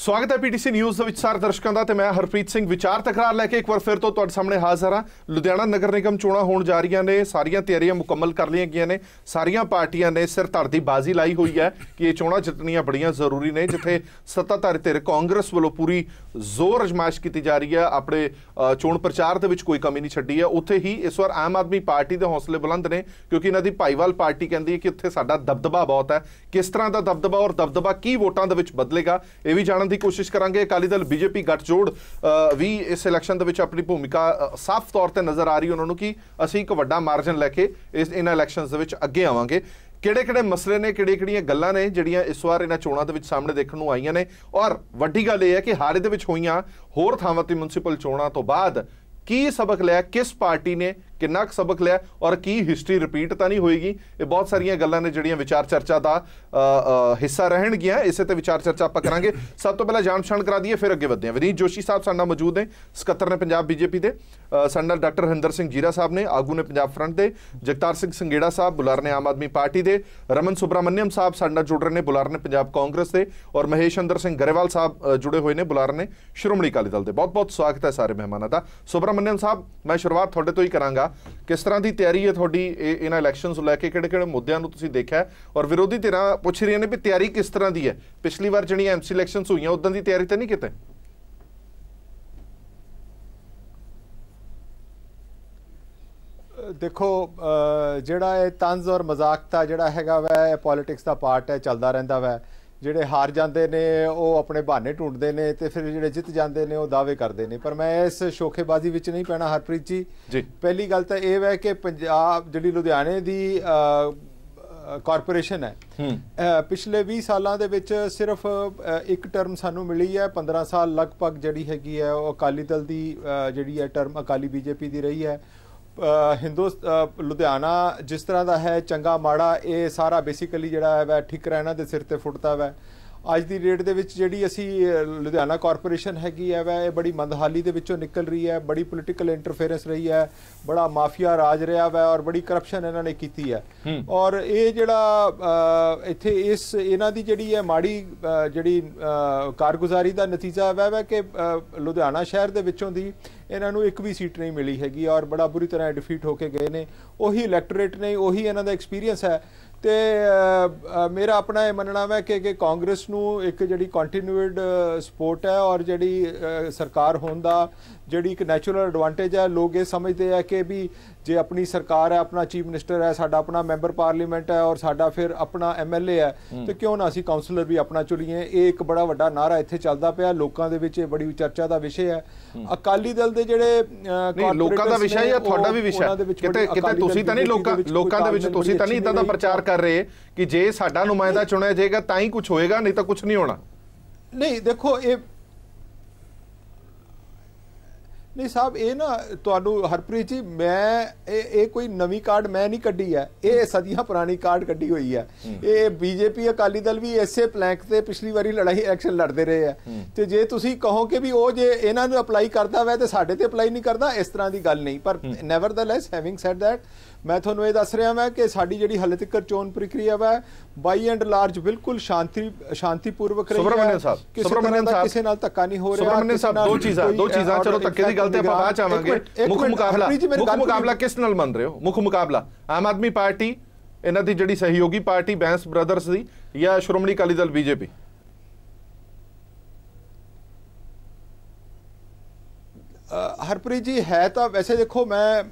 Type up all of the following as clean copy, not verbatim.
स्वागत है PTC news ਦੇ ਵਿੱਚ ਸਾਰੇ ਦਰਸ਼ਕਾਂ ਦਾ ਤੇ ਮੈਂ ਹਰਪ੍ਰੀਤ ਸਿੰਘ ਵਿਚਾਰ ਤਕਰਾਰ ਲੈ ਕੇ ਇੱਕ ਵਾਰ ਫਿਰ ਤੋਂ ਤੁਹਾਡੇ ਸਾਹਮਣੇ ਹਾਜ਼ਰ ਹਾਂ। ਲੁਧਿਆਣਾ ਨਗਰ ਨਿਗਮ ਚੋਣਾਂ ਹੋਣ ਜਾ ਰਹੀਆਂ ਨੇ, ਸਾਰੀਆਂ ਤਿਆਰੀਆਂ ਮੁਕੰਮਲ ਕਰ ਲਈਆਂ ਗਈਆਂ ਨੇ। ਸਾਰੀਆਂ ਪਾਰਟੀਆਂ ਨੇ ਸਿਰ ਧੜ ਦੀ ਬਾਜ਼ੀ ਲਾਈ ਹੋਈ ਹੈ ਕਿ ਇਹ ਚੋਣਾਂ ਜਿੱਤਣੀਆਂ ਬੜੀਆਂ ਜ਼ਰੂਰੀ ਨੇ। ਜਿੱਥੇ ਸੱਤਾਧਾਰੀ ਧਿਰ ਕਾਂਗਰਸ ਵੱਲੋਂ ਪੂਰੀ ਜ਼ੋਰ ਅਜ਼ਮਾਇਸ਼ ਕੀਤੀ ਜਾ ਰਹੀ ਹੈ, ਆਪਣੇ ਚੋਣ ਪ੍ਰਚਾਰ ਦੇ ਵਿੱਚ ਕੋਈ ਕਮੀ ਨਹੀਂ ਛੱਡੀ ਹੈ, ਉੱਥੇ ਹੀ ਇਸ ਵਾਰ ਆਮ ਆਦਮੀ ਪਾਰਟੀ ਦੇ ਹੌਸਲੇ ਬੁਲੰਦ ਨੇ ਕਿਉਂਕਿ ਇਹਨਾਂ ਦੀ ਭਾਈਵਾਲ ਪਾਰਟੀ ਕਹਿੰਦੀ ਹੈ ਕਿ ਉੱਥੇ ਸਾਡਾ ਦਬਦਬਾ ਬਹੁਤ ਹੈ। ਕਿਸ ਤਰ੍ਹਾਂ ਦਾ ਦਬਦਬਾ ਔਰ ਦਬਦਬਾ ਕੀ ਵੋਟਾਂ ਦੇ ਵਿੱਚ ਬਦਲੇਗਾ ਇਹ ਵੀ ਜਾਣਨ ਦੀ ਕੋਸ਼ਿਸ਼ ਕਰਾਂਗੇ। ਅਕਾਲੀ ਦਲ ਬੀਜੇਪੀ ਗੱਠਜੋੜ ਵੀ ਇਸ ਇਲੈਕਸ਼ਨ ਦੇ ਵਿੱਚ ਆਪਣੀ ਭੂਮਿਕਾ ਸਾਫ਼ ਤੌਰ ਤੇ ਨਜ਼ਰ ਆ ਰਹੀ ਉਹਨਾਂ ਨੂੰ ਕਿ ਅਸੀਂ ਇੱਕ ਵੱਡਾ ਮਾਰਜਨ ਲੈ ਕੇ ਇਹਨਾਂ ਇਲੈਕਸ਼ਨਸ ਦੇ ਵਿੱਚ ਅੱਗੇ ਆਵਾਂਗੇ। ਕਿਹੜੇ ਮਸਲੇ ਨੇ, ਕਿਹੜੀਆਂ ਗੱਲਾਂ ਨੇ ਜਿਹੜੀਆਂ ਇਸ ਵਾਰ ਇਹਨਾਂ ਚੋਣਾਂ ਦੇ ਵਿੱਚ ਸਾਹਮਣੇ ਦੇਖਣ ਨੂੰ ਆਈਆਂ ਨੇ ਔਰ ਵੱਡੀ ਗੱਲ ਇਹ ਹੈ ਕਿ ਹਾਰੇ ਦੇ ਵਿੱਚ ਹੋਈਆਂ ਹੋਰ ਥਾਵਾਂ ਤੇ ਮਿਊਨਿਸਪਲ ਚੋਣਾਂ ਤੋਂ ਬਾਅਦ ਕੀ ਸਬਕ ਲਿਆ, ਕਿਸ ਪਾਰਟੀ ਨੇ ਕਿੰਨਾ ਕੁ ਸਬਕ ਲਿਆ ਔਰ ਕੀ ਹਿਸਟਰੀ ਰਿਪੀਟ ਤਾਂ ਨਹੀਂ ਹੋਏਗੀ। ਇਹ ਬਹੁਤ ਸਾਰੀਆਂ ਗੱਲਾਂ ਨੇ ਜਿਹੜੀਆਂ ਵਿਚਾਰ ਚਰਚਾ ਦਾ ਹਿੱਸਾ ਰਹਿਣਗੀਆਂ। ਇਸੇ ਤੇ ਵਿਚਾਰ ਚਰਚਾ ਆਪਾਂ ਕਰਾਂਗੇ। ਸਭ ਤੋਂ ਪਹਿਲਾਂ ਜਾਣ ਪਛਾਣ ਕਰਾ ਦਈਏ, ਫਿਰ ਅੱਗੇ ਵਧਦੇ ਹਾਂ। ਵਿਨੀਤ ਜੋਸ਼ੀ ਸਾਹਿਬ ਸਾਡੇ ਨਾਲ ਮੌਜੂਦ ਨੇ, ਸਕੱਤਰ ਨੇ ਪੰਜਾਬ ਬੀਜੇਪੀ ਦੇ। ਸਾਡੇ ਨਾਲ ਡਾਕਟਰ ਹਰਿੰਦਰ ਸਿੰਘ ਜੀਰਾ ਸਾਹਿਬ ਨੇ, ਆਗੂ ਨੇ ਪੰਜਾਬ ਫਰੰਟ ਦੇ। ਜਗਤਾਰ ਸਿੰਘ ਸੰਘੇੜਾ ਸਾਹਿਬ ਬੁਲਾਰੇ ਨੇ ਆਮ ਆਦਮੀ ਪਾਰਟੀ ਦੇ। ਰਮਨ ਸੁਬਰਾਮਨਿਅਮ ਸਾਹਿਬ ਸਾਡੇ ਨਾਲ ਜੁੜ ਰਹੇ ਨੇ, ਬੁਲਾਰੇ ਨੇ ਪੰਜਾਬ ਕਾਂਗਰਸ ਦੇ। ਔਰ ਮਹੇਸ਼ ਅੰਦਰ ਸਿੰਘ ਗਰੇਵਾਲ ਸਾਹਿਬ ਜੁੜੇ ਹੋਏ ਨੇ, ਬੁਲਾਰੇ ਨੇ ਸ਼੍ਰੋਮਣੀ ਅਕਾਲੀ ਦਲ ਦੇ। ਬਹੁਤ ਬਹੁਤ ਸਵਾਗਤ ਹੈ ਸਾਰੇ ਮਹਿਮਾਨਾਂ ਦਾ। ਸੁਬਰਾਮਨਿਅਮ ਸਾਹਿਬ, ਮੈਂ ਸ਼ੁਰੂਆਤ ਤੁਹਾਡੇ ਤੋਂ ਹੀ ਕਰਾਂਗਾ। ਕਿਸ ਤਰ੍ਹਾਂ ਦੀ ਤਿਆਰੀ ਹੈ ਤੁਹਾਡੀ ਇਹਨਾਂ ਇਲੈਕਸ਼ਨਸ ਨੂੰ ਲੈ ਕੇ? ਕਿਹੜੇ ਮੁੱਦਿਆਂ ਨੂੰ ਤੁਸੀਂ ਦੇਖਿਆ ਔਰ ਵਿਰੋਧੀ ਧਿਰਾਂ ਪੁੱਛ ਰਹੀਆਂ ਨੇ ਵੀ ਤਿਆਰੀ ਕਿਸ ਤਰ੍ਹਾਂ ਦੀ ਹੈ? ਪਿਛਲੀ ਵਾਰ ਜਿਹੜੀਆਂ ਐਮਸੀ ਇਲੈਕਸ਼ਨਸ ਹੋਈਆਂ ਉਦਾਂ ਦੀ ਤਿਆਰੀ ਤਾਂ ਨਹੀਂ ਕਿਤੇ? देखो ਜਿਹੜਾ ਇਹ ਤੰਜ਼ ਔਰ ਮਜ਼ਾਕ ਦਾ ਜਿਹੜਾ ਹੈਗਾ ਵੈ ਇਹ ਪੋਲਿਟਿਕਸ ਦਾ ਪਾਰਟ ਹੈ, ਚੱਲਦਾ ਰਹਿੰਦਾ ਵੈ। ਜਿਹੜੇ ਹਾਰ ਜਾਂਦੇ ਨੇ ਉਹ ਆਪਣੇ ਬਹਾਨੇ ਢੂੰਡਦੇ ਨੇ ਤੇ ਫਿਰ ਜਿਹੜੇ ਜਿੱਤ ਜਾਂਦੇ ਨੇ ਉਹ ਦਾਅਵੇ ਕਰਦੇ ਨੇ। ਪਰ ਮੈਂ ਇਸ ਸ਼ੋਖੇਬਾਜ਼ੀ ਵਿੱਚ ਨਹੀਂ ਪੈਣਾ ਹਰਪ੍ਰੀਤ ਜੀ। ਪਹਿਲੀ ਗੱਲ ਤਾਂ ਇਹ ਹੈ ਕਿ ਪੰਜਾਬ ਜਿਹੜੀ ਲੁਧਿਆਣੇ ਦੀ ਕਾਰਪੋਰੇਸ਼ਨ ਹੈ, ਪਿਛਲੇ 20 ਸਾਲਾਂ ਦੇ ਵਿੱਚ ਸਿਰਫ ਇੱਕ ਟਰਮ ਸਾਨੂੰ ਮਿਲੀ ਹੈ। 15 ਸਾਲ ਲਗਭਗ ਜਿਹੜੀ ਹੈਗੀ ਹੈ ਉਹ ਅਕਾਲੀ ਦਲ ਦੀ ਜਿਹੜੀ ਹੈ ਟਰਮ ਅਕਾਲੀ ਬੀਜੇਪੀ ਦੀ ਰਹੀ ਹੈ। ਲੁਧਿਆਣਾ ਜਿਸ ਤਰ੍ਹਾਂ ਦਾ ਹੈ, ਚੰਗਾ ਮਾੜਾ, ਇਹ ਸਾਰਾ ਬੇਸਿਕਲੀ ਜਿਹੜਾ ਹੈ ਵੈ ਠਿਕਰਾ ਇਹਨਾਂ ਦੇ ਸਿਰ ਤੇ ਫੁੱਟਦਾ ਵੈ। ਅੱਜ ਦੀ ਡੇਟ ਦੇ ਵਿੱਚ ਜਿਹੜੀ ਅਸੀਂ ਲੁਧਿਆਣਾ ਕਾਰਪੋਰੇਸ਼ਨ ਹੈਗੀ ਹੈ ਵੈ ਇਹ ਬੜੀ ਮੰਦਹਾਲੀ ਦੇ ਵਿੱਚੋਂ ਨਿਕਲ ਰਹੀ ਹੈ। ਬੜੀ ਪੋਲੀਟੀਕਲ ਇੰਟਰਫੇਰੈਂਸ ਰਹੀ ਹੈ, ਬੜਾ ਮਾਫੀਆ ਰਾਜ ਰਿਹਾ ਵੈ ਔਰ ਬੜੀ ਕਰਪਸ਼ਨ ਇਹਨਾਂ ਨੇ ਕੀਤੀ ਹੈ। ਔਰ ਇਹ ਜਿਹੜਾ ਇੱਥੇ ਇਹਨਾਂ ਦੀ ਜਿਹੜੀ ਹੈ ਮਾੜੀ ਜਿਹੜੀ ਕਾਰਗੁਜ਼ਾਰੀ ਦਾ ਨਤੀਜਾ ਵੈ ਕਿ ਲੁਧਿਆਣਾ ਸ਼ਹਿਰ ਦੇ ਵਿੱਚੋਂ ਦੀ ਇਹਨਾਂ ਨੂੰ ਇੱਕ ਵੀ ਸੀਟ ਨਹੀਂ ਮਿਲੀ ਹੈਗੀ ਔਰ ਬੜਾ ਬੁਰੀ ਤਰ੍ਹਾਂ ਡਿਫੀਟ ਹੋ ਕੇ ਗਏ ਨੇ। ਉਹੀ ਇਲੈਕਟੋਰੇਟ ਨੇ, ਉਹੀ ਇਹਨਾਂ ਦਾ ਐਕਸਪੀਰੀਅੰਸ ਹੈ। ਤੇ ਮੇਰਾ ਆਪਣਾ ਇਹ ਮੰਨਣਾ ਹੈ ਕਿ ਕਾਂਗਰਸ ਨੂੰ ਇੱਕ ਜਿਹੜੀ ਕੰਟੀਨਿਊਡ ਸਪੋਰਟ ਹੈ ਔਰ ਜਿਹੜੀ ਸਰਕਾਰ ਹੋਣ ਦਾ ਜਿਹੜੀ ਇੱਕ ਨੈਚੁਰਲ ਐਡਵਾਂਟੇਜ ਹੈ। ਲੋਕ ਇਹ ਸਮਝਦੇ ਆ ਕਿ ਵੀ ਜੇ ਆਪਣੀ ਸਰਕਾਰ ਹੈ, ਆਪਣਾ ਚੀਫ ਮਿਨਿਸਟਰ ਹੈ, ਸਾਡਾ ਆਪਣਾ ਮੈਂਬਰ ਪਾਰਲੀਮੈਂਟ ਹੈ ਔਰ ਸਾਡਾ ਫਿਰ ਆਪਣਾ ਐਮਐਲਏ ਹੈ, ਤੇ ਕਿਉਂ ਨਾ ਅਸੀਂ ਕਾਉਂਸਲਰ ਵੀ ਆਪਣਾ ਚੁਣੀਏ। ਇਹ ਇੱਕ ਬੜਾ ਵੱਡਾ ਨਾਰਾ ਇੱਥੇ ਚੱਲਦਾ ਪਿਆ, ਲੋਕਾਂ ਦੇ ਵਿੱਚ ਇਹ ਬੜੀ ਚਰਚਾ ਦਾ ਵਿਸ਼ੇ ਹੈ। ਅਕਾਲੀ ਦਲ ਦੇ ਜਿਹੜੇ ਲੋਕਾਂ ਦਾ ਵਿਸ਼ਾ ਜਾਂ ਤੁਹਾਡਾ ਵੀ ਵਿਸ਼ਾ ਕਿਤੇ ਤੁਸੀਂ ਤਾਂ ਨਹੀਂ ਲੋਕਾਂ ਦੇ ਵਿੱਚ ਤੁਸੀਂ ਤਾਂ ਨਹੀਂ ਇਦਾਂ ਦਾ ਪ੍ਰਚਾਰ ਕਰ ਰਹੇ ਕਿ ਜੇ ਸਾਡਾ ਨੁਮਾਇੰਦਾ ਚੁਣਿਆ ਜਾਏਗਾ ਤਾਂ ਹੀ ਕੁਝ ਹੋਏਗਾ, ਨਹੀਂ ਤਾਂ ਕੁਝ ਨਹੀਂ ਹੋਣਾ? ਨਹੀਂ ਦੇਖੋ, ਇਹ ਨਹੀਂ ਸਾਹਿਬ, ਇਹ ਨਾ ਤੁਹਾਨੂੰ ਹਰਪ੍ਰੀਤ ਜੀ, ਮੈਂ ਇਹ ਕੋਈ ਨਵੀਂ ਕਾਰਡ ਮੈਂ ਨਹੀਂ ਕੱਢੀ ਹੈ, ਇਹ ਸਦੀਆਂ ਪੁਰਾਣੀ ਕਾਰਡ ਕੱਢੀ ਹੋਈ ਹੈ। ਇਹ ਬੀਜੇਪੀ ਅਕਾਲੀ ਦਲ ਵੀ ਇਸੇ ਪਲੈਂਕ ਤੇ ਪਿਛਲੀ ਵਾਰੀ ਲੜਾਈ ਇਲੈਕਸ਼ਨ ਲੜਦੇ ਰਹੇ ਆ। ਤੇ ਜੇ ਤੁਸੀਂ ਕਹੋ ਕਿ ਵੀ ਉਹ ਜੇ ਇਹਨਾਂ ਨੂੰ ਅਪਲਾਈ ਕਰਦਾ ਵੈ ਤੇ ਸਾਡੇ ਤੇ ਅਪਲਾਈ ਨਹੀਂ ਕਰਦਾ, ਇਸ ਤਰ੍ਹਾਂ ਦੀ ਗੱਲ ਨਹੀਂ। ਪਰ ਨੈਵਰਦਲੈਸ ਹੈਵਿੰਗ ਸੈਡ ਦੈਟ, ਮੈਂ ਤੁਹਾਨੂੰ ਇਹ ਦੱਸ ਰਿਹਾ ਮੈਂ ਕਿ ਸਾਡੀ ਜਿਹੜੀ ਹਾਲੇ ਤੱਕ ਚੋਣ ਪ੍ਰਕਿਰਿਆ ਵਾ ਬਾਈ ਐਂਡ ਲਾਰਜ ਬਿਲਕੁਲ ਸ਼ਾਂਤੀਪੂਰਵਕ ਰਹੀ ਹੈ। ਕਿਸੇ ਨਾਲ ਧੱਕਾ ਨਹੀਂ ਹੋ ਰਿਹਾ। ਸੁਬਰਾਮਨਿਅਮ ਸਾਹਿਬ, ਦੋ ਚੀਜ਼ਾਂ ਚਲੋ ਧੱਕੇ ਦੀ ਗੱਲ ਤੇ ਆਪਾਂ ਬਾਅਦ ਚ ਆਵਾਂਗੇ। ਮੁੱਖ ਮੁਕਾਬਲਾ ਕਿਸ ਨਾਲ ਮੰਨ ਰਹੇ ਹੋ? ਮੁੱਖ ਮੁਕਾਬਲਾ ਆਮ ਆਦਮੀ ਪਾਰਟੀ ਇਹਨਾਂ ਦੀ ਜਿਹੜੀ ਸਹਿਯੋਗੀ ਪਾਰਟੀ ਬੈਂਸ ਬ੍ਰਦਰਸ ਦੀ ਜਾਂ ਸ਼੍ਰੋਮਣੀ ਅਕਾਲੀ ਦਲ ਬੀਜੇਪੀ? ਹਰਪ੍ਰੀਤ ਜੀ, ਹੈ ਤਾਂ ਵੈਸੇ ਦੇਖੋ, ਮੈਂ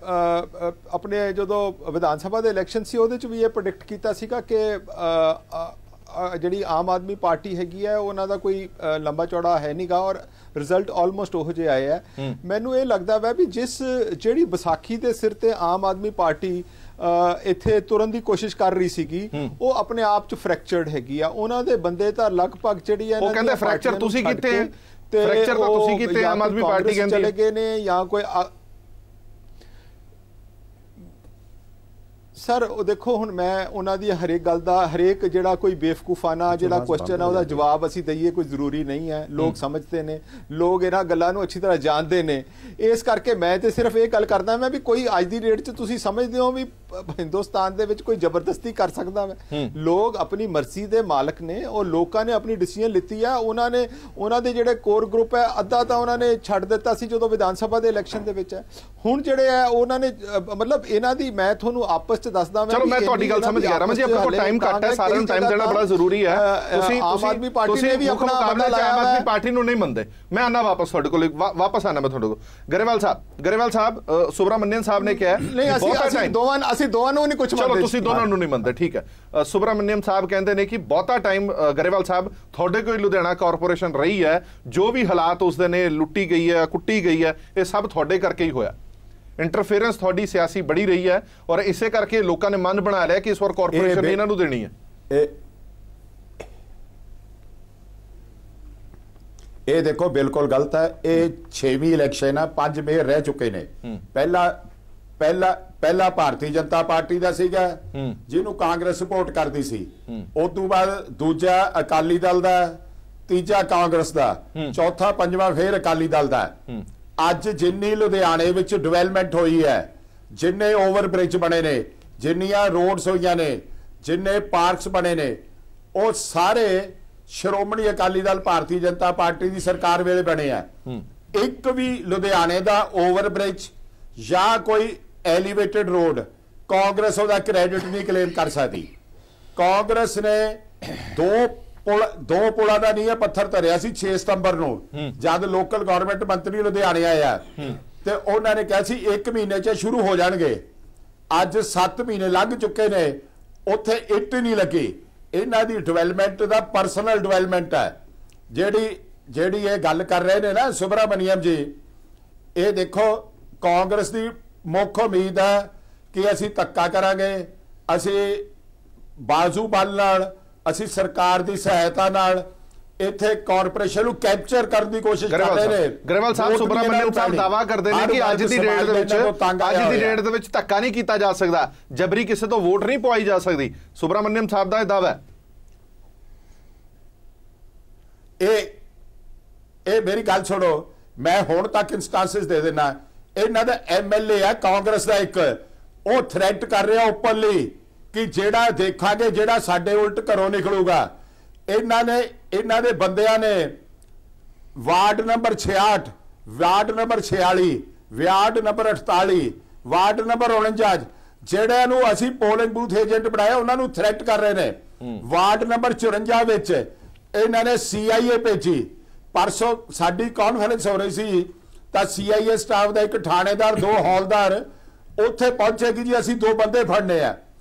ਆਪਣੇ ਜਦੋਂ ਵਿਧਾਨ ਸਭਾ ਦੇ ਇਲੈਕਸ਼ਨ ਸੀ ਉਹਦੇ 'ਚ ਵੀ ਇਹ ਪ੍ਰੈਡਿਕਟ ਕੀਤਾ ਸੀਗਾ ਕਿ ਜਿਹੜੀ ਆਮ ਆਦਮੀ ਪਾਰਟੀ ਹੈਗੀ ਹੈ ਉਹਨਾਂ ਦਾ ਕੋਈ ਲੰਬਾ ਚੌੜਾ ਹੈ ਨਹੀਂਗਾ ਔਰ ਰਿਜ਼ਲਟ ਆਲਮੋਸਟ ਉਹੋ ਜਿਹੇ ਆਏ ਹੈ। ਮੈਨੂੰ ਇਹ ਲੱਗਦਾ ਵਾ ਵੀ ਜਿਹੜੀ ਵਿਸਾਖੀ ਦੇ ਸਿਰ ਤੇ ਆਮ ਆਦਮੀ ਪਾਰਟੀ ਇੱਥੇ ਤੁਰਨ ਦੀ ਕੋਸ਼ਿਸ਼ ਕਰ ਰਹੀ ਸੀਗੀ, ਉਹ ਆਪਣੇ ਆਪ 'ਚ ਫ੍ਰੈਕਚਰਡ ਹੈਗੀ ਆ। ਉਹਨਾਂ ਦੇ ਬੰਦੇ ਤਾਂ ਲਗਭਗ ਜਿਹੜੀ ਹੈ, ਉਹ ਕਹਿੰਦੇ ਫ੍ਰੈਕਚਰ ਤੁਸੀਂ ਕੀਤੇ, ਫ੍ਰੈਕਚਰ ਤਾਂ ਤੁਸੀਂ ਕੀਤੇ, ਆਮ ਆਦਮੀ ਪਾਰਟੀ ਕਹਿੰਦੀ ਚਲੇ ਗਏ ਨੇ ਜਾਂ ਕੋਈ ਸਰ ਉਹ ਦੇਖੋ ਹੁਣ ਮੈਂ ਉਹਨਾਂ ਦੀ ਹਰੇਕ ਗੱਲ ਦਾ ਹਰੇਕ ਜਿਹੜਾ ਕੋਈ ਬੇਵਕੂਫਾਨਾ ਜਿਹੜਾ ਕੁਐਸਚਨ ਹੈ ਉਹਦਾ ਜਵਾਬ ਅਸੀਂ ਦਈਏ ਕੋਈ ਜ਼ਰੂਰੀ ਨਹੀਂ ਹੈ। ਲੋਕ ਸਮਝਦੇ ਨੇ, ਲੋਕ ਇਹਨਾਂ ਗੱਲਾਂ ਨੂੰ ਅੱਛੀ ਤਰ੍ਹਾਂ ਜਾਣਦੇ ਨੇ। ਇਸ ਕਰਕੇ ਮੈਂ ਤੇ ਸਿਰਫ ਇਹ ਗੱਲ ਕਰਦਾ ਮੈਂ ਵੀ ਕੋਈ ਅੱਜ ਦੀ ਡੇਟ 'ਚ ਤੁਸੀਂ ਸਮਝਦੇ ਹੋ ਵੀ ਹਿੰਦੁਸਤਾਨ ਦੇ ਵਿੱਚ ਕੋਈ ਜ਼ਬਰਦਸਤੀ ਕਰ ਸਕਦਾ ਹੈ? ਲੋਕ ਆਪਣੀ ਮਰਜ਼ੀ ਦੇ ਮਾਲਕ ਨੇ, ਉਹ ਲੋਕਾਂ ਨੇ ਆਪਣੀ ਡਿਸੀਜਨ ਲਿੱਤੀ ਆ। ਉਹਨਾਂ ਦੇ ਜਿਹੜੇ ਕੋਰ ਗਰੁੱਪ ਹੈ ਅੱਧਾ ਤਾਂ ਉਹਨਾਂ ਨੇ ਛੱਡ ਦਿੱਤਾ ਸੀ ਜਦੋਂ ਵਿਧਾਨ ਸਭਾ ਦੇ ਇਲੈਕਸ਼ਨ ਦੇ ਵਿੱਚ ਹੈ। ਹੁਣ ਜਿਹੜੇ ਹੈ ਉਹਨਾਂ ਨੇ ਮਤਲਬ ਇਹਨਾਂ ਦੀ ਮੈਂ ਤੁਹਾਨੂੰ ਆਪਸ 'ਚ ਦੱਸਦਾ ਚਲੋ ਮੈਂ ਤੁਹਾਡੀ ਗੱਲ ਸਮਝ ਗਿਆ ਰਮਨ ਜੀ, ਆਪਣੇ ਕੋਲ ਟਾਈਮ ਘੱਟ ਹੈ, ਸਾਰਿਆਂ ਨੂੰ ਟਾਈਮ ਦੇਣਾ ਬੜਾ ਜ਼ਰੂਰੀ ਹੈ। ਆਮ ਆਦਮੀ ਪਾਰਟੀ ਨੇ ਵੀ ਆਪਣਾ ਬੰਦਾ ਲਾਇਆ ਆਮ ਆਦਮੀ ਪਾਰਟੀ ਨੂੰ ਨਹੀਂ ਮੰਨਦੇ। ਮੈਂ ਆਨਾ ਵਾਪਸ ਤੁਹਾਡੇ ਕੋਲ ਵਾਪਸ ਆਨਾ ਮੈਂ ਤੁਹਾਡੇ ਕੋਲ। ਗਰੇਵਾਲ ਸਾਹਿਬ ਸੁਬਰਾਮਨਿਅਨ ਸਾਹਿਬ ਨੇ ਕਿਹਾ ਨਹੀਂ ਅਸੀਂ ਦੋਵਾਂ ਨੂੰ ਨਹੀਂ ਕੁਝ ਮੰਨਦੇ। ਚਲੋ ਤੁਸੀਂ ਦੋਨਾਂ ਨੂੰ ਨਹੀਂ ਮੰਨਦੇ, ਠੀਕ ਹੈ। ਸੁਬਰਾਮਨਿਅਨ ਸਾਹਿਬ ਕਹਿੰਦੇ ਨੇ ਕਿ ਬਹੁਤਾ ਟਾਈਮ ਗਰੇਵਾਲ ਸਾਹਿਬ ਤੁਹਾਡੇ ਕੋਈ ਲੁਧਿਆਣਾ ਕਾਰਪੋਰੇਸ਼ਨ ਰਹੀ ਹੈ, ਜੋ ਵੀ ਹਾਲਾਤ ਉਸਦੇ ਨੇ ਲੁੱਟੀ ਗਈ ਹੈ, ਕੁੱਟੀ ਗਈ ਹੈ, ਇਹ ਸਭ ਤੁਹਾਡੇ ਕਰਕੇ ਹੀ ਹੋਇਆ। ਇੰਟਰਫੇरेंस ਤੁਹਾਡੀ ਸਿਆਸੀ ਬੜੀ ਰਹੀ ਹੈ ਔਰ ਇਸੇ ਕਰਕੇ ਲੋਕਾਂ ਨੇ ਮਨ ਬਣਾ ਲਿਆ ਕਿ ਇਸ ਵਾਰ ਕਾਰਪੋਰੇਸ਼ਨ ਇਹਨਾਂ ਨੂੰ ਦੇਣੀ ਹੈ। ਇਹ ਦੇਖੋ ਬਿਲਕੁਲ ਗਲਤ ਹੈ। ਇਹ 6ਵੀਂ ਇਲੈਕਸ਼ਨ ਹੈ, 5 ਮੇਅਰ ਰਹਿ ਚੁੱਕੇ ਨੇ। ਪਹਿਲਾ ਭਾਰਤੀ ਜਨਤਾ ਪਾਰਟੀ ਦਾ ਸੀਗਾ ਜਿਹਨੂੰ ਕਾਂਗਰਸ ਸਪੋਰਟ ਕਰਦੀ ਸੀ, ਉਸ ਤੋਂ ਬਾਅਦ ਦੂਜਾ ਅਕਾਲੀ ਦਲ ਦਾ, ਤੀਜਾ ਕਾਂਗਰਸ ਦਾ, ਚੌਥਾ ਪੰਜਵਾਂ ਫੇਰ ਅਕਾਲੀ ਦਲ ਦਾ। ਅੱਜ ਜਿੰਨੀ ਲੁਧਿਆਣੇ ਵਿੱਚ ਡਿਵੈਲਪਮੈਂਟ ਹੋਈ ਹੈ, ਜਿੰਨੇ ਓਵਰਬ੍ਰਿਜ ਬਣੇ ਨੇ, ਜਿੰਨੀਆਂ ਰੋਡਸ ਹੋਈਆਂ ਨੇ, ਜਿੰਨੇ ਪਾਰਕਸ ਬਣੇ ਨੇ, ਉਹ ਸਾਰੇ ਸ਼੍ਰੋਮਣੀ ਅਕਾਲੀ ਦਲ ਭਾਰਤੀ ਜਨਤਾ ਪਾਰਟੀ ਦੀ ਸਰਕਾਰ ਵੇਲੇ ਬਣੇ ਆ। ਇੱਕ ਵੀ ਲੁਧਿਆਣੇ ਦਾ ਓਵਰਬ੍ਰਿਜ ਜਾਂ ਕੋਈ ਐਲੀਵੇਟਡ ਰੋਡ ਕਾਂਗਰਸ ਉਹਦਾ ਕ੍ਰੈਡਿਟ ਨਹੀਂ ਕਲੇਮ ਕਰ ਸਕਦੀ। ਕਾਂਗਰਸ ਨੇ ਦੋ ਪੁਲਾਂ ਦਾ ਨਹੀਂ ਪੱਥਰ ਧਰਿਆ ਸੀ 6 ਸਤੰਬਰ ਨੂੰ ਜਦ ਲੋਕਲ ਗਵਰਨਮੈਂਟ ਮੰਤਰੀ ਲੁਧਿਆਣੇ ਆਇਆ ਤੇ ਉਹਨਾਂ ਨੇ ਕਿਹਾ ਸੀ 1 ਮਹੀਨੇ 'ਚ ਸ਼ੁਰੂ ਹੋ ਜਾਣਗੇ। ਅੱਜ 7 ਮਹੀਨੇ ਲੰਘ ਚੁੱਕੇ ਨੇ, ਉੱਥੇ ਇੱਟ ਨਹੀਂ ਲੱਗੀ। ਇਹਨਾਂ ਦੀ ਡਿਵੈਲਪਮੈਂਟ ਦਾ ਪਰਸਨਲ ਡਿਵੈਲਪਮੈਂਟ ਹੈ। ਜਿਹੜੀ ਇਹ ਗੱਲ ਕਰ ਰਹੇ ਨੇ ਨਾ ਸੁਬਰਾਮਨੀਅਮ ਜੀ, ਇਹ ਦੇਖੋ ਕਾਂਗਰਸ ਦੀ ਮੁੱਖ ਉਮੀਦ ਹੈ ਕਿ ਅਸੀਂ ਧੱਕਾ ਕਰਾਂਗੇ, ਅਸੀਂ ਬਾਜ਼ੂ ਬਲ ਨਾਲ, ਅਸੀਂ ਸਰਕਾਰ ਦੀ ਸਹਾਇਤਾ ਨਾਲ ਇੱਥੇ ਕਾਰਪੋਰੇਸ਼ਨ ਨੂੰ ਕੈਪਚਰ ਕਰਨ ਦੀ ਕੋਸ਼ਿਸ਼ ਕਰ ਰਹੇ ਨੇ। ਗਰੇਵਾਲ ਸਾਹਿਬ ਸੁਬਰਾਮਨਿਅਮ ਸਾਹਿਬ ਦਾਵਾ ਕਰਦੇ ਨੇ ਕਿ ਅੱਜ ਦੀ ਡੇਟ ਦੇ ਵਿੱਚ ਧੱਕਾ ਨਹੀਂ ਕੀਤਾ ਜਾ ਸਕਦਾ, ਜਬਰੀ ਕਿਸੇ ਤੋਂ ਵੋਟ ਨਹੀਂ ਪਵਾਈ ਜਾ ਸਕਦੀ। ਸੁਬਰਾਮਨਿਅਮ ਸਾਹਿਬ ਦਾ ਇਹ ਦਾਵਾ ਹੈ। ਇਹ ਮੇਰੀ ਗੱਲ ਸੁਣੋ, ਮੈਂ ਹੁਣ ਤੱਕ ਇੰਸਟੈਂਸਸ ਦੇ ਦੇਣਾ। ਇਹਨਾਂ ਦਾ ਐਮਐਲਏ ਹੈ ਕਾਂਗਰਸ ਦਾ ਇੱਕ, ਉਹ ਥ੍ਰੈਟ ਕਰ ਰਿਹਾ ਓਪਨਲੀ ਕਿ ਜਿਹੜਾ ਦੇਖਾਂਗੇ ਜਿਹੜਾ ਸਾਡੇ ਉਲਟ ਘਰੋਂ ਨਿਕਲੂਗਾ। ਇਹਨਾਂ ਦੇ ਬੰਦਿਆਂ ਨੇ ward number 66, ward number 46, ward number 48, ward number 49 ਜਿਹੜਿਆਂ ਨੂੰ ਅਸੀਂ ਪੋਲਿੰਗ ਬੂਥ ਏਜੰਟ ਬਣਾਇਆ ਉਹਨਾਂ ਨੂੰ ਥ੍ਰੈਟ ਕਰ ਰਹੇ ਨੇ। ਵਾਰਡ ਨੰਬਰ 54 ਵਿੱਚ ਇਹਨਾਂ ਨੇ CIA ਭੇਜੀ। ਪਰਸੋਂ ਸਾਡੀ ਕਾਨਫਰੰਸ ਹੋ ਰਹੀ ਸੀ ਤਾਂ CIA ਸਟਾਫ ਦਾ ਇੱਕ ਥਾਣੇਦਾਰ, 2 ਹੌਲਦਾਰ ਉੱਥੇ ਪਹੁੰਚੇ ਕਿ ਜੀ ਅਸੀਂ 2 ਬੰਦੇ ਫੜਨੇ ਆ।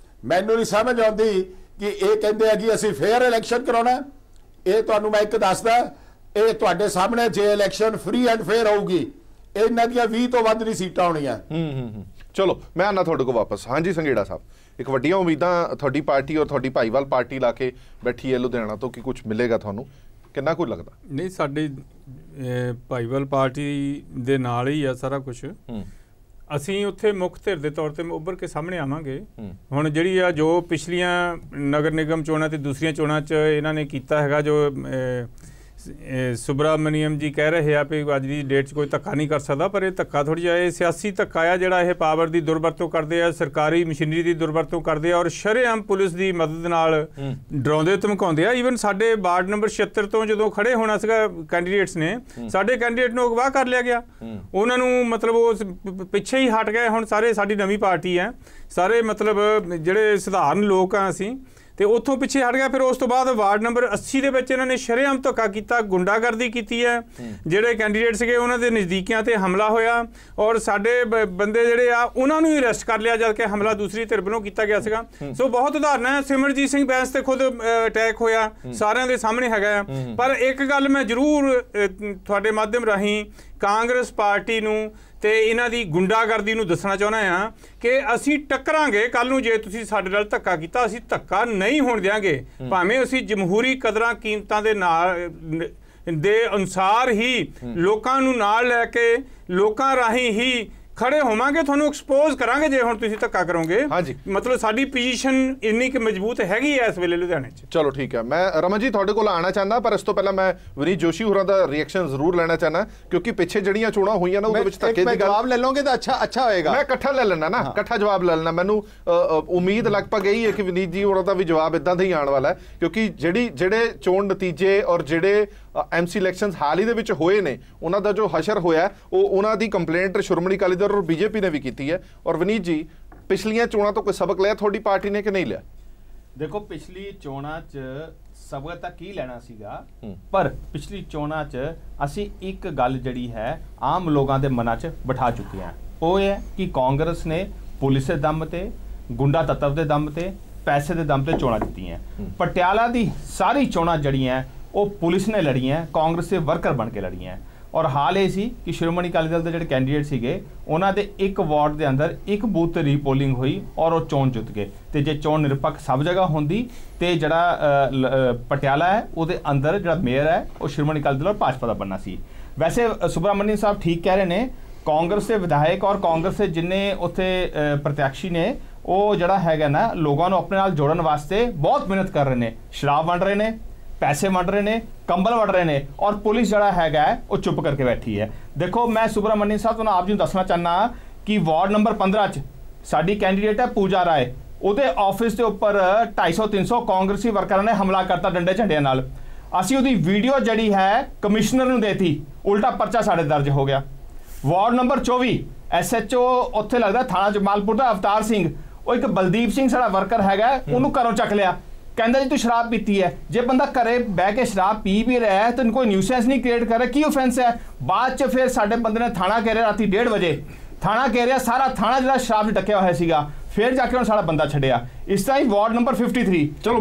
ਮੈਨੂੰ ਨਹੀਂ ਸਮਝ ਆਉਂਦੀ ਕਿ ਇਹ ਕਹਿੰਦੇ ਆ ਕਿ ਅਸੀਂ ਫੇਅਰ ਇਲੈਕਸ਼ਨ ਕਰਾਉਣਾ। ਇਹ ਤੁਹਾਨੂੰ ਮੈਂ ਇੱਕ ਦੱਸਦਾ, ਇਹ ਤੁਹਾਡੇ ਸਾਹਮਣੇ ਜੇ ਇਲੈਕਸ਼ਨ ਫ੍ਰੀ ਐਂਡ ਫੇਅਰ ਹੋਊਗੀ, ਇਹਨਾਂ ਦੀਆਂ 20 ਤੋਂ ਵੱਧ ਨਹੀਂ ਸੀਟਾਂ ਹੋਣੀਆਂ। ਚਲੋ ਮੈਂ ਆਨਾ ਤੁਹਾਡੇ ਕੋਲ ਵਾਪਸ। ਹਾਂਜੀ ਸੰਘੇੜਾ ਸਾਹਿਬ, ਇੱਕ ਵੱਡੀਆਂ ਉਮੀਦਾਂ ਤੁਹਾਡੀ ਪਾਰਟੀ ਔਰ ਤੁਹਾਡੀ ਭਾਈਵਾਲ ਪਾਰਟੀ ਲਾ ਕੇ ਬੈਠੀ ਹੈ ਲੁਧਿਆਣਾ ਤੋਂ ਕਿ ਕੁਝ ਮਿਲੇਗਾ, ਤੁਹਾਨੂੰ ਕਿੰਨਾ ਕੁ ਲੱਗਦਾ? ਨਹੀਂ, ਸਾਡੀ ਭਾਈਵਾਲ ਪਾਰਟੀ ਦੇ ਨਾਲ ਹੀ ਆ ਸਾਰਾ ਕੁਝ। ਅਸੀਂ ਉੱਥੇ ਮੁੱਖ ਧਿਰ ਦੇ ਤੌਰ ਤੇ ਉੱਭਰ ਕੇ ਸਾਹਮਣੇ ਆਵਾਂਗੇ। ਹੁਣ ਜਿਹੜੀ ਆ ਜੋ ਪਿਛਲੀਆਂ ਨਗਰ ਨਿਗਮ ਚੋਣਾਂ ਤੇ ਦੂਸਰੀਆਂ ਚੋਣਾਂ 'ਚ ਇਹਨਾਂ ਨੇ ਕੀਤਾ ਹੈਗਾ, ਜੋ ਸੁਬਰਾਮਨੀਅਮ ਜੀ ਕਹਿ ਰਹੇ ਆ ਵੀ ਅੱਜ ਦੀ ਡੇਟ 'ਚ ਕੋਈ ਧੱਕਾ ਨਹੀਂ ਕਰ ਸਕਦਾ, ਪਰ ਇਹ ਧੱਕਾ ਥੋੜ੍ਹੀ ਜਿਹਾ ਇਹ ਸਿਆਸੀ ਧੱਕਾ ਆ ਜਿਹੜਾ ਇਹ ਪਾਵਰ ਦੀ ਦੁਰਵਰਤੋਂ ਕਰਦੇ ਆ, ਸਰਕਾਰੀ ਮਸ਼ੀਨਰੀ ਦੀ ਦੁਰਵਰਤੋਂ ਕਰਦੇ ਆ ਔਰ ਸ਼ਰੇਆਮ ਪੁਲਿਸ ਦੀ ਮਦਦ ਨਾਲ ਡਰਾਉਂਦੇ ਧਮਕਾਉਂਦੇ ਆ। ਈਵਨ ਸਾਡੇ ਵਾਰਡ ਨੰਬਰ 76 ਤੋਂ ਜਦੋਂ ਖੜੇ ਹੋਣਾ ਸੀਗਾ ਕੈਂਡੀਡੇਟਸ ਨੇ, ਸਾਡੇ ਕੈਂਡੀਡੇਟ ਨੂੰ ਅਗਵਾ ਕਰ ਲਿਆ ਗਿਆ। ਉਹਨਾਂ ਨੂੰ ਮਤਲਬ ਉਹ ਪਿੱਛੇ ਹੀ ਹਟ ਗਏ। ਹੁਣ ਸਾਰੇ ਸਾਡੀ ਨਵੀਂ ਪਾਰਟੀ ਹੈ, ਸਾਰੇ ਮਤਲਬ ਜਿਹੜੇ ਸਧਾਰਨ ਲੋਕ ਆ ਅਸੀਂ, ਤੇ ਉੱਥੋਂ ਪਿੱਛੇ ਹਟ ਗਿਆ। ਫਿਰ ਉਸ ਤੋਂ ਬਾਅਦ ਵਾਰਡ ਨੰਬਰ 80 ਦੇ ਵਿੱਚ ਇਹਨਾਂ ਨੇ ਸ਼ਰੇਆਮ ਧੱਕਾ ਕੀਤਾ, ਗੁੰਡਾਗਰਦੀ ਕੀਤੀ ਹੈ। ਜਿਹੜੇ ਕੈਂਡੀਡੇਟ ਸੀਗੇ ਉਹਨਾਂ ਦੇ ਨਜ਼ਦੀਕੀਆਂ ਤੇ ਹਮਲਾ ਹੋਇਆ ਔਰ ਸਾਡੇ ਬੰਦੇ ਜਿਹੜੇ ਆ ਉਹਨਾਂ ਨੂੰ ਹੀ ਅਰੈਸਟ ਕਰ ਲਿਆ, ਜਦ ਕਿ ਹਮਲਾ ਦੂਸਰੀ ਧਿਰ ਵੱਲੋਂ ਕੀਤਾ ਗਿਆ ਸੀਗਾ। ਸੋ ਬਹੁਤ ਉਦਾਹਰਨ ਹੈ। ਸਿਮਰਜੀਤ ਸਿੰਘ ਬੈਂਸ ਤੇ ਖੁਦ ਅਟੈਕ ਹੋਇਆ, ਸਾਰਿਆਂ ਦੇ ਸਾਹਮਣੇ ਹੈਗਾ ਆ। ਪਰ ਇੱਕ ਗੱਲ ਮੈਂ ਜ਼ਰੂਰ ਤੁਹਾਡੇ ਮਾਧਿਅਮ ਰਾਹੀਂ ਕਾਂਗਰਸ ਪਾਰਟੀ ਨੂੰ ਤੇ ਇਹਨਾਂ ਦੀ ਗੁੰਡਾਗਰਦੀ ਨੂੰ ਦੱਸਣਾ ਚਾਹੁੰਦਾ ਆ ਕਿ ਅਸੀਂ ਟੱਕਰਾਂਗੇ ਕੱਲ ਨੂੰ। ਜੇ ਤੁਸੀਂ ਸਾਡੇ ਨਾਲ ਧੱਕਾ ਕੀਤਾ, ਅਸੀਂ ਧੱਕਾ ਨਹੀਂ ਹੋਣ ਦਿਆਂਗੇ। ਭਾਵੇਂ ਅਸੀਂ ਜਮਹੂਰੀ ਕਦਰਾਂ ਕੀਮਤਾਂ ਦੇ ਨਾਲ ਦੇ ਅਨੁਸਾਰ ਹੀ ਲੋਕਾਂ ਨੂੰ ਨਾਲ ਲੈ ਕੇ, ਲੋਕਾਂ ਰਾਹੀਂ ਹੀ ਖੜੇ ਹੋਵਾਂਗੇ, ਤੁਹਾਨੂੰ ਐਕਸਪੋਜ਼ ਕਰਾਂਗੇ ਜੇ ਹੁਣ ਤੁਸੀਂ ਧੱਕਾ ਕਰੋਗੇ। ਹਾਂਜੀ, ਮਤਲਬ ਸਾਡੀ ਪੋਜੀਸ਼ਨ ਇੰਨੀ ਕਿ ਮਜ਼ਬੂਤ ਹੈਗੀ ਹੈ ਇਸ ਵੇਲੇ ਲੁਧਿਆਣੇ 'ਚ। ਚਲੋ ਠੀਕ ਹੈ, ਮੈਂ ਰਮਨ ਜੀ ਤੁਹਾਡੇ ਕੋਲ ਆਉਣਾ ਚਾਹੁੰਦਾ, ਪਰ ਇਸ ਤੋਂ ਪਹਿਲਾਂ ਮੈਂ ਵਿਨੀਤ ਜੋਸ਼ੀ ਹੋਰਾਂ ਦਾ ਰਿਐਕਸ਼ਨ ਜ਼ਰੂਰ ਲੈਣਾ ਚਾਹੁੰਦਾ, ਕਿਉਂਕਿ ਪਿੱਛੇ ਜਿਹੜੀਆਂ ਚੋਣਾਂ ਹੋਈਆਂ ਨਾ ਉਹਦੇ ਵਿੱਚ ਧੱਕੇ ਦੀ ਗੱਲ ਜਵਾਬ ਲੈ ਲਓਗੇ ਤਾਂ ਅੱਛਾ ਹੋਏਗਾ। ਮੈਂ ਇਕੱਠਾ ਲੈ ਲੈਣਾ ਨਾ, ਇਕੱਠਾ ਜਵਾਬ ਲੈ ਲੈਣਾ। ਮੈਨੂੰ ਉਮੀਦ ਲਗਭਗ ਇਹੀ ਹੈ ਕਿ ਵਿਨੀਤ ਜੀ ਹੋਰਾਂ ਦਾ ਵੀ ਜਵਾਬ ਇਦਾਂ ਦਾ ਹੀ ਆਉਣ ਵਾਲਾ ਹੈ, ਕਿਉਂਕਿ ਜਿਹੜੇ ਚੋਣ ਨਤੀਜੇ ਔਰ ਜਿਹੜੇ ਐਮਸੀ ਇਲੈਕਸ਼ਨਸ ਹਾਲ ਹੀ ਦੇ ਵਿੱਚ ਹੋਏ ਨੇ ਉਹਨਾਂ ਦਾ ਜੋ ਹਸ਼ਰ ਹੋਇਆ ਉਹ ਉਹਨਾਂ ਦੀ ਕੰਪਲੇਂਟ ਸ਼੍ਰੋਮਣੀ ਅਕਾਲੀ ਦਲ ਔਰ ਬੀਜੇਪੀ ਨੇ ਵੀ ਕੀਤੀ ਹੈ। ਔਰ ਵਿਨੀਤ ਜੀ, ਪਿਛਲੀਆਂ ਚੋਣਾਂ ਤੋਂ ਕੋਈ ਸਬਕ ਲਿਆ ਤੁਹਾਡੀ ਪਾਰਟੀ ਨੇ ਕਿ ਨਹੀਂ ਲਿਆ? ਦੇਖੋ, ਪਿਛਲੀ ਚੋਣਾਂ 'ਚ ਸਬਕ ਤਾਂ ਕੀ ਲੈਣਾ ਸੀਗਾ, ਪਰ ਪਿਛਲੀ ਚੋਣਾਂ 'ਚ ਅਸੀਂ ਇੱਕ ਗੱਲ ਜਿਹੜੀ ਹੈ ਆਮ ਲੋਕਾਂ ਦੇ ਮਨਾਂ 'ਚ ਬਿਠਾ ਚੁੱਕੇ ਹਾਂ। ਉਹ ਇਹ ਹੈ ਕਿ ਕਾਂਗਰਸ ਨੇ ਪੁਲਿਸ ਦੇ ਦਮ ਤੇ, ਗੁੰਡਾ ਤੱਤਵ ਦੇ ਦਮ ਤੇ, ਪੈਸੇ ਦੇ ਦਮ ਤੇ ਚੋਣਾਂ ਜਿੱਤੀਆਂ। ਪਟਿਆਲਾ ਦੀ ਸਾਰੀ ਚੋਣਾਂ ਜਿਹੜੀਆਂ ਉਹ ਪੁਲਿਸ ਨੇ ਲੜੀਆਂ, ਕਾਂਗਰਸ ਦੇ ਵਰਕਰ ਬਣ ਕੇ ਲੜੀਆਂ। ਔਰ ਹਾਲ ਇਹ ਸੀ ਕਿ ਸ਼੍ਰੋਮਣੀ ਅਕਾਲੀ ਦਲ ਦੇ ਜਿਹੜੇ ਕੈਂਡੀਡੇਟ ਸੀਗੇ ਉਹਨਾਂ ਦੇ ਇੱਕ ਵਾਰਡ ਦੇ ਅੰਦਰ ਇੱਕ ਬੂਥ ਤੇ ਰੀਪੋਲਿੰਗ ਹੋਈ ਔਰ ਉਹ ਚੋਣ ਜਿੱਤ ਗਏ। ਤੇ ਜੇ ਚੋਣ ਨਿਰਪੱਖ ਸਭ ਜਗ੍ਹਾ ਹੁੰਦੀ ਤੇ ਜਿਹੜਾ ਪਟਿਆਲਾ ਹੈ ਉਹਦੇ ਅੰਦਰ ਜਿਹੜਾ ਮੇਅਰ ਹੈ ਉਹ ਸ਼੍ਰੋਮਣੀ ਅਕਾਲੀ ਦਲ ਔਰ ਭਾਜਪਾ ਦਾ ਬਣਨਾ ਸੀ। ਵੈਸੇ ਸੁਬਰਾਮਨਿਅਮ ਸਾਹਿਬ ਠੀਕ ਕਹਿ ਰਹੇ ਨੇ, ਕਾਂਗਰਸ ਦੇ ਵਿਧਾਇਕ ਔਰ ਕਾਂਗਰਸ ਦੇ ਜਿੰਨੇ ਉੱਥੇ ਪ੍ਰਤਿਆਸ਼ੀ ਨੇ ਉਹ ਜਿਹੜਾ ਹੈਗਾ ਨਾ ਲੋਕਾਂ ਨੂੰ ਆਪਣੇ ਨਾਲ ਜੋੜਨ ਵਾਸਤੇ ਬਹੁਤ ਮਿਹਨਤ ਕਰ ਰਹੇ ਨੇ, ਸ਼ਰਾਬ ਵੰਡ ਰਹੇ ਨੇ, ਪੈਸੇ ਵੰਡ ਰਹੇ ਨੇ, ਕੰਬਲ ਵੰਡ ਰਹੇ ਨੇ, ਔਰ ਪੁਲਿਸ ਜਿਹੜਾ ਹੈਗਾ ਉਹ ਚੁੱਪ ਕਰਕੇ ਬੈਠੀ ਹੈ। ਦੇਖੋ, ਮੈਂ ਸੁਬਰਾਮਨਿਅਮ ਸਾਹਿਬ ਤੁਹਾਨੂੰ ਆਪ ਜੀ ਨੂੰ ਦੱਸਣਾ ਚਾਹੁੰਦਾ ਕਿ ਵਾਰਡ ਨੰਬਰ 15 'ਚ ਸਾਡੀ ਕੈਂਡੀਡੇਟ ਹੈ ਪੂਜਾ ਰਾਏ, ਉਹਦੇ ਆਫਿਸ ਦੇ ਉੱਪਰ 250-300 ਕਾਂਗਰਸੀ ਵਰਕਰਾਂ ਨੇ ਹਮਲਾ ਕਰਤਾ ਡੰਡੇ ਝੰਡਿਆਂ ਨਾਲ। ਅਸੀਂ ਉਹਦੀ ਵੀਡੀਓ ਜਿਹੜੀ ਹੈ ਕਮਿਸ਼ਨਰ ਨੂੰ ਦੇਤੀ, ਉਲਟਾ ਪਰਚਾ ਸਾਡੇ ਦਰਜ ਹੋ ਗਿਆ। ਵਾਰਡ ਨੰਬਰ 24 SHO ਉੱਥੇ ਲੱਗਦਾ ਥਾਣਾ ਜਮਾਲਪੁਰ ਦਾ ਅਵਤਾਰ ਸਿੰਘ, ਉਹ ਇੱਕ ਬਲਦੀਪ ਸਿੰਘ ਸਾਡਾ ਵਰਕਰ ਹੈਗਾ, ਉਹਨੂੰ ਘਰੋਂ ਚੱਕ ਲਿਆ, ਕਹਿੰਦਾ ਜੀ ਤੂੰ ਸ਼ਰਾਬ ਪੀਤੀ ਹੈ। ਜੇ ਬੰਦਾ ਘਰੇ ਬਹਿ ਕੇ ਸ਼ਰਾਬ ਪੀ ਵੀ ਰਿਹਾ ਹੈ ਤਾਂ ਕੋਈ ਨਿਊਸੈਂਸ ਨਹੀਂ ਕ੍ਰੀਏਟ ਕਰ ਰਿਹਾ, ਕੀ ਆਫੈਂਸ ਹੈ? ਬਾਅਦ 'ਚ ਫਿਰ ਸਾਡੇ ਬੰਦੇ ਨੇ ਥਾਣਾ ਘੇਰਿਆ ਰਾਤੀ 1:30 ਵਜੇ, ਥਾਣਾ ਘੇਰਿਆ, ਸਾਰਾ ਥਾਣਾ ਜਿਹੜਾ ਸ਼ਰਾਬ ਨਾਲ ਡੱਕਿਆ ਹੋਇਆ ਸੀਗਾ, ਫਿਰ ਜਾ ਕੇ ਉਹਨੇ ਸਾਡਾ ਬੰਦਾ ਛੱਡਿਆ। ਇਸ ਤਰ੍ਹਾਂ ਹੀ ਵਾਰਡ ਨੰਬਰ 53 ਚਲੋ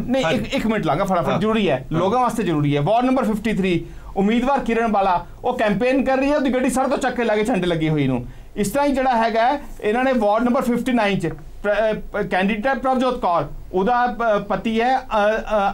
ਨਹੀਂ 1 ਮਿੰਟ ਲਾਂਗਾ ਫਟਾਫਟ, ਜ਼ਰੂਰੀ ਹੈ ਲੋਕਾਂ ਵਾਸਤੇ, ਜ਼ਰੂਰੀ ਹੈ। ਵਾਰਡ ਨੰਬਰ 53 ਉਮੀਦਵਾਰ ਕਿਰਨ ਬਾਲਾ ਉਹ ਕੈਂਪੇਨ ਕਰ ਰਹੀ ਹੈ, ਉਹਦੀ ਗੱਡੀ ਸੜਕ ਤੋਂ ਚੱਕ ਕੇ ਲਾ ਕੇ ਝੰਡੇ ਲੱਗੀ ਹੋਈ ਨੂੰ। ਇਸ ਤਰ੍ਹਾਂ ਹੀ ਜਿਹੜਾ ਹੈਗਾ ਇਹਨਾਂ ਨੇ ਵਾਰਡ ਨੰਬਰ 59 'ਚ ਕੈਂਡੀਡੇਟ ਪ੍ਰਭਜੋਤ ਕੌਰ, ਉਹਦਾ ਪਤੀ ਹੈ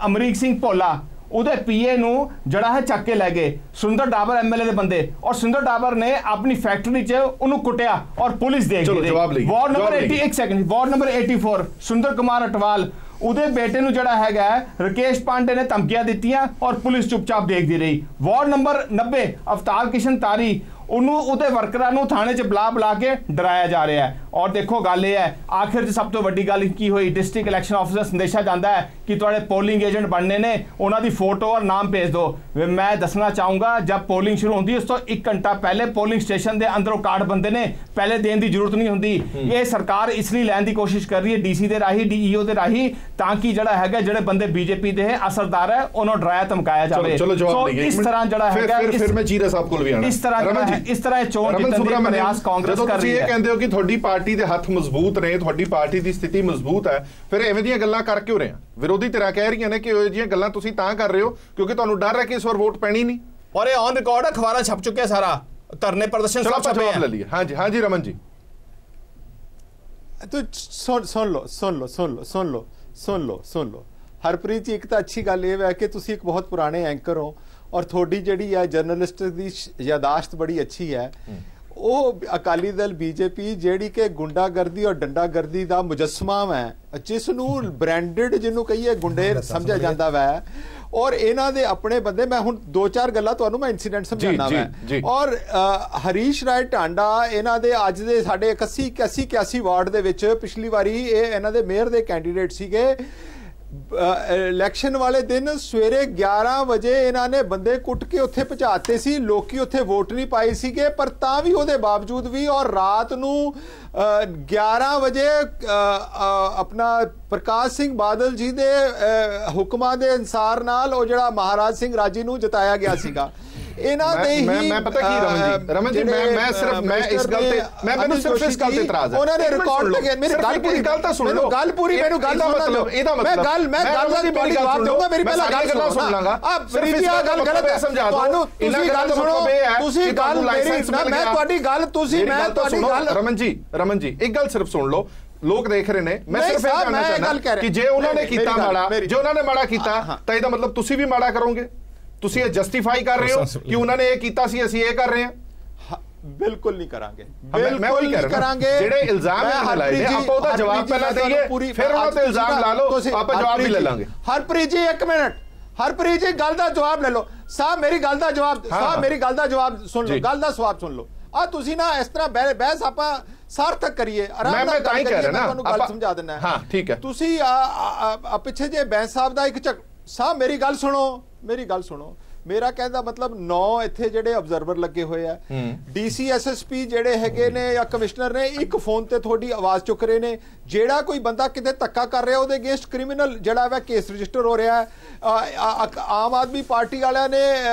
ਅਮਰੀਕ ਸਿੰਘ ਭੋਲਾ, ਉਹਦੇ ਪੀਏ ਨੂੰ ਜਿਹੜਾ ਹੈ ਚੱਕ ਕੇ ਲੈ ਗਏ ਸੁੰਦਰ ਡਾਬਰ MLA ਦੇ ਬੰਦੇ, ਔਰ ਸੁੰਦਰ ਡਾਬਰ ਨੇ ਆਪਣੀ ਫੈਕਟਰੀ 'ਚ ਉਹਨੂੰ ਕੁੱਟਿਆ ਔਰ ਪੁਲਿਸ ਦੇਖ ਗਈ। Ward number 81 second, ward number 84 ਸੁੰਦਰ ਕੁਮਾਰ ਅਟਵਾਲ, ਉਹਦੇ ਬੇਟੇ ਨੂੰ ਜਿਹੜਾ ਹੈਗਾ ਰਕੇਸ਼ ਪਾਂਡੇ ਨੇ ਧਮਕੀਆਂ ਦਿੱਤੀਆਂ ਔਰ ਪੁਲਿਸ ਚੁੱਪਚਾਪ ਦੇਖਦੀ ਰਹੀ। ਵਾਰਡ ਨੰਬਰ 90 ਅਵਤਾਰ ਕਿਸ਼ਨ ਤਾਰੀ, ਉਹਨੂੰ ਉਹਦੇ ਵਰਕਰਾਂ ਨੂੰ ਥਾਣੇ 'ਚ ਬੁਲਾ ਕੇ ਡਰਾਇਆ ਜਾ ਰਿਹਾ ਹੈ। ਔਰ ਦੇਖੋ ਗੱਲ ਇਹ ਹੈ, ਆਖਿਰ 'ਚ ਸਭ ਤੋਂ ਵੱਡੀ ਗੱਲ ਕੀ ਹੋਈ, ਡਿਸਟ੍ਰਿਕਟ ਇਲੈਕਸ਼ਨ ਆਫਿਸਰ ਸੰਦੇਸ਼ਾ ਜਾਂਦਾ ਹੈ ਕਿ ਤੁਹਾਡੇ ਪੋਲਿੰਗ ਏਜੰਟ ਬਣਨੇ ਨੇ, ਉਹਨਾਂ ਦੀ ਫੋਟੋ ਔਰ ਨਾਮ ਭੇਜ ਦਿਓ। ਮੈਂ ਦੱਸਣਾ ਚਾਹੂੰਗਾ, ਜਦ ਪੋਲਿੰਗ ਸ਼ੁਰੂ ਹੁੰਦੀ ਉਸ ਤੋਂ 1 ਘੰਟਾ ਪਹਿਲੇ ਪੋਲਿੰਗ ਸਟੇਸ਼ਨ ਦੇ ਅੰਦਰੋਂ ਕਾਰਡ ਬੰਦੇ ਨੇ, ਪਹਿਲੇ ਦੇਣ ਦੀ ਜ਼ਰੂਰਤ ਨਹੀਂ ਹੁੰਦੀ। ਇਹ ਸਰਕਾਰ ਇਸ ਲਈ ਲੈਣ ਦੀ ਕੋਸ਼ਿਸ਼ ਕਰ ਰਹੀ ਹੈ DC ਦੇ ਰਾਹੀਂ, DEO ਦੇ ਰਾਹੀਂ, ਤਾਂ ਕਿ ਜਿਹੜਾ ਹੈਗਾ ਜਿਹੜੇ ਬੰਦੇ BJP ਦੇ ਅਸਰਦਾਰ ਹੈ ਉਹਨਾਂ ਨੂੰ ਡਰਾਇਆ ਧਮਕਾਇਆ ਜਾਵੇ। ਸੋ ਇਸ ਤਰ੍ਹਾਂ ਜਿਹੜਾ ਹੈਗਾ ਫਿਰ ਮੈਂ ਜੀਰਾ ਸਾਹਿਬ ਕੋਲ ਵੀ ਆਣਾ, ਇਸ ਤਰ੍ਹਾਂ ਚੋਣ ਜਿੱਤਣ ਦੀ ਪ੍ਰਯਾਸ ਕਾਂਗਰਸ ਕਰ ਰਹੀ ਹੈ। ਇਹ ਕਹਿੰਦੇ ਹੋ ਕਿ ਤੁਹਾਡੀ ਪਾਰਟੀ ਦੇ ਹੱਥ ਮਜ਼ਬੂਤ ਨੇ, ਤੁਹਾਡੀ ਪਾਰਟੀ ਦੀ ਸਥਿਤੀ ਮਜ਼ਬੂਤ ਹੈ, ਫਿਰ ਐਵੇਂ ਦੀਆਂ ਗੱਲਾਂ ਕਰ ਕਿਉਂ ਰਹੇ ਆ? ਵਿਰੋਧੀ ਧਿਰਾਂ ਕਹਿ ਰਹੀਆਂ ਨੇ ਕਿ ਇਹ ਜਿਹੀਆਂ ਗੱਲਾਂ ਤੁਸੀਂ ਤਾਂ ਕਰ ਰਹੇ ਹੋ ਕਿਉਂਕਿ ਤੁਹਾਨੂੰ ਡਰ ਹੈ ਕਿ ਇਸ ਵਾਰ ਵੋਟ ਪੈਣੀ ਨਹੀਂ। ਔਰ ਇਹ ਔਨ ਰਿਕਾਰਡ ਅਖਬਾਰਾਂ ਛਪ ਚੁੱਕਿਆ, ਸਾਰਾ ਧਰਨੇ ਪ੍ਰਦਰਸ਼ਨ ਸਭ ਛਪੇ ਜਵਾਬ ਲੈ ਲਈਏ। ਹਾਂਜੀ ਰਮਨ ਜੀ, तो सुन लो हरप्रीत जी, एक तो अच्छी गल ये है कि तुसी एक बहुत पुराने एंकर हो और थोड़ी जिहड़ी है जर्नलिस्ट की यादाश्त बड़ी अच्छी है। वो अकाली दल BJP जिहड़ी कि गुंडागर्दी और डंडागर्दी का मुजस्मा है, जिसनू ब्रांडेड जिन्हों कहिए गुंडे समझा जाता वै, और इन्हां दे अपने बंदे, मैं हुण 2-4 गल्लां तुहानूं मैं इंसीडेंट समझाना वै। और हरीश राय टांडा इन्हां दे अज दे साडे 81 वार्ड दे विच पिछली वारी इन्हां दे मेयर दे कैंडीडेट सीगे। इलैक्शन वाले दिन सवेरे 11 बजे इन्होंने बंदे कुट के उत्थे पहुंचाते सी, लोकी उत्थे वोट नहीं पाए सीगे, पर तां भी उहदे बावजूद भी, और रात नूं 11 बजे अपना प्रकाश सिंह बादल जी दे हुक्मां दे अनुसार नाल ओ जिहड़ा महाराज सिंह राजी नूं जिताया गया सीगा। मैं पता की रमन जी मैं इस गल ते मैनूं सिर्फ इस गल ते इतराज है, उन्होंने रिकॉर्ड लगे मेरी गल पूरी गल तां सुन लो, गल पूरी मैनूं गल मतलब एदा मतलब मैं गल मेरी जवाब दूंगा, मेरी पहला गल सुन लांगा। आप प्रीतिया गल गलत है, समझा दो तुसी गल सुनो, तुसी गल मेरी मैं ਤੁਹਾਡੀ ਗੱਲ ਤੁਸੀਂ मैं ਤੁਹਾਡੀ ਗੱਲ रमन जी एक गल सिर्फ सुन लो, लोग देख रहे ने, मैं सिर्फ ਇਹ ਕਹਿਣਾ ਚਾਹੁੰਦਾ ਕਿ ਜੇ ਉਹਨਾਂ ਨੇ ਕੀਤਾ ਮਾੜਾ, ਜੇ ਉਹਨਾਂ ਨੇ ਮਾੜਾ ਕੀਤਾ ਤਾਂ ਇਹਦਾ ਮਤਲਬ ਤੁਸੀਂ ਵੀ ਮਾੜਾ ਕਰੋਗੇ। ਤੁਸੀਂ ਇਹ ਜਸਟੀਫਾਈ ਕਰ ਰਹੇ ਹੋ ਕਿ ਉਹਨਾਂ ਨੇ ਇਹ ਕੀਤਾ ਸੀ ਅਸੀਂ ਇਹ ਕਰ ਰਹੇ ਹਾਂ। ਬਿਲਕੁਲ ਨਹੀਂ ਕਰਾਂਗੇ, ਮੈਂ ਉਹੀ ਕਹਿ ਰਿਹਾ ਜਿਹੜੇ ਇਲਜ਼ਾਮ ਇਹਨਾਂ ਲਾਏ ਨੇ ਆਪਾਂ ਉਹਦਾ ਜਵਾਬ ਪਹਿਲਾਂ ਦਈਏ, ਫਿਰ ਉਹਨਾਂ ਤੇ ਇਲਜ਼ਾਮ ਲਾ ਲਓ, ਆਪਾਂ ਜਵਾਬ ਵੀ ਲੈ ਲਾਂਗੇ। ਹਰਪ੍ਰੀਤ ਜੀ ਇੱਕ ਮਿੰਟ, ਹਰਪ੍ਰੀਤ ਜੀ ਗੱਲ ਦਾ ਜਵਾਬ ਲੈ ਲਓ। ਸਾਹਿਬ ਮੇਰੀ ਗੱਲ ਦਾ ਜਵਾਬ, ਸਾਹਿਬ ਮੇਰੀ ਗੱਲ ਦਾ ਜਵਾਬ ਸੁਣ ਲਓ, ਗੱਲ ਦਾ ਸਵਾਲ ਸੁਣ ਲਓ। ਆ ਤੁਸੀਂ ਨਾ ਇਸ ਤਰ੍ਹਾਂ ਬਹਿਸ ਆਪਾਂ ਸਾਰਥਕ ਕਰੀਏ, ਆਰਾਮ ਨਾਲ ਤਾਂ ਹੀ ਕਹਿ ਰਿਹਾ ਨਾ, ਤੁਹਾਨੂੰ ਗੱਲ ਸਮਝਾ ਦਿੰਦਾ। ਹਾਂ ਠੀਕ ਹੈ। ਤੁਸੀਂ ਪਿੱਛੇ ਜੇ ਬੈਂਸ ਸਾਹਿਬ ਦਾ ਇੱਕ ਸਾਹਿਬ ਮੇਰੀ ਗੱਲ ਸੁਣੋ, ਮੇਰੀ ਗੱਲ ਸੁਣੋ। ਮੇਰਾ ਕਹਿੰਦਾ ਮਤਲਬ 9 ਇੱਥੇ ਜਿਹੜੇ ਆਬਜ਼ਰਵਰ ਲੱਗੇ ਹੋਏ ਆ, ਡੀਸੀ ਐਸਐਸਪੀ ਜਿਹੜੇ ਹੈਗੇ ਨੇ ਜਾਂ ਕਮਿਸ਼ਨਰ ਨੇ, ਇੱਕ ਫੋਨ ਤੇ ਤੁਹਾਡੀ ਆਵਾਜ਼ ਚੁੱਕ ਰਹੇ ਨੇ। ਜਿਹੜਾ ਕੋਈ ਬੰਦਾ ਕਿਤੇ ਧੱਕਾ ਕਰ ਰਿਹਾ ਉਹਦੇ ਅਗੇਂਸਟ ਕ੍ਰਿਮੀਨਲ ਜਿਹੜਾ ਹੈ ਕੇਸ ਰਜਿਸਟਰ ਹੋ ਰਿਹਾ ਹੈ। ਆਮ ਆਦਮੀ ਪਾਰਟੀ ਵਾਲਿਆਂ ਨੇ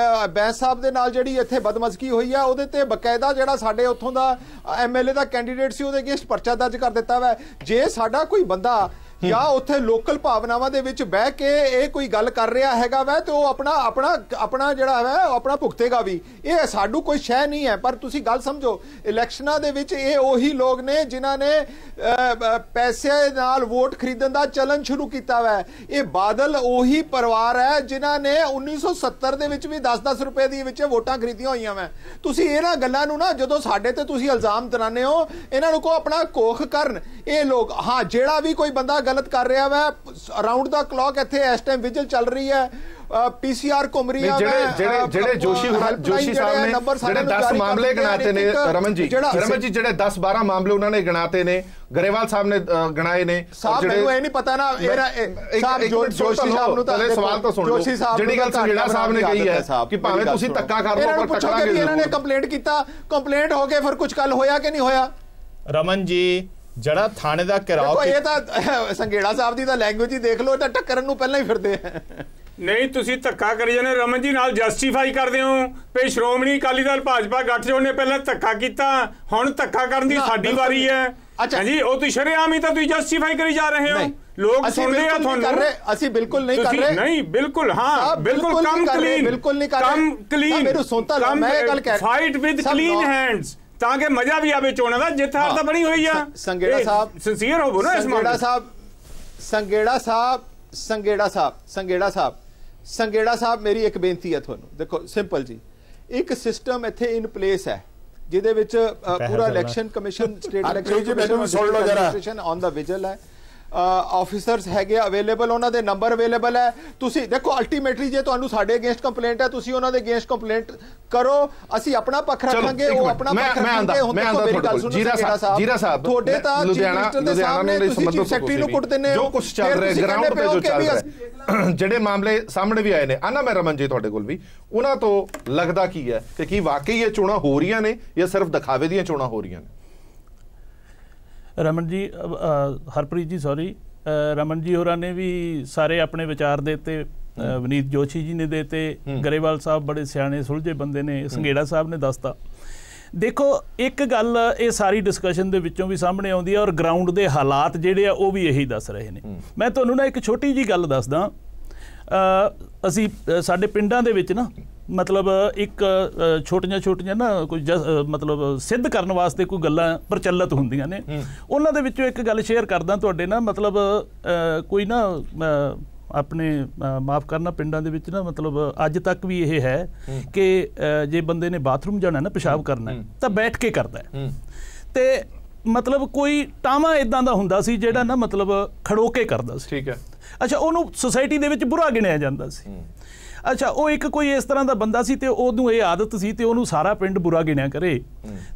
ਬੈਂਸ ਸਾਹਿਬ ਦੇ ਨਾਲ ਜਿਹੜੀ ਇੱਥੇ ਬਦਮਜ਼ਗੀ ਹੋਈ ਹੈ ਉਹਦੇ ਤੇ ਬਕਾਇਦਾ ਜਿਹੜਾ ਸਾਡੇ ਉੱਥੋਂ ਦਾ ਐਮਐਲਏ ਦਾ ਕੈਂਡੀਡੇਟ ਸੀ ਉਹਦੇ ਅਗੇਂਸਟ ਪਰਚਾ ਦਰਜ ਕਰ ਦਿੱਤਾ ਵਾ। ਜੇ ਸਾਡਾ ਕੋਈ ਬੰਦਾ ਜਾਂ ਉੱਥੇ ਲੋਕਲ ਭਾਵਨਾਵਾਂ ਦੇ ਵਿੱਚ ਬਹਿ ਕੇ ਇਹ ਕੋਈ ਗੱਲ ਕਰ ਰਿਹਾ ਹੈਗਾ ਵੈ ਤੇ ਉਹ ਆਪਣਾ ਜਿਹੜਾ ਹੈ ਆਪਣਾ ਭੁਗਤੇਗਾ ਵੀ। ਇਹ ਸਾਡੂ ਕੋਈ ਸ਼ੈ ਨਹੀਂ ਹੈ। ਪਰ ਤੁਸੀਂ ਗੱਲ ਸਮਝੋ, ਇਲੈਕਸ਼ਨਾਂ ਦੇ ਵਿੱਚ ਇਹ ਉਹੀ ਲੋਕ ਨੇ ਜਿਨ੍ਹਾਂ ਨੇ ਪੈਸੇ ਨਾਲ ਵੋਟ ਖਰੀਦਣ ਦਾ ਚਲਨ ਸ਼ੁਰੂ ਕੀਤਾ ਵੈ। ਇਹ ਬਾਦਲ ਉਹੀ ਪਰਿਵਾਰ ਹੈ ਜਿਨ੍ਹਾਂ ਨੇ 1970 ਦੇ ਵਿੱਚ ਵੀ 10-10 ਰੁਪਏ ਦੀ ਵਿੱਚ ਵੋਟਾਂ ਖਰੀਦੀਆਂ ਹੋਈਆਂ ਵੈ। ਤੁਸੀਂ ਇਹਨਾਂ ਗੱਲਾਂ ਨੂੰ ਨਾ ਜਦੋਂ ਸਾਡੇ ਤੇ ਤੁਸੀਂ ਇਲਜ਼ਾਮ ਦਿਲਾਉਂਦੇ ਹੋ, ਇਹਨਾਂ ਨੂੰ ਕੋ ਆਪਣਾ ਕੋਖ ਕਰਨ। ਇਹ ਲੋਕ ਹਾਂ ਜਿਹੜਾ ਵੀ ਕੋਈ ਬੰਦਾ ਗਲਤ ਕਰ ਰਿਹਾ ਵਾ, ਅਰਾਊਂਡ ਦਾ ਕਲੌਕ ਇੱਥੇ ਇਸ ਟਾਈਮ ਵਿਜਲ ਚੱਲ ਰਹੀ ਹੈ, ਪੀਸੀਆਰ ਘੁੰਮ ਰਹੀ ਹੈ। ਜਿਹੜੇ ਜੋਸ਼ੀ ਸਾਹਿਬ ਨੇ ਜਿਹੜੇ 10 ਮਾਮਲੇ ਗਣਾਤੇ ਨੇ ਰਮਨ ਜੀ ਜਿਹੜੇ 10-12 ਮਾਮਲੇ ਉਹਨਾਂ ਨੇ ਗਣਾਤੇ ਨੇ, ਗਰੇਵਾਲ ਸਾਹਿਬ ਨੇ ਗਣਾਏ ਨੇ। ਸਾਹਿਬ ਮੈਨੂੰ ਇਹ ਨਹੀਂ ਪਤਾ ਨਾ, ਸਾਹਿਬ ਜੋਸ਼ੀ ਸਾਹਿਬ ਨੂੰ ਤਾਂ ਸਵਾਲ ਤਾਂ ਸੁਣ ਲਓ। ਜਿਹੜੀ ਗੱਲ ਸੰਘੇੜਾ ਸਾਹਿਬ ਨੇ ਕਹੀ ਹੈ ਕਿ ਭਾਵੇਂ ਤੁਸੀਂ ਧੱਕਾ ਕਰ ਲਓ ਪਰ ਟੱਕਰਾਂਗੇ। ਇਹਨਾਂ ਨੇ ਕੰਪਲੇਂਟ ਕੀਤਾ, ਕੰਪਲੇਂਟ ਹੋ ਕੇ ਫਿਰ ਕੁਝ ਕੱਲ ਹੋਇਆ ਕਿ ਨਹੀਂ ਹੋਇਆ? ਰਮਨ ਜੀ ਜਿਹੜਾ ਥਾਣੇ ਦਾ ਘਿਰਾਓ, ਇਹ ਤਾਂ ਸੰਘੇੜਾ ਸਾਹਿਬ ਦੀ ਤਾਂ ਲੈਂਗੁਏਜ ਹੀ ਦੇਖ ਲਓ, ਤਾਂ ਟੱਕਰਨ ਨੂੰ ਪਹਿਲਾਂ ਹੀ ਫਿਰਦੇ ਆ। ਨਹੀਂ ਤੁਸੀਂ ਧੱਕਾ ਕਰੀ ਜਾਂਦੇ ਰਮਨ ਜੀ, ਨਾਲ ਜਸਟੀਫਾਈ ਕਰਦੇ ਹੋ ਵੀ ਸ਼੍ਰੋਮਣੀ ਅਕਾਲੀ ਦਲ ਭਾਜਪਾ ਗੱਠਜੋੜ ਨੇ ਪਹਿਲਾਂ ਧੱਕਾ ਕੀਤਾ, ਹੁਣ ਧੱਕਾ ਕਰਨ ਦੀ ਸਾਡੀ ਵਾਰੀ ਹੈ। ਅੱਛਾ ਜੀ, ਉਹ ਤੁਸੀਂ ਸ਼ਰੇਆਮ ਹੀ ਤਾਂ ਤੁਸੀਂ ਜਸਟੀਫਾਈ ਕਰੀ ਜਾ ਰਹੇ ਹੋ। ਲੋਕ ਸੁਣਦੇ ਆ ਤੁਹਾਨੂੰ। ਅਸੀਂ ਬਿਲਕੁਲ ਨਹੀਂ ਕਰ ਰਹੇ। ਨਹੀਂ ਬਿਲਕੁਲ, ਹਾਂ ਬਿਲਕੁਲ ਕਮ ਕਲੀਨ, ਬਿਲਕੁਲ ਨਹੀਂ ਕਰ ਰਹੇ। ਕਮ ਕਲੀਨ, ਮੈਨੂੰ ਸੁਣਤਾ ਲਾ, ਮੈਂ ਇਹ ਗੱਲ ਕਹਿ ਰਿਹਾ, ਫਾਈਟ ਵਿਦ ਕਲੀਨ ਹੈਂਡਸ, ਤਾਂ ਕਿ ਮਜ਼ਾ ਵੀ ਆਵੇ ਚੋਣਾਂ ਦਾ। ਜਿੱਤ ਹਾਰ ਤਾਂ ਬਣੀ ਹੋਈ ਆ। ਸੰਘੇੜਾ ਸਾਹਿਬ ਸਿੰਸੀਅਰ ਹੋਵੋ ਨਾ ਇਸ ਮਾਮਲੇ। ਸੰਘੇੜਾ ਸਾਹਿਬ ਮੇਰੀ ਇੱਕ ਬੇਨਤੀ ਹੈ ਤੁਹਾਨੂੰ। ਦੇਖੋ ਸਿੰਪਲ ਜੀ, ਇੱਕ ਸਿਸਟਮ ਇੱਥੇ ਇਨ ਪਲੇਸ ਹੈ ਜਿਹਦੇ ਵਿੱਚ ਪੂਰਾ ਇਲੈਕਸ਼ਨ ਕਮਿਸ਼ਨ, ਸਟੇਟ ਇਲੈਕਸ਼ਨ ਔਨ ਦਾ ਵਿਜਲ ਹੈ, ਆਫੀਸਰਸ ਹੈਗੇ ਅਵੇਲੇਬਲ, ਉਹਨਾਂ ਦੇ ਨੰਬਰ ਅਵੇਲੇਬਲ ਹੈ। ਤੁਸੀਂ ਦੇਖੋ ਅਲਟੀਮੇਟਲੀ ਜੇ ਤੁਹਾਨੂੰ ਸਾਡੇ ਅਗੇਂਸਟ ਕੰਪਲੇਂਟ ਹੈ, ਤੁਸੀਂ ਉਹਨਾਂ ਦੇ ਅਗੇਂਸਟ ਕੰਪਲੇਂਟ ਕਰੋ, ਅਸੀਂ ਆਪਣਾ ਪੱਖ ਰੱਖਾਂਗੇ, ਉਹ ਆਪਣਾ ਪੱਖ ਰੱਖਾਂਗੇ। ਹੁਣ ਦੇਖੋ ਮੇਰੀ ਗੱਲ ਸੁਣੋ ਜੀਰਾ ਸਾਹਿਬ, ਤੁਹਾਡੇ ਤਾਂ ਲੁਧਿਆਣਾ ਦੇ ਸਾਹਮਣੇ ਤੁਸੀਂ ਸੈਕਟਰੀ ਨੂੰ ਕੁੱਟਦੇ ਨੇ। ਜੋ ਕੁਝ ਚੱਲ ਰਿਹਾ ਗਰਾਊਂਡ ਤੇ ਜੋ ਚੱਲ ਰਿਹਾ, ਜਿਹੜੇ ਮਾਮਲੇ ਸਾਹਮਣੇ ਵੀ ਆਏ ਨੇ, ਆਨਾ ਮੈਂ ਰਮਨ ਜੀ ਤੁਹਾਡੇ ਕੋਲ ਵੀ, ਉਹਨਾਂ ਤੋਂ ਲੱਗਦਾ ਕੀ ਹੈ ਕਿ ਕੀ ਵਾਕਈ ਇਹ ਚੋਣਾਂ ਹੋ ਰਹੀਆਂ ਨੇ ਜਾਂ ਸਿਰਫ ਦਿਖਾਵੇ ਦੀਆਂ ਚੋਣਾਂ ਹੋ ਰਹੀਆਂ ਨੇ? ਰਮਨ ਜੀ, ਹਰਪ੍ਰੀਤ ਜੀ ਸੌਰੀ, ਰਮਨ ਜੀ ਹੋਰਾਂ ਨੇ ਵੀ ਸਾਰੇ ਆਪਣੇ ਵਿਚਾਰ ਦੇ ਤੇ, ਵਨੀਤ ਜੋਸ਼ੀ ਜੀ ਨੇ ਦੇ ਤੇ, ਗਰੇਵਾਲ ਸਾਹਿਬ ਬੜੇ ਸਿਆਣੇ ਸੁਲਝੇ ਬੰਦੇ ਨੇ, ਸੰਘੇੜਾ ਸਾਹਿਬ ਨੇ ਦੱਸਤਾ। ਦੇਖੋ ਇੱਕ ਗੱਲ ਇਹ ਸਾਰੀ ਡਿਸਕਸ਼ਨ ਦੇ ਵਿੱਚੋਂ ਵੀ ਸਾਹਮਣੇ ਆਉਂਦੀ ਹੈ, ਔਰ ਗਰਾਊਂਡ ਦੇ ਹਾਲਾਤ ਜਿਹੜੇ ਆ ਉਹ ਵੀ ਇਹੀ ਦੱਸ ਰਹੇ ਨੇ। ਮੈਂ ਤੁਹਾਨੂੰ ਨਾ ਇੱਕ ਛੋਟੀ ਜੀ ਗੱਲ ਦੱਸਦਾ। ਅਸੀਂ ਸਾਡੇ ਪਿੰਡਾਂ ਦੇ ਵਿੱਚ ਨਾ ਮਤਲਬ ਇੱਕ ਛੋਟੀਆਂ ਨਾ ਕੋਈ ਮਤਲਬ ਸਿੱਧ ਕਰਨ ਵਾਸਤੇ ਕੋਈ ਗੱਲਾਂ ਪ੍ਰਚਲਿਤ ਹੁੰਦੀਆਂ ਨੇ। ਉਹਨਾਂ ਦੇ ਵਿੱਚੋਂ ਇੱਕ ਗੱਲ ਸ਼ੇਅਰ ਕਰਦਾ ਤੁਹਾਡੇ ਨਾਲ। ਮਤਲਬ ਕੋਈ ਨਾ ਆਪਣੇ ਮਾਫ ਕਰਨਾ, ਪਿੰਡਾਂ ਦੇ ਵਿੱਚ ਨਾ ਮਤਲਬ ਅੱਜ ਤੱਕ ਵੀ ਇਹ ਹੈ ਕਿ ਜੇ ਬੰਦੇ ਨੇ ਬਾਥਰੂਮ ਜਾਣਾ ਨਾ, ਪਿਸ਼ਾਬ ਕਰਨਾ, ਤਾਂ ਬੈਠ ਕੇ ਕਰਦਾ ਹੈ। ਤੇ ਮਤਲਬ ਕੋਈ ਟਾਵਾਂ ਇਦਾਂ ਦਾ ਹੁੰਦਾ ਸੀ ਜਿਹੜਾ ਨਾ ਮਤਲਬ ਖੜੋ ਕੇ ਕਰਦਾ ਸੀ। ਠੀਕ ਹੈ। ਅੱਛਾ, ਉਹਨੂੰ ਸੁਸਾਇਟੀ ਦੇ ਵਿੱਚ ਬੁਰਾ ਗਿਣਿਆ ਜਾਂਦਾ ਸੀ। ਅੱਛਾ, ਉਹ ਇੱਕ ਕੋਈ ਇਸ ਤਰ੍ਹਾਂ ਦਾ ਬੰਦਾ ਸੀ ਤੇ ਉਹਨੂੰ ਇਹ ਆਦਤ ਸੀ ਤੇ ਉਹਨੂੰ ਸਾਰਾ ਪਿੰਡ ਬੁਰਾ ਗਿਣਿਆ ਕਰੇ।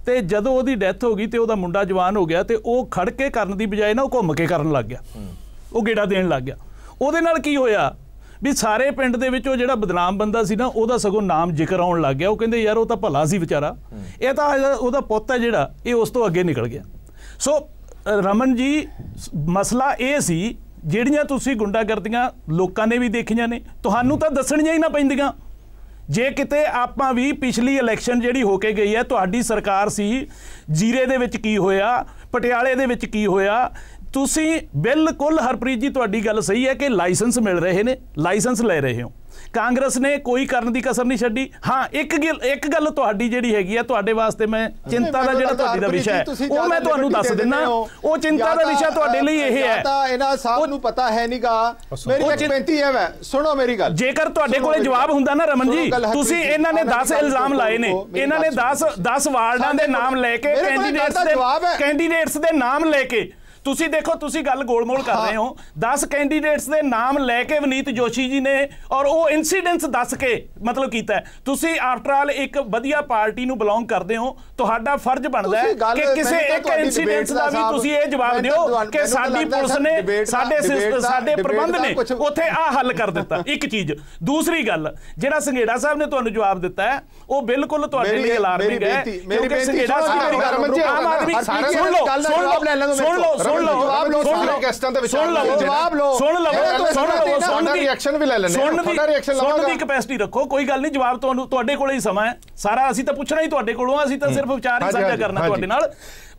ਤੇ ਜਦੋਂ ਉਹਦੀ ਡੈਥ ਹੋ ਗਈ ਤੇ ਉਹਦਾ ਮੁੰਡਾ ਜਵਾਨ ਹੋ ਗਿਆ ਤੇ ਉਹ ਖੜ ਕੇ ਕਰਨ ਦੀ ਬਜਾਏ ਨਾ ਉਹ ਘੁੰਮ ਕੇ ਕਰਨ ਲੱਗ ਗਿਆ, ਉਹ ਗੇੜਾ ਦੇਣ ਲੱਗ ਗਿਆ। ਉਹਦੇ ਨਾਲ ਕੀ ਹੋਇਆ ਵੀ ਸਾਰੇ ਪਿੰਡ ਦੇ ਵਿੱਚ ਉਹ ਜਿਹੜਾ ਬਦਨਾਮ ਬੰਦਾ ਸੀ ਨਾ, ਉਹਦਾ ਸਗੋਂ ਨਾਮ ਜ਼ਿਕਰ ਆਉਣ ਲੱਗ ਗਿਆ। ਉਹ ਕਹਿੰਦੇ ਯਾਰ ਉਹ ਤਾਂ ਭਲਾ ਸੀ ਵਿਚਾਰਾ, ਇਹ ਤਾਂ ਉਹਦਾ ਪੁੱਤ ਹੈ ਜਿਹੜਾ ਇਹ ਉਸ ਤੋਂ ਅੱਗੇ ਨਿਕਲ ਗਿਆ। ਸੋ ਰਮਨ ਜੀ, ਮਸਲਾ ਇਹ ਸੀ ਜਿਹੜੀਆਂ ਤੁਸੀਂ ਗੁੰਡਾਗਰਦੀਆਂ ਲੋਕਾਂ ਨੇ ਵੀ ਦੇਖੀਆਂ ਨੇ, ਤੁਹਾਨੂੰ ਤਾਂ ਦੱਸਣੀਆਂ ਹੀ ਨਾ ਪੈਂਦੀਆਂ। ਜੇ ਕਿਤੇ ਆਪਾਂ ਵੀ ਪਿਛਲੀ ਇਲੈਕਸ਼ਨ ਜਿਹੜੀ ਹੋ ਕੇ ਗਈ ਹੈ, ਤੁਹਾਡੀ ਸਰਕਾਰ ਸੀ, ਜੀਰੇ ਦੇ ਵਿੱਚ ਕੀ ਹੋਇਆ, ਪਟਿਆਲੇ ਦੇ ਵਿੱਚ ਕੀ ਹੋਇਆ, ਤੁਸੀਂ ਬਿਲਕੁਲ ਹਰਪ੍ਰੀਤ ਜੀ ਤੁਹਾਡੀ ਗੱਲ ਸਹੀ ਹੈ ਕਿ ਲਾਇਸੈਂਸ ਮਿਲ ਰਹੇ ਨੇ, ਲਾਇਸੈਂਸ ਲੈ ਰਹੇ ਹੋ। ਕਾਂਗਰਸ ਨੇ ਕੋਈ ਕਰਨ ਦੀ ਕਸਰ ਨਹੀਂ ਛੱਡੀ। ਹਾਂ ਇੱਕ ਗੱਲ ਤੁਹਾਡੀ ਜਿਹੜੀ ਹੈਗੀ ਆ ਤੁਹਾਡੇ ਵਾਸਤੇ ਮੈਂ ਚਿੰਤਾ ਦਾ ਜਿਹੜਾ ਤੁਹਾਡੀ ਦਾ ਵਿਸ਼ਾ ਹੈ ਉਹ ਮੈਂ ਤੁਹਾਨੂੰ ਦੱਸ ਦਿੰਦਾ। ਉਹ ਚਿੰਤਾ ਦਾ ਵਿਸ਼ਾ ਤੁਹਾਡੇ ਲਈ ਇਹ ਹੈ ਤਾਂ ਇਹਨਾਂ ਸਾਹਿਬ ਨੂੰ ਪਤਾ ਹੈ ਨਹੀਂਗਾ। ਮੇਰੀ ਇੱਕ ਬੇਨਤੀ ਹੈ, ਵੈ ਸੁਣੋ ਮੇਰੀ ਗੱਲ। ਜੇਕਰ ਤੁਹਾਡੇ ਕੋਲੇ ਜਵਾਬ ਹੁੰਦਾ ਨਾ ਰਮਨ ਜੀ, ਤੁਸੀਂ ਇਹਨਾਂ ਨੇ 10 ਇਲਜ਼ਾਮ ਲਾਏ ਨੇ, ਇਹਨਾਂ ਨੇ 10 ਵਾਰਡਾਂ ਦੇ ਨਾਮ ਲੈ ਕੇ ਕੈਂਡੀਡੇਟਸ ਦੇ ਨਾਮ ਲੈ ਕੇ ਤੁਸੀਂ ਦੇਖੋ, ਤੁਸੀਂ ਗੱਲ ਗੋਲਮੋਲ ਕਰ ਰਹੇ ਹੋ। 10 ਕੈਂਡੀਡੇਟਸ ਦੇ ਨਾਮ ਲੈ ਕੇ ਵਨੀਤ ਜੋਸ਼ੀ ਜੀ ਨੇ ਔਰ ਉਹ ਇਨਸੀਡੈਂਟਸ ਦੱਸ ਕੇ ਮਤਲਬ ਕੀਤਾ। ਤੁਸੀਂ ਆਫਟਰ ਆਲ ਇੱਕ ਵਧੀਆ ਪਾਰਟੀ ਨੂੰ ਬਿਲੋਂਗ ਕਰਦੇ ਹੋ, ਤੁਹਾਡਾ ਫਰਜ਼ ਬਣਦਾ ਹੈ ਕਿ ਕਿਸੇ ਇੱਕ ਇਨਸੀਡੈਂਟਸ ਦਾ ਵੀ ਤੁਸੀਂ ਇਹ ਜਵਾਬ ਦਿਓ ਕਿ ਸਾਡੀ ਪੁਲਿਸ ਨੇ ਸਾਡੇ ਪ੍ਰਬੰਧ ਨੇ ਉੱਥੇ ਆ ਹੱਲ ਕਰ ਦਿੱਤਾ। ਇੱਕ ਚੀਜ਼। ਦੂਸਰੀ ਗੱਲ, ਜਿਹੜਾ ਸੰਘੇੜਾ ਸਾਹਿਬ ਨੇ ਤੁਹਾਨੂੰ ਜਵਾਬ ਦਿੱਤਾ ਹੈ ਉਹ ਬਿਲਕੁਲ ਤੁਹਾਡੇ ਲਈ ਅਲਾਰਮਿੰਗ ਹੈ, ਕਿਉਂਕਿ ਸੰਘੇੜਾ ਸਾਹਿਬ ਆਮ ਆਦਮੀ ਸੁਣ ਲਓ ਸੁਣਨ ਦੀ ਕੈਪੈਸਿਟੀ ਰੱਖੋ। ਕੋਈ ਗੱਲ ਨਹੀਂ, ਜਵਾਬ ਤੁਹਾਡੇ ਕੋਲੇ ਹੀ ਸਮਾਂ ਹੈ ਸਾਰਾ। ਅਸੀਂ ਤਾਂ ਪੁੱਛਣਾ ਹੀ ਤੁਹਾਡੇ ਕੋਲੋਂ, ਅਸੀਂ ਤਾਂ ਸਿਰਫ ਵਿਚਾਰ ਹੀ ਸਾਂਝਾ ਕਰਨਾ ਤੁਹਾਡੇ ਨਾਲ।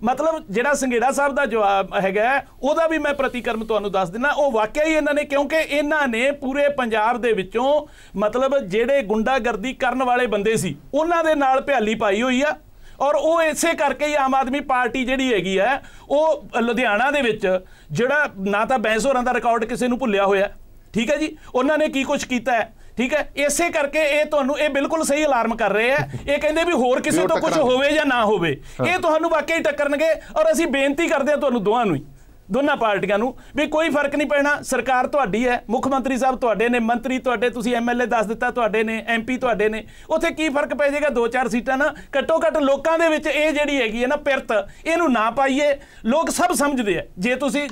ਮਤਲਬ ਜਿਹੜਾ ਸੰਘੇੜਾ ਸਾਹਿਬ ਦਾ ਜਵਾਬ ਹੈਗਾ ਉਹਦਾ ਵੀ ਮੈਂ ਪ੍ਰਤੀਕਰਮ ਤੁਹਾਨੂੰ ਦੱਸ ਦਿੰਦਾ। ਉਹ ਵਾਕਿਆ ਹੀ ਇਹਨਾਂ ਨੇ, ਕਿਉਂਕਿ ਇਹਨਾਂ ਨੇ ਪੂਰੇ ਪੰਜਾਬ ਦੇ ਵਿੱਚੋਂ ਮਤਲਬ ਜਿਹੜੇ ਗੁੰਡਾਗਰਦੀ ਕਰਨ ਵਾਲੇ ਬੰਦੇ ਸੀ ਉਹਨਾਂ ਦੇ ਨਾਲ ਭਿਆਲੀ ਪਾਈ ਹੋਈ ਆ। ਔਰ ਉਹ ਇਸੇ ਕਰਕੇ ਹੀ ਆਮ ਆਦਮੀ ਪਾਰਟੀ ਜਿਹੜੀ ਹੈਗੀ ਹੈ ਉਹ ਲੁਧਿਆਣਾ ਦੇ ਵਿੱਚ ਜਿਹੜਾ ਨਾ ਤਾਂ ਬੈਂਸ ਹੋਰਾਂ ਦਾ ਰਿਕਾਰਡ ਕਿਸੇ ਨੂੰ ਭੁੱਲਿਆ ਹੋਇਆ, ਠੀਕ ਹੈ ਜੀ, ਉਹਨਾਂ ਨੇ ਕੀ ਕੁਝ ਕੀਤਾ ਹੈ, ਠੀਕ ਹੈ। ਇਸੇ ਕਰਕੇ ਇਹ ਤੁਹਾਨੂੰ ਇਹ ਬਿਲਕੁਲ ਸਹੀ ਅਲਾਰਮ ਕਰ ਰਹੇ ਆ। ਇਹ ਕਹਿੰਦੇ ਵੀ ਹੋਰ ਕਿਸੇ ਤੋਂ ਕੁਝ ਹੋਵੇ ਜਾਂ ਨਾ ਹੋਵੇ, ਇਹ ਤੁਹਾਨੂੰ ਵਾਕਿਆ ਹੀ ਟੱਕਰਨਗੇ। ਔਰ ਅਸੀਂ ਬੇਨਤੀ ਕਰਦੇ ਹਾਂ ਤੁਹਾਨੂੰ ਦੋਵਾਂ ਨੂੰ ਹੀ, ਦੋਨਾਂ ਪਾਰਟੀਆਂ ਨੂੰ, ਵੀ ਕੋਈ ਫਰਕ ਨਹੀਂ ਪੈਣਾ। ਸਰਕਾਰ ਤੁਹਾਡੀ ਹੈ, ਮੁੱਖ ਮੰਤਰੀ ਸਾਹਿਬ ਤੁਹਾਡੇ ਨੇ, ਮੰਤਰੀ ਤੁਹਾਡੇ, ਤੁਸੀਂ ਐਮਐਲਏ ਦੱਸ ਦਿੱਤਾ ਤੁਹਾਡੇ ਨੇ, ਐਮਪੀ ਤੁਹਾਡੇ ਨੇ। ਉੱਥੇ ਕੀ ਫਰਕ ਪੈ ਜਾਏਗਾ 2-4 ਸੀਟਾਂ ਨਾ। ਘੱਟੋ ਘੱਟ ਲੋਕਾਂ ਦੇ ਵਿੱਚ ਇਹ ਜਿਹੜੀ ਹੈਗੀ ਹੈ ਨਾ ਪਿਰਤ, ਇਹਨੂੰ ਨਾ ਪਾਈਏ। ਲੋਕ ਸਭ ਸਮਝਦੇ ਆ।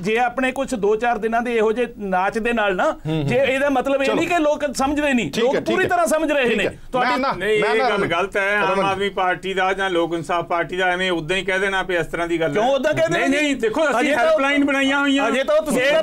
ਜੇ ਆਪਣੇ ਕੁਝ 2-4 ਦਿਨਾਂ ਦੇ ਇਹੋ ਜਿਹੇ ਨਾਚ ਦੇ ਨਾਲ ਨਾ, ਜੇ ਇਹਦਾ ਮਤਲਬ ਇਹ ਨਹੀਂ ਕਿ ਲੋਕ ਸਮਝਦੇ ਨਹੀਂ, ਲੋਕ ਪੂਰੀ ਤਰ੍ਹਾਂ ਸਮਝ ਰਹੇ ਨੇ। ਇਹ ਗੱਲ ਗਲਤ ਹੈ। ਆਮ ਆਦਮੀ ਪਾਰਟੀ ਦਾ ਜਾਂ ਲੋਕ ਇਨਸਾਫ ਪਾਰਟੀ ਦਾ ਐਵੇਂ ਉਦਾਂ ਹੀ ਕਹਿ ਦੇਣਾ ਵੀ ਇਸ ਤਰ੍ਹਾਂ ਦੀ ਗੱਲ। ਕਿਉਂ ਉਦਾਂ ਕਹਿੰਦੇ? ਨਹੀਂ ਦੇਖੋ, ਅਸੀਂ ਹੈਲਪਲਾਈਨ ਬਣਾਈਆਂ ਹੋਈਆਂ। ਅਜੇ ਤਾਂ ਤੁਸੀਂ ਹਰ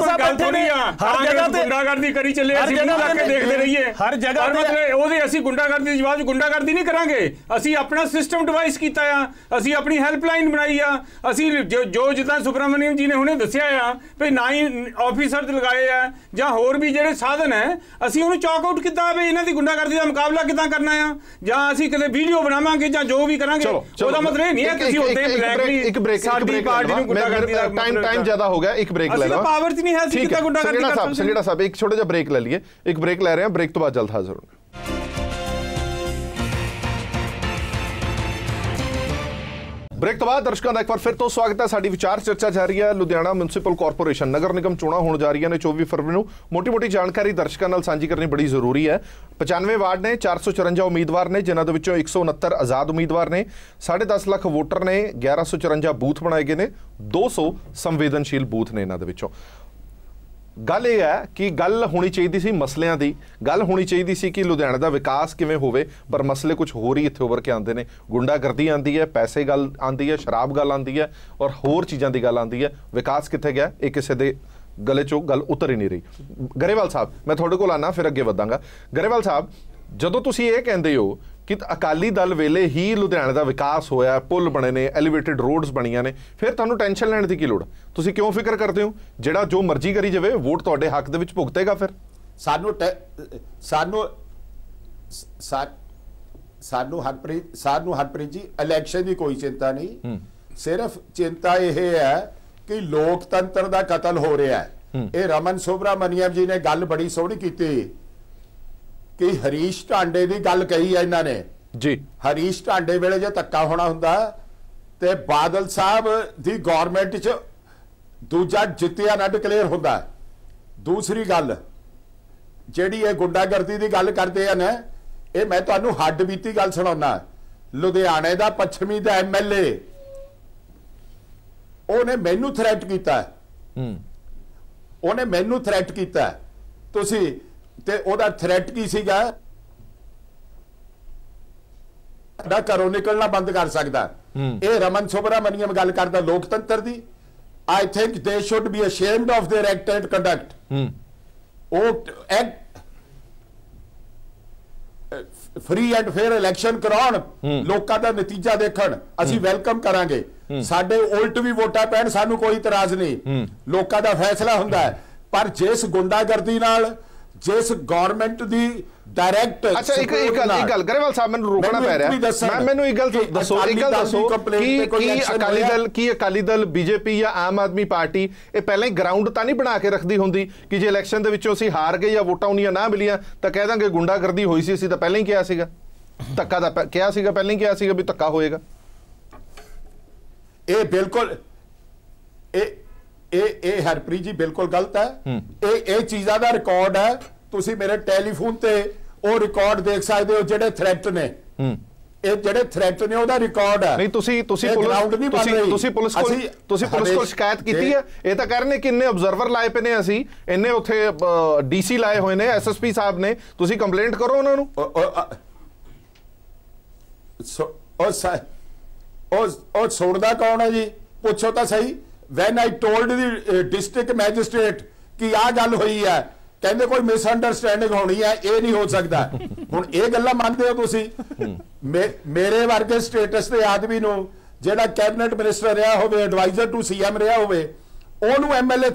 ਜਗ੍ਹਾ ਤੇ ਗੁੰਡਾਗਰਦੀ ਕਰੀ ਚੱਲੇ, ਅਸੀਂ ਜਾ ਕੇ ਦੇਖਦੇ ਰਹੀਏ ਹਰ ਜਗ੍ਹਾ ਤੇ। ਮਤਲਬ ਉਹਦੇ ਅਸੀਂ ਗੁੰਡਾਗਰਦੀ ਦੀ ਜਵਾਬ ਗੁੰਡਾਗਰਦੀ ਨਹੀਂ ਕਰਾਂਗੇ। ਅਸੀਂ ਆਪਣਾ ਸਿਸਟਮ ਡਿਵਾਈਸ ਕੀਤਾ ਆ, ਅਸੀਂ ਆਪਣੀ ਹੈਲਪਲਾਈਨ ਬਣਾਈ ਆ। ਅਸੀਂ ਜੋ ਜਿੱਦਾਂ ਸੁਬਰਾਮਨੀਅਮ ਜੀ ਨੇ ਹੁਣੇ ਦੱਸਿਆ ਆ ਵੀ ਨਾ ਹੀ ਆਫੀਸਰ ਲਗਾਏ ਆ ਜਾਂ ਹੋਰ ਵੀ ਜਿਹੜੇ ਸਾਧਨ ਹੈ, ਅਸੀਂ ਉਹਨੂੰ ਚੌਕ ਆਊਟ ਕੀਤਾ ਵੀ ਇਹਨਾਂ ਦੀ ਗੁੰਡਾਗਰਦੀ ਦਾ ਮੁਕਾਬਲਾ ਕਿੱਦਾਂ ਕਰਨਾ ਆ, ਜਾਂ ਅਸੀਂ ਕਿਤੇ ਵੀਡੀਓ ਬਣਾਵਾਂਗੇ ਜਾਂ ਜੋ ਵੀ ਕਰਾਂਗੇ। ਉਹਦਾ ਮਤਲਬ ਇਹ ਨਹੀਂ ਹੈ ਕਿ ਅਸੀਂ ਉੱਤੇ ਬਲੈਕਲੀ ਸਾਡੀ ਪਾਰਟੀ ਨੂੰ ਗੁੰਡਾਗਰਦੀ ਦਾ ਟਾਈਮ ਜ਼ਿਆਦਾ ਹੋ ਗਿਆ। ਇੱਕ ਬ੍ਰੇਕ ਲੈ ਲਓ। ਪਾਵਰ ਚ ਨਹੀਂ ਹੈ, ਅਸੀਂ ਕਿੱਦਾਂ ਗੁੰਡਾਗਰਦੀ ਕਰ ਸਕਦੇ। ਸੰਘੇੜਾ ਸਾਹਿਬ ਇੱਕ ਛੋਟਾ ਜਿਹਾ ਬ੍ਰੇਕ ਲੈ ਲਈਏ। ਇੱਕ ਬ੍ਰੇਕ ਲੈ ਰਹੇ ਹਾਂ, ਬ੍ਰੇਕ ਤੋਂ ਬਾਅਦ ਜਲਦ ਹਾਜ਼ਰ ਹੋਣਗੇ। ਬ੍ਰੇਕ ਤੋਂ ਬਾਅਦ ਦਰਸ਼ਕਾਂ ਦਾ ਇੱਕ ਵਾਰ ਫਿਰ ਤੋਂ ਸਵਾਗਤ ਹੈ। ਸਾਡੀ ਵਿਚਾਰ ਚਰਚਾ ਜਾਰੀ ਹੈ। ਲੁਧਿਆਣਾ ਮਿਊਨਿਸਪਲ ਕਾਰਪੋਰੇਸ਼ਨ ਨਗਰ ਨਿਗਮ ਚੋਣਾਂ ਹੋਣ ਜਾ ਰਹੀਆਂ ਨੇ 24 ਫਰਵਰੀ ਨੂੰ। ਮੋਟੀ ਜਾਣਕਾਰੀ ਦਰਸ਼ਕਾਂ ਨਾਲ ਸਾਂਝੀ ਕਰਨੀ ਬੜੀ ਜ਼ਰੂਰੀ ਹੈ। 95 ਵਾਰਡ ਨੇ, 454 ਉਮੀਦਵਾਰ ਨੇ, ਜਿਨ੍ਹਾਂ ਦੇ ਵਿੱਚੋਂ 169 ਆਜ਼ਾਦ ਉਮੀਦਵਾਰ ਨੇ, 10.5 ਲੱਖ ਵੋਟਰ ਨੇ, 1154 ਬੂਥ ਬਣਾਏ ਗਏ ਨੇ, 200 ਸੰਵੇਦਨਸ਼ੀਲ ਬੂਥ ਨੇ ਇਹਨਾਂ ਦੇ ਵਿੱਚੋਂ। ਗੱਲ ਇਹ ਹੈ ਕਿ ਗੱਲ ਹੋਣੀ ਚਾਹੀਦੀ ਸੀ ਮਸਲਿਆਂ ਦੀ, ਗੱਲ ਹੋਣੀ ਚਾਹੀਦੀ ਸੀ ਕਿ ਲੁਧਿਆਣਾ ਦਾ ਵਿਕਾਸ ਕਿਵੇਂ ਹੋਵੇ, ਪਰ ਮਸਲੇ ਕੁਝ ਹੋਰ ਹੀ ਇੱਥੇ ਉੱਭਰ ਕੇ ਆਉਂਦੇ ਨੇ। ਗੁੰਡਾਗਰਦੀ ਆਉਂਦੀ ਹੈ, ਪੈਸੇ ਗੱਲ ਆਉਂਦੀ ਹੈ, ਸ਼ਰਾਬ ਗੱਲ ਆਉਂਦੀ ਹੈ, ਔਰ ਹੋਰ ਚੀਜ਼ਾਂ ਦੀ ਗੱਲ ਆਉਂਦੀ ਹੈ। ਵਿਕਾਸ ਕਿੱਥੇ ਗਿਆ, ਇਹ ਕਿਸੇ ਦੇ ਗਲੇ ਚੋਂ ਗੱਲ ਉਤਰ ਹੀ ਨਹੀਂ ਰਹੀ। ਗਰੇਵਾਲ ਸਾਹਿਬ, ਮੈਂ ਤੁਹਾਡੇ ਕੋਲ ਆਉਣਾ, ਫਿਰ ਅੱਗੇ ਵਧਾਂਗਾ। ਗਰੇਵਾਲ ਸਾਹਿਬ, ਜਦੋਂ ਤੁਸੀਂ ਇਹ ਕਹਿੰਦੇ ਹੋ ਕਿ ਅਕਾਲੀ ਦਲ ਵੇਲੇ ਹੀ ਲੁਧਿਆਣਾ ਦਾ ਵਿਕਾਸ ਹੋਇਆ, ਪੁਲ ਬਣੇ ਨੇ, ਐਲੀਵੇਟਡ ਰੋਡਸ ਬਣੀਆਂ ਨੇ, ਫਿਰ ਤੁਹਾਨੂੰ ਟੈਨਸ਼ਨ ਲੈਣ ਦੀ ਕੀ ਲੋੜ? ਤੁਸੀਂ ਕਿਉਂ ਫਿਕਰ ਕਰਦੇ ਹੋ? ਜਿਹੜਾ ਜੋ ਮਰਜ਼ੀ ਕਰੀ ਜਾਵੇ, ਵੋਟ ਤੁਹਾਡੇ ਹੱਕ ਦੇ ਵਿੱਚ ਭੁਗਤੇਗਾ। ਫਿਰ ਸਾਨੂੰ ਹਰਪ੍ਰੀਤ ਜੀ ਇਲੈਕਸ਼ਨ ਦੀ ਕੋਈ ਚਿੰਤਾ ਨਹੀਂ। ਸਿਰਫ ਚਿੰਤਾ ਇਹ ਹੈ ਕਿ ਲੋਕਤੰਤਰ ਦਾ ਕਤਲ ਹੋ ਰਿਹਾ ਹੈ। ਇਹ ਰਮਨ ਸੁਬਰਾਮਨੀਅਮ ਜੀ ਨੇ ਗੱਲ ਬੜੀ ਸੋਹਣੀ ਕੀਤੀ ਕਿ ਹਰੀਸ਼ ਢਾਂਡੇ ਦੀ ਗੱਲ ਕਹੀ ਹੈ ਇਹਨਾਂ ਨੇ ਜੀ। ਹਰੀਸ਼ ਢਾਂਡੇ ਵੇਲੇ ਜੇ ਧੱਕਾ ਹੋਣਾ ਹੁੰਦਾ ਤੇ ਬਾਦਲ ਸਾਹਿਬ ਦੀ ਗਵਰਨਮੈਂਟ 'ਚ ਦੂਜਾ ਜਿੱਤਿਆ ਨਾ ਡਿਕਲੇਅਰ ਹੁੰਦਾ। ਦੂਸਰੀ ਗੱਲ ਜਿਹੜੀ ਇਹ ਗੁੰਡਾਗਰਦੀ ਦੀ ਗੱਲ ਕਰਦੇ ਆ ਨਾ, ਇਹ ਮੈਂ ਤੁਹਾਨੂੰ ਹੱਡ ਬੀਤੀ ਗੱਲ ਸੁਣਾਉਣਾ। ਲੁਧਿਆਣੇ ਦਾ ਪੱਛਮੀ ਦਾ ਐਮਐਲਏ, ਉਹਨੇ ਮੈਨੂੰ ਥ੍ਰੈਟ ਕੀਤਾ, ਉਹਨੇ ਮੈਨੂੰ ਥ੍ਰੈਟ ਕੀਤਾ। ਤੁਸੀਂ ਤੇ ਉਹਦਾ ਥ੍ਰੈਟ ਕੀ ਸੀਗਾ? ਦਾ ਘਰੋਂ ਨਿਕਲਣਾ ਬੰਦ ਕਰ ਸਕਦਾ। ਇਹ ਰਮਨ ਸੁਬਰਾਮਨੀਅਮ ਗੱਲ ਕਰਦਾ ਲੋਕਤੰਤਰ ਦੀ। ਆਈ ਥਿੰਕ ਦੇ should be ਅਸ਼ੇਮਡ of there act and conduct. ਉਹ ਫ੍ਰੀ ਐਂਡ ਫੇਅਰ ਇਲੈਕਸ਼ਨ ਕਰਾਉਣ, ਲੋਕਾਂ ਦਾ ਨਤੀਜਾ ਦੇਖਣ, ਅਸੀਂ ਵੈਲਕਮ ਕਰਾਂਗੇ। ਸਾਡੇ ਉਲਟ ਵੀ ਵੋਟਾਂ ਪੈਣ, ਸਾਨੂੰ ਕੋਈ ਇਤਰਾਜ਼ ਨਹੀਂ। ਲੋਕਾਂ ਦਾ ਫੈਸਲਾ ਹੁੰਦਾ ਹੈ। ਪਰ ਜਿਸ ਗੁੰਡਾਗਰਦੀ ਨਾਲ ਜਿਸ ਗਵਰਨਮੈਂਟ ਦੀ ਡਾਇਰੈਕਟ ਅੱਛਾ ਇੱਕ ਗੱਲ ਗਰੇਵਾਲ ਸਾਹਿਬ ਮੈਨੂੰ ਰੋਕਣਾ ਪੈ ਰਿਹਾ ਮੈਨੂੰ ਇੱਕ ਗੱਲ ਦੱਸੋ ਕਿ ਅਕਾਲੀ ਦਲ ਬੀਜੇਪੀ ਜਾਂ ਆਮ ਆਦਮੀ ਪਾਰਟੀ ਇਹ ਪਹਿਲਾਂ ਹੀ ਗਰਾਊਂਡ ਤਾਂ ਨਹੀਂ ਬਣਾ ਕੇ ਰੱਖਦੀ ਹੁੰਦੀ ਕਿ ਜੇ ਇਲੈਕਸ਼ਨ ਦੇ ਵਿੱਚੋਂ ਅਸੀਂ ਹਾਰ ਗਏ ਜਾਂ ਵੋਟਾਂ ਉਨੀਆਂ ਨਾ ਮਿਲੀਆਂ ਤਾਂ ਕਹਿ ਦਾਂਗੇ ਗੁੰਡਾਗਰਦੀ ਹੋਈ ਸੀ, ਅਸੀਂ ਤਾਂ ਪਹਿਲਾਂ ਹੀ ਕਿਹਾ ਸੀਗਾ, ਧੱਕਾ ਦਾ ਕਿਹਾ ਸੀਗਾ, ਪਹਿਲਾਂ ਹੀ ਕਿਹਾ ਸੀਗਾ ਵੀ ਧੱਕਾ ਹੋਏਗਾ। ਇਹ ਬਿਲਕੁਲ ਇਹ ਹਰਪ੍ਰੀਤ ਜੀ ਬਿਲਕੁਲ ਗਲਤ ਹੈ। ਇਹ ਚੀਜ਼ਾਂ ਦਾ ਰਿਕਾਰਡ ਹੈ, ਤੁਸੀਂ ਮੇਰੇ ਟੈਲੀਫੋਨ ਤੇ ਉਹ ਰਿਕਾਰਡ ਦੇਖ ਸਕਦੇ ਹੋ ਜਿਹੜੇ ਥ੍ਰੈਟ ਨੇ, ਇਹ ਜਿਹੜੇ ਥ੍ਰੈਟ ਨੇ ਉਹਦਾ ਰਿਕਾਰਡ ਹੈ। ਨਹੀਂ ਤੁਸੀਂ ਪੁਲਿਸ ਕੋਲ ਸ਼ਿਕਾਇਤ ਕੀਤੀ ਹੈ? ਇਹ ਤਾਂ ਕਹਿ ਰਹੇ ਨੇ ਕਿ ਇੰਨੇ ਆਬਜ਼ਰਵਰ ਲਾਏ ਪਏ ਨੇ, ਅਸੀਂ ਇੰਨੇ ਉੱਥੇ ਡੀਸੀ ਲਾਏ ਹੋਏ ਨੇ, ਐਸਐਸਪੀ ਸਾਹਿਬ ਨੇ, ਤੁਸੀਂ ਕੰਪਲੇਂਟ ਕਰੋ ਉਹਨਾਂ ਨੂੰ। ਉਹ ਸੁਣਦਾ ਕੌਣ ਹੈ ਜੀ? ਪੁੱਛੋ ਤਾਂ ਸਹੀ। Van I told the district magistrate ਕਿ ਆਹ ਗੱਲ ਹੋਈ ਹੈ, ਕਹਿੰਦੇ ਕੋਈ ਮਿਸਅੰਡਰਸਟੈਂਡਿੰਗ ਹੋਣੀ ਹੈ, ਇਹ ਨਹੀਂ ਹੋ ਸਕਦਾ। ਹੁਣ ਇਹ ਗੱਲਾਂ ਮੰਨਦੇ ਹੋ ਤੁਸੀਂ? ਮੇਰੇ ਵਰਗੇ ਸਟੇਟਸ ਦੇ ਆਦਮੀ ਨੂੰ ਜਿਹੜਾ ਕੈਬਨਿਟ ਮਿਨਿਸਟਰ ਰਿਹਾ ਹੋਵੇ, ਐਡਵਾਈਜ਼ਰ ਟੂ ਸੀਐਮ ਰਿਹਾ ਹੋਵੇ, ਉਹਨੂੰ ਐਮਐਲਏ।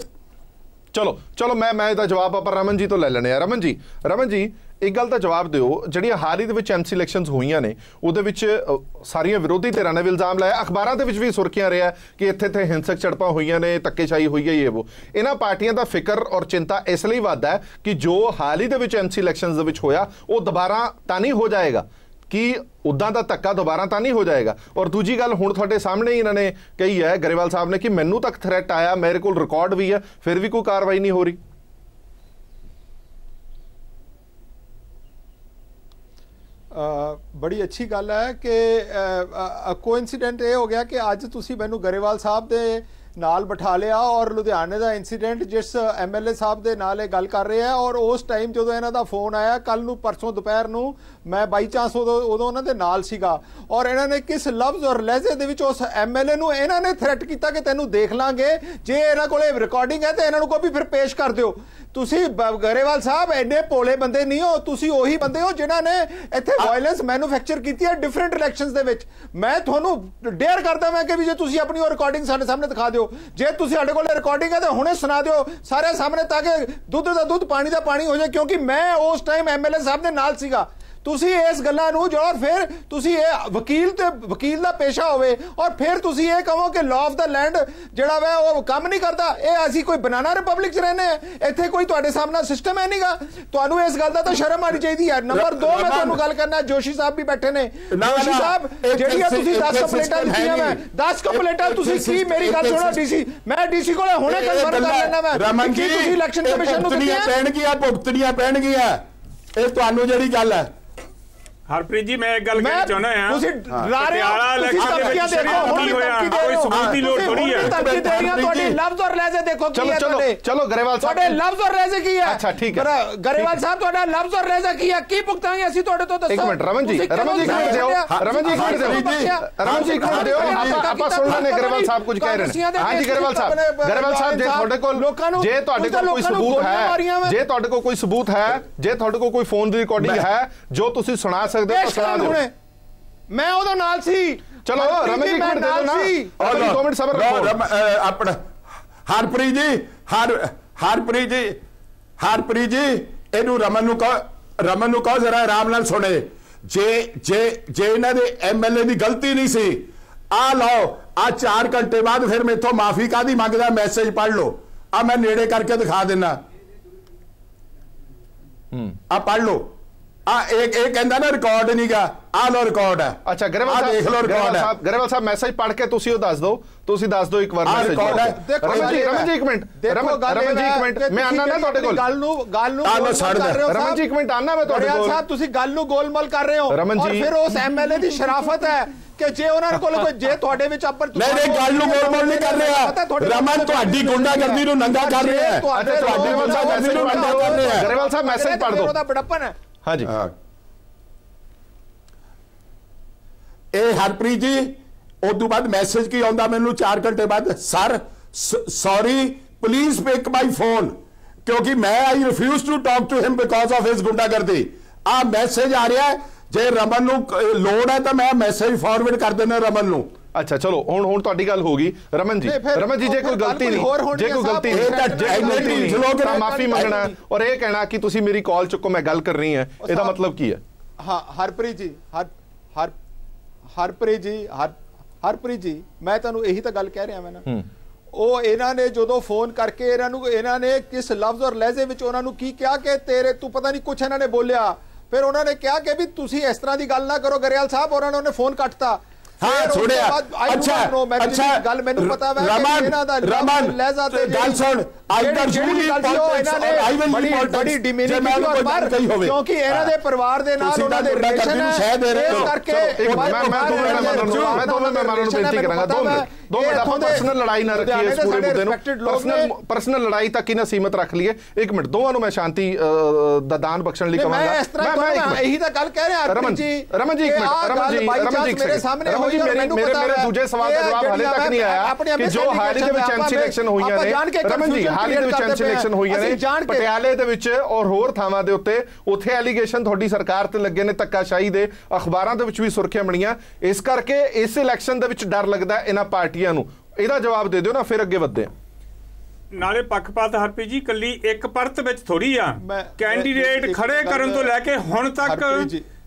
ਚਲੋ ਮੈਂ ਇਹਦਾ ਜਵਾਬ ਆਪਾਂ ਰਮਨ ਜੀ ਤੋਂ ਲੈ ਲੈਣੇ ਆ। ਰਮਨ ਜੀ ਇੱਕ ਗੱਲ ਦਾ ਜਵਾਬ ਦਿਓ, ਜਿਹੜੀਆਂ ਹਾਲ ਹੀ ਦੇ ਵਿੱਚ ਐਮਸੀ ਇਲੈਕਸ਼ਨਸ ਹੋਈਆਂ ਨੇ ਉਹਦੇ ਵਿੱਚ ਸਾਰੀਆਂ ਵਿਰੋਧੀ ਧਿਰਾਂ ਨੇ ਇਲਜ਼ਾਮ ਲਾਇਆ, ਅਖਬਾਰਾਂ ਦੇ ਵਿੱਚ ਵੀ ਸੁਰਖੀਆਂ ਰਿਹਾ ਕਿ ਇੱਥੇ ਹਿੰਸਕ ਝੜਪਾਂ ਹੋਈਆਂ ਨੇ, ਧੱਕੇਸ਼ਾਹੀ ਹੋਈ ਹੈ, ਇਹ ਉਹ। ਇਹਨਾਂ ਪਾਰਟੀਆਂ ਦਾ ਫਿਕਰ ਔਰ ਚਿੰਤਾ ਇਸ ਲਈ ਵੱਧਦਾ ਹੈ ਕਿ ਜੋ ਹਾਲ ਹੀ ਦੇ ਵਿੱਚ ਐਮਸੀ ਇਲੈਕਸ਼ਨਸ ਦੇ ਵਿੱਚ ਹੋਇਆ ਉਹ ਦੁਬਾਰਾ ਤਾਂ ਨਹੀਂ ਹੋ ਜਾਏਗਾ, ਕਿ ਉਦਾਂ ਦਾ ਧੱਕਾ ਦੁਬਾਰਾ ਤਾਂ ਨਹੀਂ ਹੋ ਜਾਏਗਾ। ਔਰ ਦੂਜੀ ਗੱਲ ਹੁਣ ਤੁਹਾਡੇ ਸਾਹਮਣੇ ਹੀ ਇਹਨਾਂ ਨੇ ਕਹੀ ਹੈ, ਗਰੇਵਾਲ ਸਾਹਿਬ ਨੇ, ਕਿ ਮੈਨੂੰ ਤੱਕ ਥ੍ਰੈਟ ਆਇਆ, ਮੇਰੇ ਕੋਲ ਰਿਕਾਰਡ ਵੀ ਹੈ, ਫਿਰ ਵੀ ਕੋਈ ਕਾਰਵਾਈ ਨਹੀਂ ਹੋ ਰਹੀ। ਬੜੀ ਅੱਛੀ ਗੱਲ ਹੈ ਕਿ ਕੋਇਨਸੀਡੈਂਟ ਇਹ ਹੋ ਗਿਆ ਕਿ ਅੱਜ ਤੁਸੀਂ ਮੈਨੂੰ ਗਰੇਵਾਲ ਸਾਹਿਬ ਦੇ ਨਾਲ ਬਿਠਾ ਲਿਆ ਔਰ ਲੁਧਿਆਣੇ ਦਾ ਇਨਸੀਡੈਂਟ ਜਿਸ ਐਮਐਲਏ ਸਾਹਿਬ ਦੇ ਨਾਲ ਇਹ ਗੱਲ ਕਰ ਰਹੇ ਆ, ਔਰ ਉਸ ਟਾਈਮ ਜਦੋਂ ਇਹਨਾਂ ਦਾ ਫੋਨ ਆਇਆ ਕੱਲ ਨੂੰ ਪਰਸੋਂ ਦੁਪਹਿਰ ਨੂੰ, ਮੈਂ ਬਾਈ ਚਾਂਸ ਉਦੋਂ ਉਹਨਾਂ ਦੇ ਨਾਲ ਸੀਗਾ, ਔਰ ਇਹਨਾਂ ਨੇ ਕਿਸ ਲਫ਼ਜ਼ ਔਰ ਲਹਿਜ਼ੇ ਦੇ ਵਿੱਚ ਉਸ ਐਮਐਲਏ ਨੂੰ ਇਹਨਾਂ ਨੇ ਥ੍ਰੈਟ ਕੀਤਾ ਕਿ ਤੈਨੂੰ ਦੇਖ ਲਾਂਗੇ, ਜੇ ਇਹਨਾਂ ਕੋਲੇ ਰਿਕਾਰਡਿੰਗ ਹੈ ਤੇ ਇਹਨਾਂ ਨੂੰ ਕੋਈ ਵੀ ਫਿਰ ਪੇਸ਼ ਕਰ ਦਿਓ। ਤੁਸੀਂ ਗਰੇਵਾਲ ਸਾਹਿਬ ਇੰਨੇ ਭੋਲੇ ਬੰਦੇ ਨਹੀਂ ਹੋ, ਤੁਸੀਂ ਉਹੀ ਬੰਦੇ ਹੋ ਜਿਨ੍ਹਾਂ ਨੇ ਇੱਥੇ ਵਾਇਲੈਂਸ ਮੈਨੂਫੈਕਚਰ ਕੀਤੀ ਹੈ ਡਿਫਰੈਂਟ ਇਲੈਕਸ਼ਨਸ ਦੇ ਵਿੱਚ। ਮੈਂ ਤੁਹਾਨੂੰ ਡੇਅਰ ਕਰਦਾ ਮੈਂ ਕਿ ਵੀ ਜੇ ਤੁਸੀਂ ਆਪਣੀ ਉਹ ਰਿਕਾਰਡਿੰਗ ਸਾਡੇ ਸਾਹਮਣੇ ਦਿਖਾ ਦਿਓ, ਜੇ ਤੁਸੀਂ ਸਾਡੇ ਕੋਲ ਰਿਕਾਰਡਿੰਗ ਹੈ ਤਾਂ ਹੁਣੇ ਸੁਣਾ ਦਿਓ ਸਾਰੇ ਸਾਹਮਣੇ, ਤਾਂ ਕਿ ਦੁੱਧ ਦਾ ਦੁੱਧ ਪਾਣੀ ਦਾ ਪਾਣੀ ਹੋ ਜਾਏ, ਕਿਉਂਕਿ ਮੈਂ ਉਸ ਟਾਈਮ ਐਮਐਲਏ ਸਾਹਿਬ ਦੇ ਨਾਲ ਸੀਗਾ। ਤੁਸੀਂ ਇਸ ਗੱਲਾਂ ਨੂੰ ਜੋ ਫਿਰ ਤੁਸੀਂ ਇਹ ਵਕੀਲ ਦਾ ਪੇਸ਼ਾ ਹੋਵੇ ਔਰ ਫਿਰ ਤੁਸੀਂ ਇਹ ਕਹੋ ਕਿ ਲਾਅ ਆਫ ਦਾ ਲੈਂਡ ਜਿਹੜਾ ਵਾ ਉਹ ਕੰਮ ਨਹੀਂ ਕਰਦਾ, ਇਹ ਅਸੀਂ ਕੋਈ ਬਨਾਨਾ ਰਿਪਬਲਿਕ 'ਚ ਰਹਿੰਦੇ ਆ, ਇੱਥੇ ਕੋਈ ਤੁਹਾਡੇ ਸਾਹਮਣੇ ਸਿਸਟਮ ਹੈ ਨਹੀਂਗਾ। ਤੁਹਾਨੂੰ ਇਸ ਗੱਲ ਦਾ ਤਾਂ ਸ਼ਰਮ ਆਣੀ ਚਾਹੀਦੀ ਹੈ। ਨੰਬਰ 2 ਮੈਂ ਤੁਹਾਨੂੰ ਗੱਲ ਕਰਨਾ, ਜੋਸ਼ੀ ਸਾਹਿਬ ਵੀ ਬੈਠੇ ਨੇ, ਜੋਸ਼ੀ ਸਾਹਿਬ ਜਿਹੜੀਆਂ ਤੁਸੀਂ 10 ਕੰਪਲੇਂਟਾਂ ਦਿੱਤੀਆਂ ਮੈਂ 10 ਕੰਪਲੇਂਟਾਂ ਤੁਸੀਂ ਕੀ, ਮੇਰੀ ਗੱਲ ਸੁਣੋ ਡੀਸੀ, ਮੈਂ ਡੀਸੀ ਕੋਲੇ ਹੁਣੇ ਕਨਫਰਮ ਕਰ ਲੈਣਾ ਮੈਂ ਕਿ ਤੁਸੀਂ ਇਲੈਕਸ਼ਨ ਕਮਿਸ਼ਨ ਨੂੰ ਭੁਗਤਣੀਆਂ ਪੈਣਗੀਆਂ। ਇਹ ਤੁਹਾਨੂੰ ਜਿਹੜੀ ਗੱਲ ਹੈ ਹਰਪ੍ਰੀਤ ਜੀ, ਮੈਂ ਇੱਕ ਗੱਲ ਕਹਿਣਾ ਚਾਹੁੰਦਾ ਆ, ਤੁਸੀਂ ਪਟਿਆਲਾ ਇਲੈਕਸ਼ਨ ਦੇ ਵਿੱਚ ਕੀ ਹੋਇਆ, ਕੋਈ ਸਬੂਤ ਦੀ ਲੋੜ ਥੋੜੀ ਹੈ। ਤੁਹਾਡੀ ਲਫ਼ਜ਼ ਔਰ ਲਹਿਜ਼ੇ ਦੇਖੋ ਕੀ ਹੈ ਤੁਹਾਡੇ। ਚਲੋ ਗਰੇਵਾਲ ਸਾਹਿਬ ਤੁਹਾਡੇ ਲਫ਼ਜ਼ ਔਰ ਲਹਿਜ਼ੇ ਕੀ ਹੈ? ਅੱਛਾ ਠੀਕ ਹੈ ਗਰੇਵਾਲ ਸਾਹਿਬ, ਤੁਹਾਡਾ ਲਫ਼ਜ਼ ਔਰ ਲਹਿਜ਼ਾ ਕੀ ਹੈ? ਕੀ ਭੁਗਤਾਂਗੇ ਅਸੀਂ ਤੁਹਾਡੇ ਤੋਂ? ਦੱਸੋ ਇੱਕ ਮਿੰਟ ਰਮਨ ਜੀ, ਇੱਕ ਮਿੰਟ ਦਿਓ, ਆਪਾਂ ਸੁਣ ਲੈਣੇ ਗਰੇਵਾਲ ਸਾਹਿਬ ਕੁਝ ਕਹਿ ਰਹੇ ਨੇ। ਹਾਂਜੀ ਗਰੇਵਾਲ ਸਾਹਿਬ ਜੇ ਤੁਹਾਡੇ ਕੋਲ ਕੋਈ ਸਬੂਤ ਹੈ, ਜੇ ਤੁਹਾਡੇ ਕੋਲ ਕੋਈ ਸਬੂਤ ਹੈ, ਜੇ ਤੁਹਾਡੇ ਕੋਲ ਕੋਈ ਫੋਨ ਦੀ ਰਿਕਾਰਡਿੰਗ ਹੈ ਜੋ ਤੁਸੀਂ ਸੁਣਾ ਸਕਦੇ ਹੋ, ਸੁਣਾ ਦਿਓ। ਮੈਂ ਉਹਦੇ ਨਾਲ ਸੀ। ਚਲੋ ਰਮਨ ਜੀ ਇੱਕ ਮਿੰਟ ਦੇ ਦਿਓ ਨਾ, 2 ਮਿੰਟ ਸਬਰ ਰੱਖੋ। ਆਪਣਾ ਹਰਪ੍ਰੀਤ ਜੀ ਇਹਨੂੰ ਰਮਨ ਨੂੰ ਕਹੋ ਜ਼ਰਾ ਆਰਾਮ ਨਾਲ ਸੁਣੇ। ਜੇ ਇਹਨਾਂ ਦੇ ਐਮਐਲਏ ਦੀ ਗਲਤੀ ਨਹੀਂ ਸੀ, ਆ ਲਓ ਆ 4 ਘੰਟੇ ਬਾਅਦ ਫਿਰ ਮੇਥੋਂ ਮਾਫੀ ਕਾਦੀ ਮੰਗਦਾ, ਮੈਸੇਜ ਪੜ੍ਹ ਲਓ, ਆ ਮੈਂ ਨੇੜੇ ਕਰਕੇ ਦਿਖਾ ਦੇਣਾ, ਆ ਪੜ੍ਹ ਲਓ। ਇਹ ਕਹਿੰਦਾ ਨਾ ਰਿਕਾਰਡ ਨਹੀਂਗਾ, ਆ ਲੋ ਰਿਕਾਰਡ ਹੈ। ਅੱਛਾ ਗਰੇਵਾਲ ਸਾਹਿਬ ਦੇਖ ਲਓ ਰਿਕਾਰਡ ਹੈ। ਗਰੇਵਾਲ ਸਾਹਿਬ ਮੈਸੇਜ ਪੜ੍ਹ ਕੇ ਤੁਸੀਂ ਉਹ ਦੱਸ ਦਿਓ, ਇੱਕ ਵਾਰ ਮੈਸੇਜ। ਰਮਨ ਜੀ ਇੱਕ ਮਿੰਟ, ਰਮਨ ਜੀ ਇੱਕ ਮਿੰਟ, ਮੈਂ ਆਨਾ ਨਾ ਤੁਹਾਡੇ ਕੋਲ। ਗੱਲ ਨੂੰ ਰਮਨ ਜੀ ਇੱਕ ਮਿੰਟ ਆਨਾ ਮੈਂ ਤੁਹਾਡੇ ਕੋਲ। ਸਾਹਿਬ ਤੁਸੀਂ ਗੱਲ ਨੂੰ ਗੋਲਮਲ ਕਰ ਰਹੇ ਹੋ ਰਮਨ ਜੀ, ਫਿਰ ਉਸ ਐਮਐਲਏ ਦੀ ਸ਼ਰਾਫਤ ਹੈ ਕਿ ਜੇ ਉਹਨਾਂ ਕੋਲ ਕੋਈ, ਜੇ ਤੁਹਾਡੇ ਵਿੱਚ ਆਪਰ ਨਹੀਂ ਗੱਲ ਨੂੰ ਗੋਲਮਲ ਨਹੀਂ ਕਰ ਰਿਹਾ ਰਮਨ, ਤੁਹਾਡੀ ਗੁੰਡਾਗਰਦੀ ਨੂੰ ਨੰਗਾ ਕਰ ਰਿਹਾ ਹੈ, ਤੁਹਾਡੀ ਗੁੰਡਾਗਰਦੀ ਨੂੰ ਨੰਗਾ ਕਰ ਰਿਹਾ ਹੈ। ਗਰੇਵਾਲ ਸਾਹਿਬ ਮੈਸੇਜ ਪੜ੍ਹ ਦਿਓ। ਉਹਦਾ ਬੜਪਨ ਹੈ। ਹਾਂਜੀ ਇਹ ਹਰਪ੍ਰੀਤ ਜੀ ਉਦੋਂ ਬਾਅਦ ਮੈਸੇਜ ਕੀ ਆਉਂਦਾ ਮੈਨੂੰ 4 ਘੰਟੇ ਬਾਅਦ, sir sorry please pick my phone, ਕਿਉਂਕਿ ਮੈਂ I refuse to talk to him because of his ਗੁੰਡਾਗਰਦੀ। ਆ ਮੈਸੇਜ ਆ ਰਿਹਾ, ਜੇ ਰਮਨ ਨੂੰ ਲੋੜ ਹੈ ਤਾਂ ਮੈਂ ਮੈਸੇਜ ਫਾਰਵਰਡ ਕਰ ਦੇਣਾ ਰਮਨ ਨੂੰ, ਅੱਛਾ ਚਲੋ ਹੁਣ ਤੁਹਾਡੀ ਗੱਲ ਹੋ ਗਈ ਰਮਨ ਜੀ ਜੇ ਕੋਈ ਗਲਤੀ ਨਹੀਂ ਤਾਂ ਮਾਫੀ ਮੰਗਣਾ ਔਰ ਇਹ ਕਹਿਣਾ ਕਿ ਤੁਸੀਂ ਮੇਰੀ ਕਾਲ ਚੁੱਕੋ ਮੈਂ ਗੱਲ ਕਰ ਰਹੀ ਹਾਂ, ਇਹਦਾ ਮਤਲਬ ਕੀ ਹੈ? ਹਾਂ ਹਰਪ੍ਰੀਤ ਜੀ ਮੈਂ ਤੁਹਾਨੂੰ ਇਹੀ ਤਾਂ ਗੱਲ ਕਹਿ ਰਿਹਾ ਮੈਂ ਨਾ, ਉਹ ਇਹਨਾਂ ਨੇ ਜਦੋਂ ਫੋਨ ਕਰਕੇ ਇਹਨਾਂ ਨੇ ਕਿਸ ਲਫ਼ਜ਼ ਔਰ ਲਹਿਜ਼ੇ ਵਿੱਚ ਉਹਨਾਂ ਨੂੰ ਕੀ ਕਿਹਾ ਕਿ ਤੂੰ ਪਤਾ ਨਹੀਂ ਕੁਛ ਇਹਨਾਂ ਨੇ ਬੋਲਿਆ, ਫਿਰ ਉਹਨਾਂ ਨੇ ਕਿਹਾ ਕਿ ਵੀ ਤੁਸੀਂ ਇਸ ਤਰ੍ਹਾਂ ਦੀ ਗੱਲ ਨਾ ਕਰੋ ਗਰੇਵਾਲ ਸਾਹਿਬ, ਔਰ ਉਹਨਾਂ ਨੇ ਫੋਨ ਕੱਟਤਾ। हाँ छोड़िया अच्छा गल मैनू पता है रमन गल सुन बड़ी डिमिनिंग क्योंकि इन्हां दे परिवार दे नाल उन्हां दे रिलेशन है, इस करके मैं दोनों मेहमानों ਨੂੰ ਬੇਨਤੀ ਕਰਾਂਗਾ 2 ਮਿੰਟ ਆਪਾਂ ਪਰਸਨਲ ਲੜਾਈ ਨਾ ਰੱਖੀਏ ਇਸ ਪੂਰੇ ਮੁੱਦੇ ਨੂੰ, ਪਰਸਨਲ ਲੜਾਈ ਤੱਕ ਹੀ ਨਾ ਸੀਮਤ ਰੱਖ ਲਈਏ। 1 ਮਿੰਟ ਦੋਵਾਂ ਨੂੰ ਮੈਂ ਸ਼ਾਂਤੀ ਦਾ ਦਾਨ ਬਖਸ਼ਣ ਲਈ ਕਹਾਂਗਾ। ਮੈਂ ਇਹੀ ਤਾਂ ਗੱਲ ਕਹਿ ਰਿਹਾ ਰਮਨ ਜੀ 1 ਮਿੰਟ ਮੇਰੇ ਦੂਜੇ ਸਵਾਲ ਦਾ ਜਵਾਬ ਹਾਲੇ ਤੱਕ ਨਹੀਂ ਆਇਆ ਕਿ ਜੋ ਹਾਲ ਹੀ ਦੇ ਵਿੱਚ ਐਮਸੀ ਇਲੈਕਸ਼ਨ ਹੋਈਆਂ ਨੇ, ਰਮਨ ਜੀ ਹਾਲ ਹੀ ਦੇ ਵਿੱਚ ਐਮਸੀ ਇਲੈਕਸ਼ਨ ਹੋਈਆਂ ਨੇ ਪਟਿਆਲੇ ਦੇ ਵਿੱਚ ਔਰ ਹੋਰ ਥਾਵਾਂ ਦੇ ਉੱਥੇ ਐਲੀਗੇਸ਼ਨ ਤੁਹਾਡੀ ਸਰਕਾਰ ਤੇ ਲੱਗੇ ਨੇ ਧੱਕਾਸ਼ਾਹੀ ਦੇ, ਅਖਬਾਰਾਂ ਦੇ ਵਿੱਚ ਵੀ ਸੁਰਖੀਆਂ ਬਣੀਆਂ, ਇਸ ਕਰਕੇ ਇਸ ਇਲੈਕਸ਼ਨ ਦੇ ਵਿੱਚ ਡਰ ਲੱਗਦਾ ਇਹਨਾਂ ਪਾਰਟੀਆਂ ਨੂੰ। ਇਹਦਾ ਜਵਾਬ ਦੇ ਦਿਓ ਨਾ, ਫਿਰ ਅੱਗੇ ਵਧਦੇ ਹਾਂ। ਨਾਲੇ ਪੱਖਪਾਤ ਹਰਪ੍ਰੀਤ ਜੀ ਕੱਲੀ ਇੱਕ ਪਰਤ ਵਿੱਚ ਥੋੜੀ ਆ, ਕੈਂਡੀਡੇਟ ਖੜੇ ਕਰਨ ਤੋਂ ਲੈ ਕੇ ਹੁਣ ਤੱਕ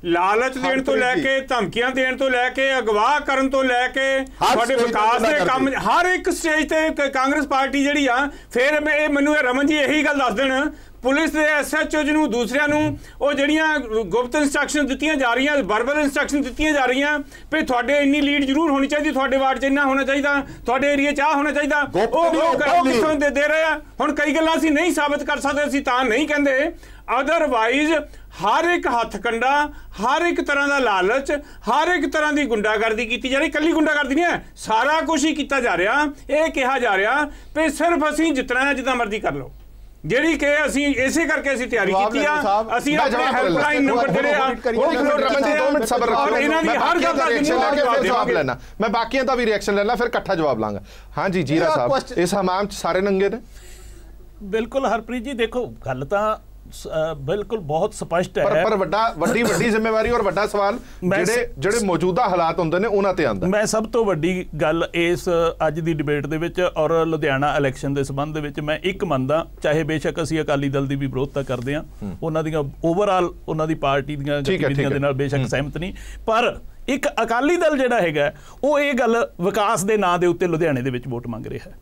ਲਾਲਚ ਦੇਣ ਤੋਂ ਲੈ ਕੇ ਧਮਕੀਆਂ ਦੇਣ ਤੋਂ ਲੈ ਕੇ ਅਗਵਾ ਕਰਨ ਤੋਂ ਲੈ ਕੇ ਤੁਹਾਡੇ ਵਿਕਾਸ ਦੇ ਕੰਮ ਹਰ ਇੱਕ ਸਟੇਜ ਤੇ ਕਾਂਗਰਸ ਪਾਰਟੀ ਜਿਹੜੀ ਆ। ਫਿਰ ਮੈਨੂੰ ਰਮਨ ਜੀ ਇਹੀ ਗੱਲ ਦੱਸ ਦੇਣ, ਪੁਲਿਸ ਦੇ ਐਸਐਚਓ ਨੂੰ ਦੂਸਰਿਆਂ ਨੂੰ ਉਹ ਜਿਹੜੀਆਂ ਗੁਪਤ ਇੰਸਟਰਕਸ਼ਨ ਦਿੱਤੀਆਂ ਜਾ ਰਹੀਆਂ, ਵਰਬਲ ਇੰਸਟਰਕਸ਼ਨ ਦਿੱਤੀਆਂ ਜਾ ਰਹੀਆਂ ਵੀ ਤੁਹਾਡੇ ਇੰਨੀ ਲੀਡ ਜ਼ਰੂਰ ਹੋਣੀ ਚਾਹੀਦੀ, ਤੁਹਾਡੇ ਵਾਰਡ 'ਚ ਇੰਨਾ ਹੋਣਾ ਚਾਹੀਦਾ, ਤੁਹਾਡੇ ਏਰੀਆ 'ਚ ਆ ਹੋਣਾ ਚਾਹੀਦਾ, ਉਹ ਕਿੱਥੋਂ ਦੇ ਰਹੇ ਆ। ਹੁਣ ਕਈ ਗੱਲਾਂ ਅਸੀਂ ਨਹੀਂ ਸਾਬਤ ਕਰ ਸਕਦੇ, ਅਸੀਂ ਤਾਂ ਨਹੀਂ ਕਹਿੰਦੇ, ਅਦਰਵਾਈਜ਼ ਹਰ ਇੱਕ ਹੱਥ ਕੰਡਾ, ਹਰ ਇੱਕ ਤਰ੍ਹਾਂ ਦਾ ਲਾਲਚ, ਹਰ ਇੱਕ ਤਰ੍ਹਾਂ ਦੀ ਗੁੰਡਾਗਰਦੀ ਕੀਤੀ ਜਾ ਰਹੀ। ਕੱਲੀ ਗੁੰਡਾਗਰਦੀ ਨਹੀਂ ਹੈ, ਸਾਰਾ ਕੁਝ ਹੀ ਕੀਤਾ ਜਾ ਰਿਹਾ। ਇਹ ਕਿਹਾ ਜਾ ਰਿਹਾ ਵੀ ਸਿਰਫ ਅਸੀਂ ਜਿੱਤਣਾ ਹੈ, ਜਿੱਦਾਂ ਮਰਜ਼ੀ ਕਰ ਲਓ, ਜਿਹੜੀ ਕਿ ਅਸੀਂ ਇਸੇ ਕਰਕੇ ਅਸੀਂ ਤਿਆਰੀ ਕੀਤੀ ਆ। ਅਸੀਂ ਆਪਣੇ ਹੈਲਪਲਾਈਨ ਨੰਬਰ ਜਿਹੜੇ ਆ ਇਹਨਾਂ ਦੀ ਹਰ ਗੱਲ ਦਾ ਜਵਾਬ ਲੈਣਾ, ਮੈਂ ਬਾਕੀਆਂ ਦਾ ਵੀ ਰਿਐਕਸ਼ਨ ਲੈਣਾ, ਫਿਰ ਇਕੱਠਾ ਜਵਾਬ ਲਾਂਗਾ। ਹਾਂਜੀ ਜੀਰਾ ਸਾਹਿਬ, ਇਸ ਹਮਾਮ 'ਚ ਸਾਰੇ ਨੰਗੇ ਨੇ? ਬਿਲਕੁਲ ਹਰਪ੍ਰੀਤ ਜੀ, ਦੇਖੋ ਗੱਲ ਤਾਂ ਬਿਲਕੁਲ ਬਹੁਤ ਸਪਸ਼ਟ ਹੈ, ਪਰ ਵੱਡੀ ਜ਼ਿੰਮੇਵਾਰੀ ਔਰ ਵੱਡਾ ਸਵਾਲ ਜਿਹੜੇ ਮੌਜੂਦਾ ਹਾਲਾਤ ਹੁੰਦੇ ਨੇ ਉਹਨਾਂ ਤੇ ਆਉਂਦਾ। ਮੈਂ ਸਭ ਤੋਂ ਵੱਡੀ ਗੱਲ ਇਸ ਅੱਜ ਦੀ ਡਿਬੇਟ ਦੇ ਵਿੱਚ ਔਰ ਲੁਧਿਆਣਾ ਇਲੈਕਸ਼ਨ ਦੇ ਸੰਬੰਧ ਦੇ ਵਿੱਚ ਮੈਂ ਇੱਕ ਮੰਨਦਾ, ਚਾਹੇ ਬੇਸ਼ੱਕ ਅਸੀਂ ਅਕਾਲੀ ਦਲ ਦੀ ਵੀ ਵਿਰੋਧਤਾ ਕਰਦੇ ਹਾਂ, ਉਹਨਾਂ ਦੀਆਂ ਓਵਰਆਲ ਉਹਨਾਂ ਦੀ ਪਾਰਟੀ ਦੀਆਂ ਗਤੀਵਿਧੀਆਂ ਦੇ ਨਾਲ ਬੇਸ਼ੱਕ ਸਹਿਮਤ ਨਹੀਂ, ਪਰ ਇੱਕ ਅਕਾਲੀ ਦਲ ਜਿਹੜਾ ਹੈਗਾ ਉਹ ਇਹ ਗੱਲ ਵਿਕਾਸ ਦੇ ਨਾਂ ਦੇ ਉੱਤੇ ਲੁਧਿਆਣੇ ਦੇ ਵਿੱਚ ਵੋਟ ਮੰਗ ਰਿਹਾ ਹੈ।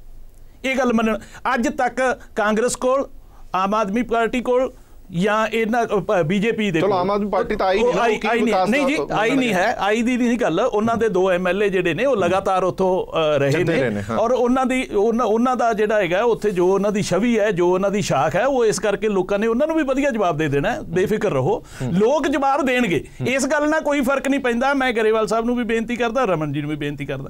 ਇਹ ਗੱਲ ਮੰਨਣ ਅੱਜ ਤੱਕ ਕਾਂਗਰਸ ਕੋਲ, ਆਮ ਆਦਮੀ ਪਾਰਟੀ ਕੋਲ ਜਾਂ ਇਹਨਾਂ ਬੀਜੇਪੀ ਦੇ, ਚਲੋ ਆਮ ਆਦਮੀ ਪਾਰਟੀ ਤਾਂ ਆਈ ਨਹੀਂ ਜੀ, ਆਈ ਨਹੀਂ ਹੈ, ਆਈ ਦੀ ਨਹੀਂ ਗੱਲ। ਉਹਨਾਂ ਦੇ 2 MLA ਜਿਹੜੇ ਨੇ ਉਹ ਲਗਾਤਾਰ ਉੱਥੋਂ ਰਹੇ ਨੇ, ਔਰ ਉਹਨਾਂ ਦਾ ਜਿਹੜਾ ਹੈਗਾ ਉੱਥੇ ਜੋ ਉਹਨਾਂ ਦੀ ਛਵੀ ਹੈ, ਜੋ ਉਹਨਾਂ ਦੀ ਸ਼ਾਖ ਹੈ, ਉਹ ਇਸ ਕਰਕੇ ਲੋਕਾਂ ਨੇ ਉਹਨਾਂ ਨੂੰ ਵੀ ਵਧੀਆ ਜਵਾਬ ਦੇ ਦੇਣਾ। ਬੇਫਿਕਰ ਰਹੋ, ਲੋਕ ਜਵਾਬ ਦੇਣਗੇ, ਇਸ ਗੱਲ ਨਾਲ ਕੋਈ ਫਰਕ ਨਹੀਂ ਪੈਂਦਾ। ਮੈਂ ਗਰੇਵਾਲ ਸਾਹਿਬ ਨੂੰ ਵੀ ਬੇਨਤੀ ਕਰਦਾ, ਰਮਨ ਜੀ ਨੂੰ ਵੀ ਬੇਨਤੀ ਕਰਦਾ,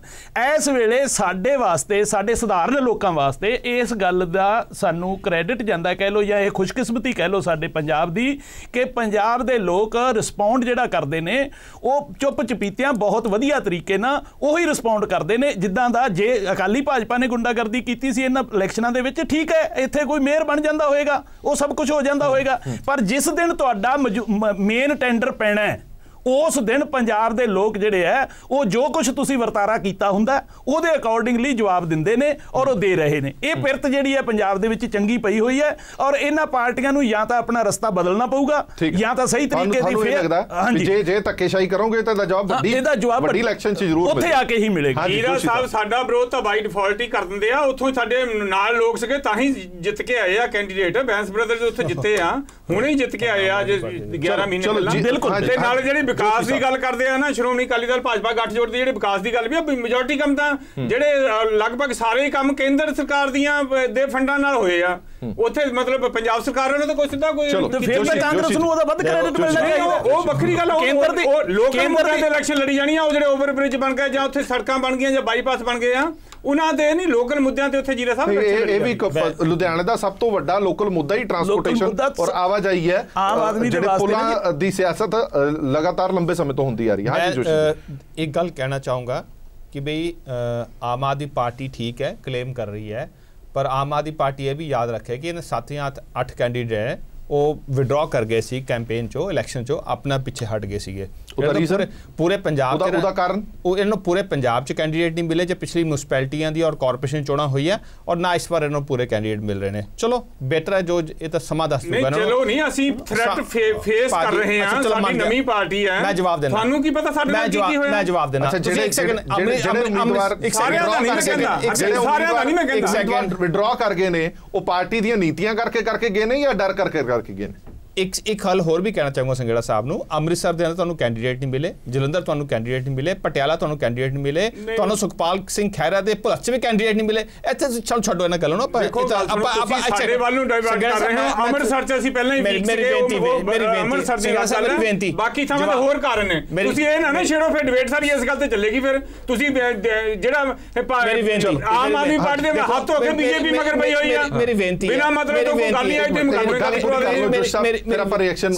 ਇਸ ਵੇਲੇ ਸਾਡੇ ਵਾਸਤੇ, ਸਾਡੇ ਸਧਾਰਨ ਲੋਕਾਂ ਵਾਸਤੇ ਇਸ ਗੱਲ ਦਾ ਸਾਨੂੰ ਕ੍ਰੈਡਿਟ ਜਾਂਦਾ ਕਹਿ ਲਓ, ਜਾਂ ਇਹ ਖੁਸ਼ਕਿਸਮਤੀ ਕਹਿ ਲਓ ਸਾਡੇ ਪੰਜਾਬ ਦੀ, ਕਿ ਪੰਜਾਬ ਦੇ ਲੋਕ ਰਿਸਪੌਂਡ ਜਿਹੜਾ ਕਰਦੇ ਨੇ ਉਹ ਚੁੱਪ ਚਪੀਤਿਆਂ ਬਹੁਤ ਵਧੀਆ ਤਰੀਕੇ ਨਾਲ ਉਹੀ ਰਿਸਪੌਂਡ ਕਰਦੇ ਨੇ ਜਿੱਦਾਂ ਦਾ ਜੇ ਅਕਾਲੀ ਭਾਜਪਾ ਨੇ ਗੁੰਡਾਗਰਦੀ ਕੀਤੀ ਸੀ ਇਹਨਾਂ ਇਲੈਕਸ਼ਨਾਂ ਦੇ ਵਿੱਚ। ਠੀਕ ਹੈ, ਇੱਥੇ ਕੋਈ ਮੇਅਰ ਬਣ ਜਾਂਦਾ ਹੋਏਗਾ, ਉਹ ਸਭ ਕੁਝ ਹੋ ਜਾਂਦਾ ਹੋਏਗਾ, ਪਰ ਜਿਸ ਦਿਨ ਤੁਹਾਡਾ ਮੇਨ ਟੈਂਡਰ ਪੈਣਾ ਹੈ ਉਸ ਦਿਨ ਪੰਜਾਬ ਦੇ ਲੋਕ ਜਿਹੜੇ ਹੈ ਉਹ ਜੋ ਕੁਝ ਤੁਸੀਂ ਵਰਤਾਰਾ ਕੀਤਾ ਹੁੰਦਾ ਉਹਦੇ ਅਕੋਰਡਿੰਗਲੀ ਜਵਾਬ ਦਿੰਦੇ ਨੇ, ਔਰ ਉਹ ਦੇ ਰਹੇ ਨੇ। ਇਹ ਪਿਰਤ ਜਿਹੜੀ ਹੈ ਪੰਜਾਬ ਦੇ ਵਿੱਚ ਚੰਗੀ ਪਈ ਹੋਈ ਹੈ, ਔਰ ਇਹਨਾਂ ਪਾਰਟੀਆਂ ਨੂੰ ਜਾਂ ਤਾਂ ਆਪਣਾ ਰਸਤਾ ਬਦਲਣਾ ਪਊਗਾ ਜਾਂ ਤਾਂ ਸਹੀ ਤਰੀਕੇ ਦੀ ਫੇਰ ਜੇ ਧੱਕੇਸ਼ਾਹੀ ਕਰੋਗੇ ਤਾਂ ਇਹਦਾ ਜਵਾਬ ਵੱਡੀ ਇਲੈਕਸ਼ਨ 'ਚ ਜ਼ਰੂਰ ਉੱਥੇ ਆ ਕੇ ਹੀ ਮਿਲੇਗਾ। ਜੀਰਾ ਸਾਹਿਬ, ਸਾਡਾ ਵਿਰੋਧ ਤਾਂ ਬਾਈ ਡਿਫਾਲਟ ਹੀ ਕਰ ਦਿੰਦੇ ਆ, ਉੱਥੋਂ ਸਾਡੇ ਨਾਲ ਲੋਕ ਸੀਗੇ ਤਾਂ ਹੀ ਜਿੱਤ ਕੇ ਆਏ ਆ ਕੈਂਡੀਡੇਟ। ਬੈਂਸ ਬ੍ਰਦਰਜ਼ ਉੱਥੇ ਜਿੱਤੇ ਆ, ਹੁਣੇ ਹੀ ਜਿੱਤ ਕੇ ਆਏ ਆ 11 ਮਹੀਨੇ ਪਹਿਲਾਂ। ਬਿਲਕੁਲ, ਤੇ ਨਾਲ ਜਿਹੜੀ ਵਿਕਾਸ ਦੀ ਗੱਲ ਕਰਦੇ ਆ ਨਾ, ਸ਼੍ਰੋਮਣੀ ਅਕਾਲੀ ਦਲ ਭਾਜਪਾ ਗੱਠਜੋੜ ਦੀ ਜਿਹੜੇ ਵਿਕਾਸ ਦੀ ਗੱਲ ਵੀ ਆ, ਮੈਜੋਰਟੀ ਕੰਮ ਤਾਂ ਜਿਹੜੇ ਲਗਭਗ ਸਾਰੇ ਕੰਮ ਕੇਂਦਰ ਸਰਕਾਰ ਦੀਆਂ ਦੇ ਫੰਡਾਂ ਨਾਲ ਹੋਏ ਆ। ਉੱਥੇ ਮਤਲਬ ਪੰਜਾਬ ਸਰਕਾਰ ਨੇ ਤਾਂ ਕੋਈ ਸਿੱਧਾ ਕੋਈ ਫਿਰ ਤਾਂ ਕਾਂਗਰਸ ਨੂੰ ਉਹਦਾ ਵੱਧ ਕ੍ਰੈਡਿਟ ਮਿਲਣਾ ਚਾਹੀਦਾ। ਉਹ ਵੱਖਰੀ ਗੱਲ, ਕੇਂਦਰ ਦੀ ਲੋਕਾਂ ਮੁੱਦਿਆਂ ਤੇ ਇਲੈਕਸ਼ਨ ਲੜੀ ਜਾਣੀ ਆ। ਉਹ ਜਿਹੜੇ ਓਵਰ ਬ੍ਰਿਜ ਬਣ ਗਏ ਜਾਂ ਉੱਥੇ ਸੜਕਾਂ ਬਣ ਗਈਆਂ ਜਾਂ ਬਾਈਪਾਸ ਬਣ ਗਏ ਆ, ਉਹਨਾਂ ਦੇ ਨਹੀਂ ਲੋਕਲ ਮੁੱਦਿਆਂ ਤੇ ਉੱਥੇ ਜੀਰਾ ਸਾਹਿਬ ਇਹ ਵੀ ਲੁਧਿਆਣੇ ਦਾ ਸਭ ਤੋਂ ਵੱਡਾ ਲੋਕਲ ਮੁੱਦਾ ਹੀ ਟਰਾਂਸਪੋਰਟੇਸ਼ਨ ਔਰ ਆਵਾਜਾਈ ਹੈ। ਆਮ ਆਦਮੀ ਦੇ ਵਾਸਤੇ ਪੁਲਾਂ ਦੀ ਸਿਆਸਤ ਲਗਾਤਾਰ ਲੰਬੇ ਸਮੇਂ ਤੋਂ ਹੁੰਦੀ ਆ ਰਹੀ ਹੈ। ਹਾਂਜੀ ਜੋਸ਼ੀ, ਇੱਕ ਗੱਲ ਕਹਿਣਾ ਚਾਹੂੰਗਾ ਕਿ ਬਈ ਆਮ ਆਦਮੀ ਪਾਰਟੀ ਠੀਕ है क्लेम कर रही है, पर आम आदमी पार्टी ये भी याद रखे कि इन 7 या 8 कैंडिडेट है ਉਹ ਵਿਡਰਾ ਕਰ ਗਏ ਸੀ ਕੈਂਪੇਨ ਚੋਂ, ਇਲੈਕਸ਼ਨ ਚੋਂ, ਆਪਣਾ ਪਿੱਛੇ ਹਟ ਗਏ ਸੀਗੇ। ਪੂਰੇ ਪੰਜਾਬ ਉਹਦਾ ਕਾਰਨ ਉਹ ਇਹਨੂੰ ਪੂਰੇ ਪੰਜਾਬ 'ਚ ਕੈਂਡੀਡੇਟ ਨਹੀਂ ਮਿਲੇ, ਜੇ ਪਿਛਲੀ ਮਿਊਨਿਸਪੈਲਿਟੀਆਂ ਦੀ ਔਰ ਕਾਰਪੋਰੇਸ਼ਨ ਚੋਣਾਂ ਹੋਈਆਂ, ਔਰ ਨਾ ਇਸ ਵਾਰ ਇਹਨੂੰ ਪੂਰੇ ਕੈਂਡੀਡੇਟ ਮਿਲ ਰਹੇ ਨੇ। ਚਲੋ ਬੈਟਰ ਹੈ, ਜੋ ਇਹ ਤਾਂ ਸਮਾਂ ਦੱਸ ਦੂਗਾ ਨਾ। ਚਲੋ ਨਹੀਂ, ਅਸੀਂ ਥ੍ਰੈਟ ਫੇਸ ਕਰ ਰਹੇ ਹਾਂ, ਸਾਡੀ ਨਵੀਂ ਪਾਰਟੀ ਹੈ। ਮੈਂ ਜਵਾਬ ਦੇਣਾ, ਤੁਹਾਨੂੰ ਕੀ ਪਤਾ ਸਾਡੇ ਨਾਲ ਕੀ ਹੋਇਆ। ਮੈਂ ਜਵਾਬ ਦੇਣਾ। ਜਿਹੜੇ ਉਮੀਦਵਾਰ ਵਿਡਰਾ ਕਰ ਗਏ ਨੇ, ਉਹ ਪਾਰਟੀ ਦੀਆਂ ਨੀਤੀਆਂ ਕਰਕੇ ਗਏ ਨੇ ਜਾਂ ਡਰ ਕਰਕੇ ਗਏ ਨੇ? ਇੱਕ ਹੱਲ ਹੋਰ ਵੀ ਕਹਿਣਾ ਚਾਹੂੰਗਾ ਸੰਘੇੜਾ ਸਾਹਿਬ ਨੂੰ। ਅੰਮ੍ਰਿਤਸਰ ਦੇ ਅੰਦਰ ਤੁਹਾਨੂੰ ਕੈਂਡੀਡੇਟ ਨਹੀਂ ਮਿਲੇ, ਜਲੰਧਰ ਤੁਹਾਨੂੰ ਕੈਂਡੀਡੇਟ ਨਹੀਂ ਮਿਲੇ, ਪਟਿਆਲਾ ਤੁਹਾਨੂੰ ਕੈਂਡੀਡੇਟ ਨਹੀਂ ਮਿਲੇ, ਤੁਹਾਨੂੰ ਸੁਖਪਾਲ ਸਿੰਘ ਖਹਿਰਾ ਦੇ ਭੁਲੱਥ 'ਚ ਵੀ ਕੈਂਡੀਡੇਟ ਨਹੀਂ ਮਿਲੇ। ਇੱਥੇ ਚਲ ਛੱਡੋ ਇਹਨਾਂ ਗੱਲਾਂ ਨੂੰ, ਆਪਾਂ ਸਾਡੇ ਵੱਲ ਨੂੰ ਡਾਇਵਰਟ ਕਰ ਰਹੇ ਹਾਂ। ਅੰਮ੍ਰਿਤਸਰ 'ਚ ਅਸੀਂ ਪਹਿਲਾਂ ਹੀ ਮੇਰੀ ਬੇਨਤੀ ਬਾਕੀ ਥਾਵਾਂ ਤੇ ਹੋਰ ਕਾਰਨ ਨੇ। ਤੁਸੀਂ ਇਹ ਨਾ ਛੇੜੋ, ਫਿਰ ਡਿਬੇਟ ਸਾਰੀ ਇਸ ਗੱਲ ਤੇ ਚੱਲੇਗੀ। ਫਿਰ ਤੁਸੀਂ ਜਿਹੜਾ ਆਮ ਆਦਮੀ ਪਾਰਟੀ ਦੇ ਹੱਥ ਹੋ ਕੇ ਬੀਜੇਪੀ ਮਗਰ ਪਈ ਹੋਈ ਆ, ਮੇਰੀ ਬੇਨਤੀ ਬਿਨਾਂ ਮਤਲਬ ਤੋਂ ਕੋਈ ਗੱਲ ਨਹੀਂ ਆਈ ਤੇ ਮੁਕਾਬਲੇ ਮੇਰਾ ਪਰ ਰਿਐਕਸ਼ਨ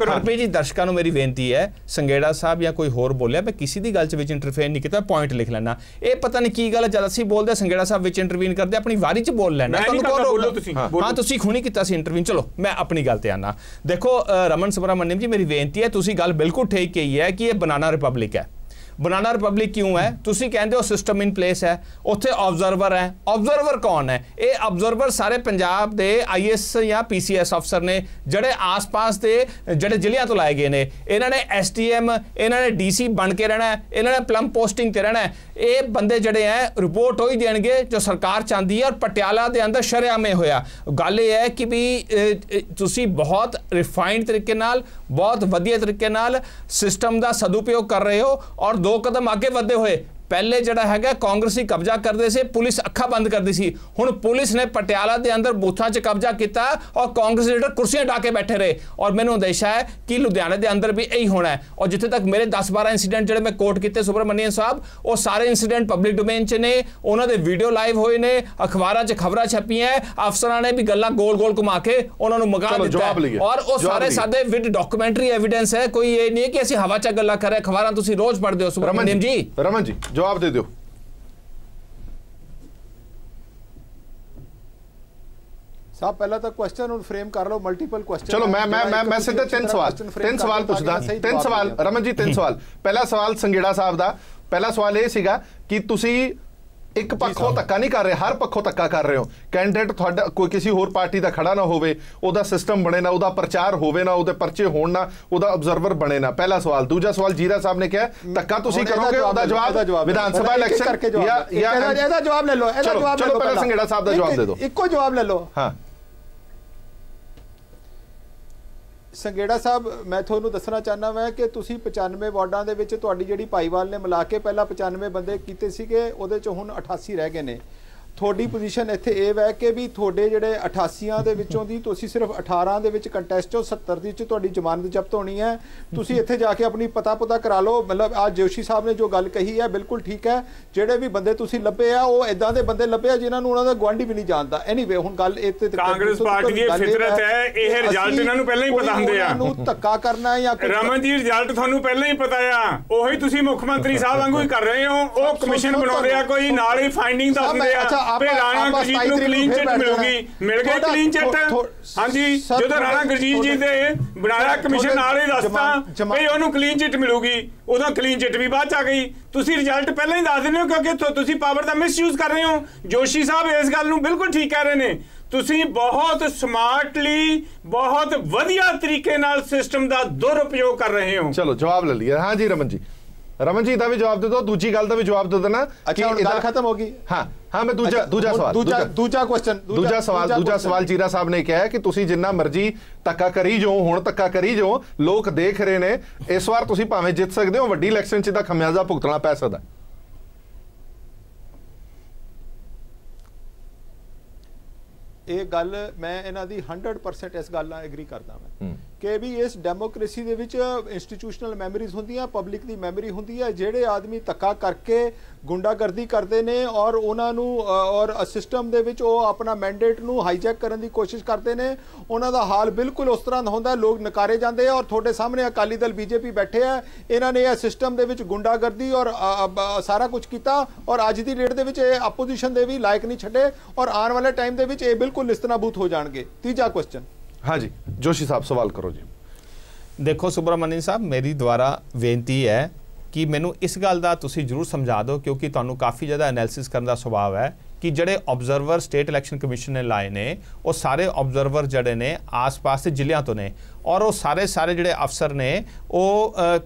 ਹਰਪ੍ਰੀਤ ਜੀ, ਦਰਸ਼ਕਾਂ ਨੂੰ ਮੇਰੀ ਬੇਨਤੀ ਹੈ, ਸੰਘੇੜਾ ਸਾਹਿਬ ਜਾਂ ਕੋਈ ਹੋਰ ਬੋਲਿਆ, ਮੈਂ ਕਿਸੇ ਦੀ ਗੱਲ 'ਚ ਵਿੱਚ ਇੰਟਰਫੇਅਰ ਨਹੀਂ ਕੀਤਾ, ਪੁਆਇੰਟ ਲਿਖ ਲੈਣਾ। ਇਹ ਪਤਾ ਨਹੀਂ ਕੀ ਗੱਲ ਹੈ, ਜਦ ਅਸੀਂ ਬੋਲਦੇ ਸੰਘੇੜਾ ਸਾਹਿਬ ਵਿੱਚ ਇੰਟਰਵੀਨ ਕਰਦੇ, ਆਪਣੀ ਵਾਰੀ 'ਚ ਬੋਲ ਲੈਣਾ। ਹਾਂ, ਤੁਸੀਂ ਹੁਣੀ ਕੀਤਾ ਸੀ ਇੰਟਰਵੀਨ। ਚਲੋ ਮੈਂ ਆਪਣੀ ਗੱਲ ਤੇ ਆਣਾ। ਦੇਖੋ ਰਮਨ ਸੁਬਰਾਮਨਿਅਮ ਜੀ, ਮੇਰੀ ਬੇਨਤੀ ਹੈ, ਤੁਸੀਂ ਗੱਲ ਬਿਲਕੁਲ ਠੀਕ ਕਹੀ ਹੈ ਕਿ ਇਹ ਬਨਾਨਾ ਰਿਪਬਲਿਕ ਹੈ। ਬਨਾਨਾ ਰਿਪਬਲਿਕ ਕਿਉਂ ਹੈ? ਤੁਸੀਂ ਕਹਿੰਦੇ ਹੋ ਸਿਸਟਮ ਇਨ ਪਲੇਸ ਹੈ, ਉੱਥੇ ਆਬਜ਼ਰਵਰ ਹੈ। ਆਬਜ਼ਰਵਰ ਕੌਣ ਹੈ? ਇਹ ਆਬਜ਼ਰਵਰ ਸਾਰੇ ਪੰਜਾਬ ਦੇ IAS ਜਾਂ PCS ਅਫਸਰ ਨੇ, ਜਿਹੜੇ ਆਸ-ਪਾਸ ਦੇ ਜਿਹੜੇ ਜ਼ਿਲ੍ਹਿਆਂ ਤੋਂ ਲਾਏ ਗਏ ਨੇ। ਇਹਨਾਂ ਨੇ SDM, ਇਹਨਾਂ ਨੇ DC ਬਣ ਕੇ ਰਹਿਣਾ, ਇਹਨਾਂ ਨੇ ਪਲਮ ਪੋਸਟਿੰਗ ਤੇ ਰਹਿਣਾ। ਇਹ ਬੰਦੇ ਜਿਹੜੇ ਹੈ ਰਿਪੋਰਟ ਉਹੀ ਦੇਣਗੇ ਜੋ ਸਰਕਾਰ ਚਾਹੁੰਦੀ ਹੈ। ਔਰ ਪਟਿਆਲਾ ਦੇ ਅੰਦਰ ਸ਼ਰੇਆਮ ਹੋਇਆ। ਗੱਲ ਇਹ ਹੈ ਕਿ ਵੀ ਤੁਸੀਂ ਬਹੁਤ ਰਿਫਾਈਨਡ ਤਰੀਕੇ ਨਾਲ, ਬਹੁਤ ਵਧੀਆ ਤਰੀਕੇ ਨਾਲ ਸਿਸਟਮ ਦਾ ਸਦੁਪਯੋਗ ਕਰ ਰਹੇ ਹੋ। ਔਰ 2 ਕਦਮ ਅੱਗੇ ਵਧਦੇ ਹੋਏ, ਪਹਿਲੇ ਜਿਹੜਾ ਹੈਗਾ ਕਾਂਗਰਸੀ ਕਬਜ਼ਾ ਕਰਦੇ ਸੀ, ਪੁਲਿਸ ਅੱਖਾਂ ਬੰਦ ਕਰਦੀ ਸੀ। ਹੁਣ ਪੁਲਿਸ ਨੇ ਪਟਿਆਲਾ ਦੇ ਅੰਦਰ ਬੂਥਾਂ 'ਚ ਕਬਜ਼ਾ ਕੀਤਾ ਔਰ ਕਾਂਗਰਸੀ ਲੀਡਰ ਕੁਰਸੀਆਂ ਢਾ ਕੇ ਬੈਠੇ ਰਹੇ। ਔਰ ਮੈਨੂੰ ਅੰਦੇਸ਼ਾ ਹੈ ਕਿ ਲੁਧਿਆਣੇ ਦੇ ਅੰਦਰ ਵੀ ਇਹੀ ਹੋਣਾ ਹੈ। ਔਰ ਜਿੱਥੇ ਤੱਕ ਮੇਰੇ 10-12 ਇੰਸੀਡੈਂਟ ਜਿਹੜੇ ਮੈਂ ਕੋਟ ਕੀਤੇ ਸੁਬਰਾਮਨਿਅਮ ਸਾਹਿਬ, ਉਹ ਸਾਰੇ ਇੰਸੀਡੈਂਟ ਪਬਲਿਕ ਡੋਮੇਨ 'ਚ ਨੇ, ਉਹਨਾਂ ਦੇ ਵੀਡੀਓ ਲਾਈਵ ਹੋਏ ਨੇ, ਅਖਬਾਰਾਂ 'ਚ ਖਬਰਾਂ ਛਪੀਆਂ, ਅਫਸਰਾਂ ਨੇ ਵੀ ਗੱਲਾਂ ਗੋਲ-ਗੋਲ ਘੁਮਾ ਕੇ ਉਹਨਾਂ ਨੂੰ ਮਗਾ ਦਿੱਤਾ। ਔਰ ਉਹ ਸਾਰੇ ਸਾਡੇ ਵਿਦ ਡਾਕੂਮੈਂਟਰੀ ਐਵੀਡੈਂਸ ਹੈ। ਕੋਈ ਇਹ ਨਹੀਂ ਹੈ ਕਿ ਅਸੀਂ ਹਵਾ 'ਚ ਗੱਲਾਂ ਕਰ ਰਹੇ। ਅਖਬਾਰਾਂ ਤੁਸੀਂ ਰੋਜ਼ ਪੜ੍ਹਦੇ ਹੋ ਸੁਬਰਾਮਨਿਅਮ ਜੀ। ਰਮਨ ਜੀ ਜਵਾਬ ਦੇ ਦਿਓ। ਸਾਹਿਬ ਪਹਿਲਾਂ ਤਾਂ ਕੁਐਸਚਨ ਨੂੰ ਫਰੇਮ ਕਰ ਲਓ, ਮਲਟੀਪਲ ਕੁਐਸਚਨ। ਚਲੋ ਮੈਂ ਸਿੱਧੇ 3 ਸਵਾਲ ਪੁੱਛਦਾ। 3 ਸਵਾਲ ਰਮਨ ਜੀ, 3 ਸਵਾਲ। ਪਹਿਲਾ ਸਵਾਲ ਸੰਘੇੜਾ ਸਾਹਿਬ ਦਾ ਪਹਿਲਾ ਸਵਾਲ ਇਹ ਸੀਗਾ ਕਿ ਤੁਸੀਂ ਇੱਕ ਪੱਖੋਂ ਧੱਕਾ ਨਹੀਂ ਕਰ ਰਹੇ, ਹਰ ਪੱਖੋਂ ਧੱਕਾ ਕਰ ਰਹੇ ਹੋ। ਕੈਂਡੀਡੇਟ ਤੁਹਾਡਾ ਕੋਈ ਕਿਸੇ ਹੋਰ ਪਾਰਟੀ ਦਾ ਖੜਾ ਨਾ ਹੋਵੇ, ਉਹਦਾ ਸਿਸਟਮ ਬਣੇ ਨਾ, ਉਹਦਾ ਪ੍ਰਚਾਰ ਹੋਵੇ ਨਾ, ਉਹਦੇ ਪਰਚੇ ਹੋਣ ਨਾ, ਉਹਦਾ ਆਬਜ਼ਰਵਰ ਬਣੇ ਨਾ। ਪਹਿਲਾ ਸਵਾਲ। ਦੂਜਾ ਸਵਾਲ, ਜੀਰਾ ਸਾਹਿਬ ਨੇ ਕਿਹਾ ਧੱਕਾ ਤੁਸੀਂ ਕਰੋਗੇ, ਉਹਦਾ ਜਵਾਬ ਵਿਧਾਨ ਸਭਾ ਇਲੈਕਸ਼ਨ ਜਾਂ ਇਹਦਾ ਜਵਾਬ ਲੈ ਲਓ। ਇਹਦਾ ਜਵਾਬ ਚਲੋ ਪਹਿਲਾਂ ਸੰਘੇੜਾ ਸਾਹਿਬ ਦਾ ਜਵਾਬ ਦੇ ਦਿਓ। ਇੱਕੋ ਜਵਾਬ ਲੈ ਲਓ। ਹਾਂ ਸੰਘੇੜਾ ਸਾਹਿਬ, ਮੈਂ ਤੁਹਾਨੂੰ ਦੱਸਣਾ ਚਾਹੁੰਦਾ ਮੈਂ ਕਿ ਤੁਸੀਂ 95 ਵਾਰਡਾਂ ਦੇ ਵਿੱਚ ਤੁਹਾਡੀ ਜਿਹੜੀ ਭਾਈਵਾਲ ਨੇ ਮਿਲਾ ਕੇ ਪਹਿਲਾਂ 95 ਬੰਦੇ ਕੀਤੇ ਸੀਗੇ, ਉਹਦੇ 'ਚ ਹੁਣ 88 ਰਹਿ ਗਏ ਨੇ। ਤੁਹਾਡੀ ਪੋਜੀਸ਼ਨ ਇੱਥੇ ਇਹ ਹੈ ਕਿ ਵੀ ਤੁਹਾਡੇ ਜਿਹੜੇ 88 ਦੇ ਵਿੱਚੋਂ ਦੀ ਤੁਸੀਂ ਸਿਰਫ 18 ਦੇ ਵਿੱਚ ਕੰਟੈਸਟ ਹੋ, 70 ਦੀ 'ਚ ਤੁਹਾਡੀ ਜ਼ਮਾਨਤ ਜ਼ਬਤ ਹੋਣੀ ਹੈ। ਤੁਸੀਂ ਇੱਥੇ ਜਾ ਕੇ ਆਪਣੀ ਪਤਾ ਕਰਾ ਲਓ। ਮਤਲਬ ਅੱਜ ਜੋਸ਼ੀ ਸਾਹਿਬ ਨੇ ਜੋ ਗੱਲ ਕਹੀ ਹੈ ਬਿਲਕੁਲ ਠੀਕ ਹੈ। ਜਿਹੜੇ ਵੀ ਬੰਦੇ ਤੁਸੀਂ ਲੱਭੇ ਆ, ਉਹ ਇਦਾਂ ਦੇ ਬੰਦੇ ਲੱਭੇ ਆ ਜਿਨ੍ਹਾਂ ਨੂੰ ਉਹਨਾਂ ਦਾ ਗੁਆਂਢੀ ਵੀ ਨਹੀਂ ਜਾਣਦਾ। ਐਨੀਵੇ ਹੁਣ ਗੱਲ ਇਹ ਤੇ ਕਾਂਗਰਸ ਪਾਰਟੀ ਦੀ ਫਿਤਰਤ ਹੈ, ਇਹ ਰਿਜ਼ਲਟ ਇਹਨਾਂ ਨੂੰ ਪਹਿਲਾਂ ਹੀ ਪਤਾ ਹੁੰਦੇ ਆ। ਨੂੰ ਧੱਕਾ ਕਰਨਾ ਜਾਂ ਰਮਨ ਜੀ, ਰਿਜ਼ਲਟ ਤੁਹਾਨੂੰ ਪਹਿਲਾਂ ਹੀ ਪਤਾ ਆ। ਉਹੀ ਤੁਸੀਂ ਮੁੱਖ ਮੰਤਰੀ ਸਾਹਿਬ ਵਾਂਗੂ ਹੀ ਕਰ ਰਹੇ ਹੋ। ਉਹ ਕਮਿਸ਼ਨ ਬਣਾਉਂਦੇ ਆ, ਕੋਈ ਨਾਲ ਹੀ ਫਾਈਂਡਿੰਗ ਦੱਸਦੇ ਆ। ਰਾਣਾ ਗੁਰਜੀਤ ਨੂੰ ਕਲੀਨ ਚਿੱਟ ਮਿਲੂਗੀ, ਮਿਲ ਗਈ ਕਲੀਨ ਚਿੱਟ। ਹਾਂਜੀ, ਜਦੋਂ ਰਾਣਾ ਗੁਰਜੀਤ ਜੀ ਦੇ ਬਣਾਇਆ ਕਮਿਸ਼ਨ, ਨਾਲ ਹੀ ਦੱਸਤਾ ਵੀ ਉਹਨੂੰ ਕਲੀਨ ਚਿੱਟ ਮਿਲੂਗੀ, ਉਦੋਂ ਕਲੀਨ ਚਿੱਟ ਵੀ ਬਾਅਦ ਚ ਆ ਗਈ। ਤੁਸੀਂ ਰਿਜ਼ਲਟ ਪਹਿਲਾਂ ਹੀ ਦੱਸ ਦਿੰਦੇ ਹੋ ਕਿਉਂਕਿ ਤੁਸੀਂ ਪਾਵਰ ਦਾ ਮਿਸਯੂਜ਼ ਕਰ ਰਹੇ ਹੋ। ਜੋਸ਼ੀ ਸਾਹਿਬ ਇਸ ਗੱਲ ਨੂੰ ਬਿਲਕੁਲ ਠੀਕ ਕਹਿ ਰਹੇ ਨੇ। ਤੁਸੀਂ ਬਹੁਤ ਸਮਾਰਟਲੀ, ਬਹੁਤ ਵਧੀਆ ਤਰੀਕੇ ਨਾਲ ਸਿਸਟਮ ਦਾ ਦੁਰਉਪਯੋਗ ਕਰ ਰਹੇ ਹੋ। ਚਲੋ ਜਵਾਬ ਲੈ ਲਿਆ। ਹਾਂ ਜੀ ਰਮਨ ਜੀ, ਰਮਨ ਜੀ ਦਾ ਵੀ ਜਵਾਬ ਦੇ ਦਿਓ। ਦੂਜੀ ਗੱਲ ਦਾ ਵੀ ਜਵਾਬ ਦੇ ਦੇਣਾ। ਅੱਛਾ, ਗੱਲ ਖਤਮ ਹੋ ਗਈ। ਹਾਂ ਮੈਂ ਦੂਜਾ ਸਵਾਲ ਦੂਜਾ ਸਵਾਲ ਜੀਰਾ ਸਾਹਿਬ ਨੇ ਕਿਹਾ ਕਿ ਤੁਸੀਂ ਜਿੰਨਾ ਮਰਜ਼ੀ ਧੱਕਾ ਕਰੀ ਜਾਓ, ਹੁਣ ਧੱਕਾ ਕਰੀ ਜਾਓ, ਲੋਕ ਦੇਖ ਰਹੇ ਨੇ। ਇਸ ਵਾਰ ਤੁਸੀਂ ਭਾਵੇਂ ਜਿੱਤ ਸਕਦੇ ਹੋ, ਵੱਡੀ ਇਲੈਕਸ਼ਨ 'ਚ ਦਾ ਖਮਿਆਜ਼ਾ ਭੁਗਤਣਾ ਪੈ ਸਕਦਾ। ਇਹ ਗੱਲ ਮੈਂ ਇਹਨਾਂ ਦੀ 100% ਇਸ ਗੱਲ ਨਾਲ ਐਗਰੀ ਕਰਦਾ ਮੈਂ ਕਿ ਵੀ ਇਸ ਡੈਮੋਕ੍ਰੇਸੀ ਦੇ ਵਿੱਚ ਇੰਸਟੀਟਿਊਸ਼ਨਲ ਮੈਮਰੀਜ਼ ਹੁੰਦੀਆਂ, ਪਬਲਿਕ ਦੀ ਮੈਮਰੀ ਹੁੰਦੀ ਹੈ। ਜਿਹੜੇ ਆਦਮੀ ਧੱਕਾ ਕਰਕੇ ਗੁੰਡਾਗਰਦੀ ਕਰਦੇ ਨੇ ਔਰ ਉਹਨਾਂ ਨੂੰ ਔਰ ਸਿਸਟਮ ਦੇ ਵਿੱਚ ਉਹ ਆਪਣਾ ਮੈਂਡੇਟ ਨੂੰ ਹਾਈਜੈਕ ਕਰਨ ਦੀ ਕੋਸ਼ਿਸ਼ ਕਰਦੇ ਨੇ, ਉਹਨਾਂ ਦਾ ਹਾਲ ਬਿਲਕੁਲ ਉਸ ਤਰ੍ਹਾਂ ਦਾ ਹੁੰਦਾ। ਲੋਕ ਨਕਾਰੇ ਜਾਂਦੇ ਆ ਔਰ ਤੁਹਾਡੇ ਸਾਹਮਣੇ ਅਕਾਲੀ ਦਲ ਬੀਜੇਪੀ ਬੈਠੇ ਆ, ਇਹਨਾਂ ਨੇ ਇਹ ਸਿਸਟਮ ਦੇ ਵਿੱਚ ਗੁੰਡਾਗਰਦੀ ਔਰ ਸਾਰਾ ਕੁਝ ਕੀਤਾ ਔਰ ਅੱਜ ਦੀ ਡੇਟ ਦੇ ਵਿੱਚ ਇਹ ਆਪੋਜੀਸ਼ਨ ਦੇ ਵੀ ਲਾਇਕ ਨਹੀਂ ਛੱਡੇ ਔਰ ਆਉਣ ਵਾਲੇ ਟਾਈਮ ਦੇ ਵਿੱਚ ਇਹ ਬਿਲਕੁਲ ਨਿਸਤਨਾਬੂਤ ਹੋ ਜਾਣਗੇ। ਤੀਜਾ ਕੁਐਸਚਨ। हाँ जी जोशी साहब सवाल करो जी। देखो सुब्रमण्यम साहब, मेरी द्वारा बेनती है कि मैनू इस गल का तुसी जरूर समझा दो, क्योंकि तुहानू काफ़ी ज़्यादा एनालिसिस करने का स्वभाव है कि जड़े ऑब्जर्वर स्टेट इलैक्शन कमीशन ने लाए ने वो सारे ऑब्जर्वर जड़े ने आस पास के जिलों तो ने और वो सारे जड़े अफसर ने वो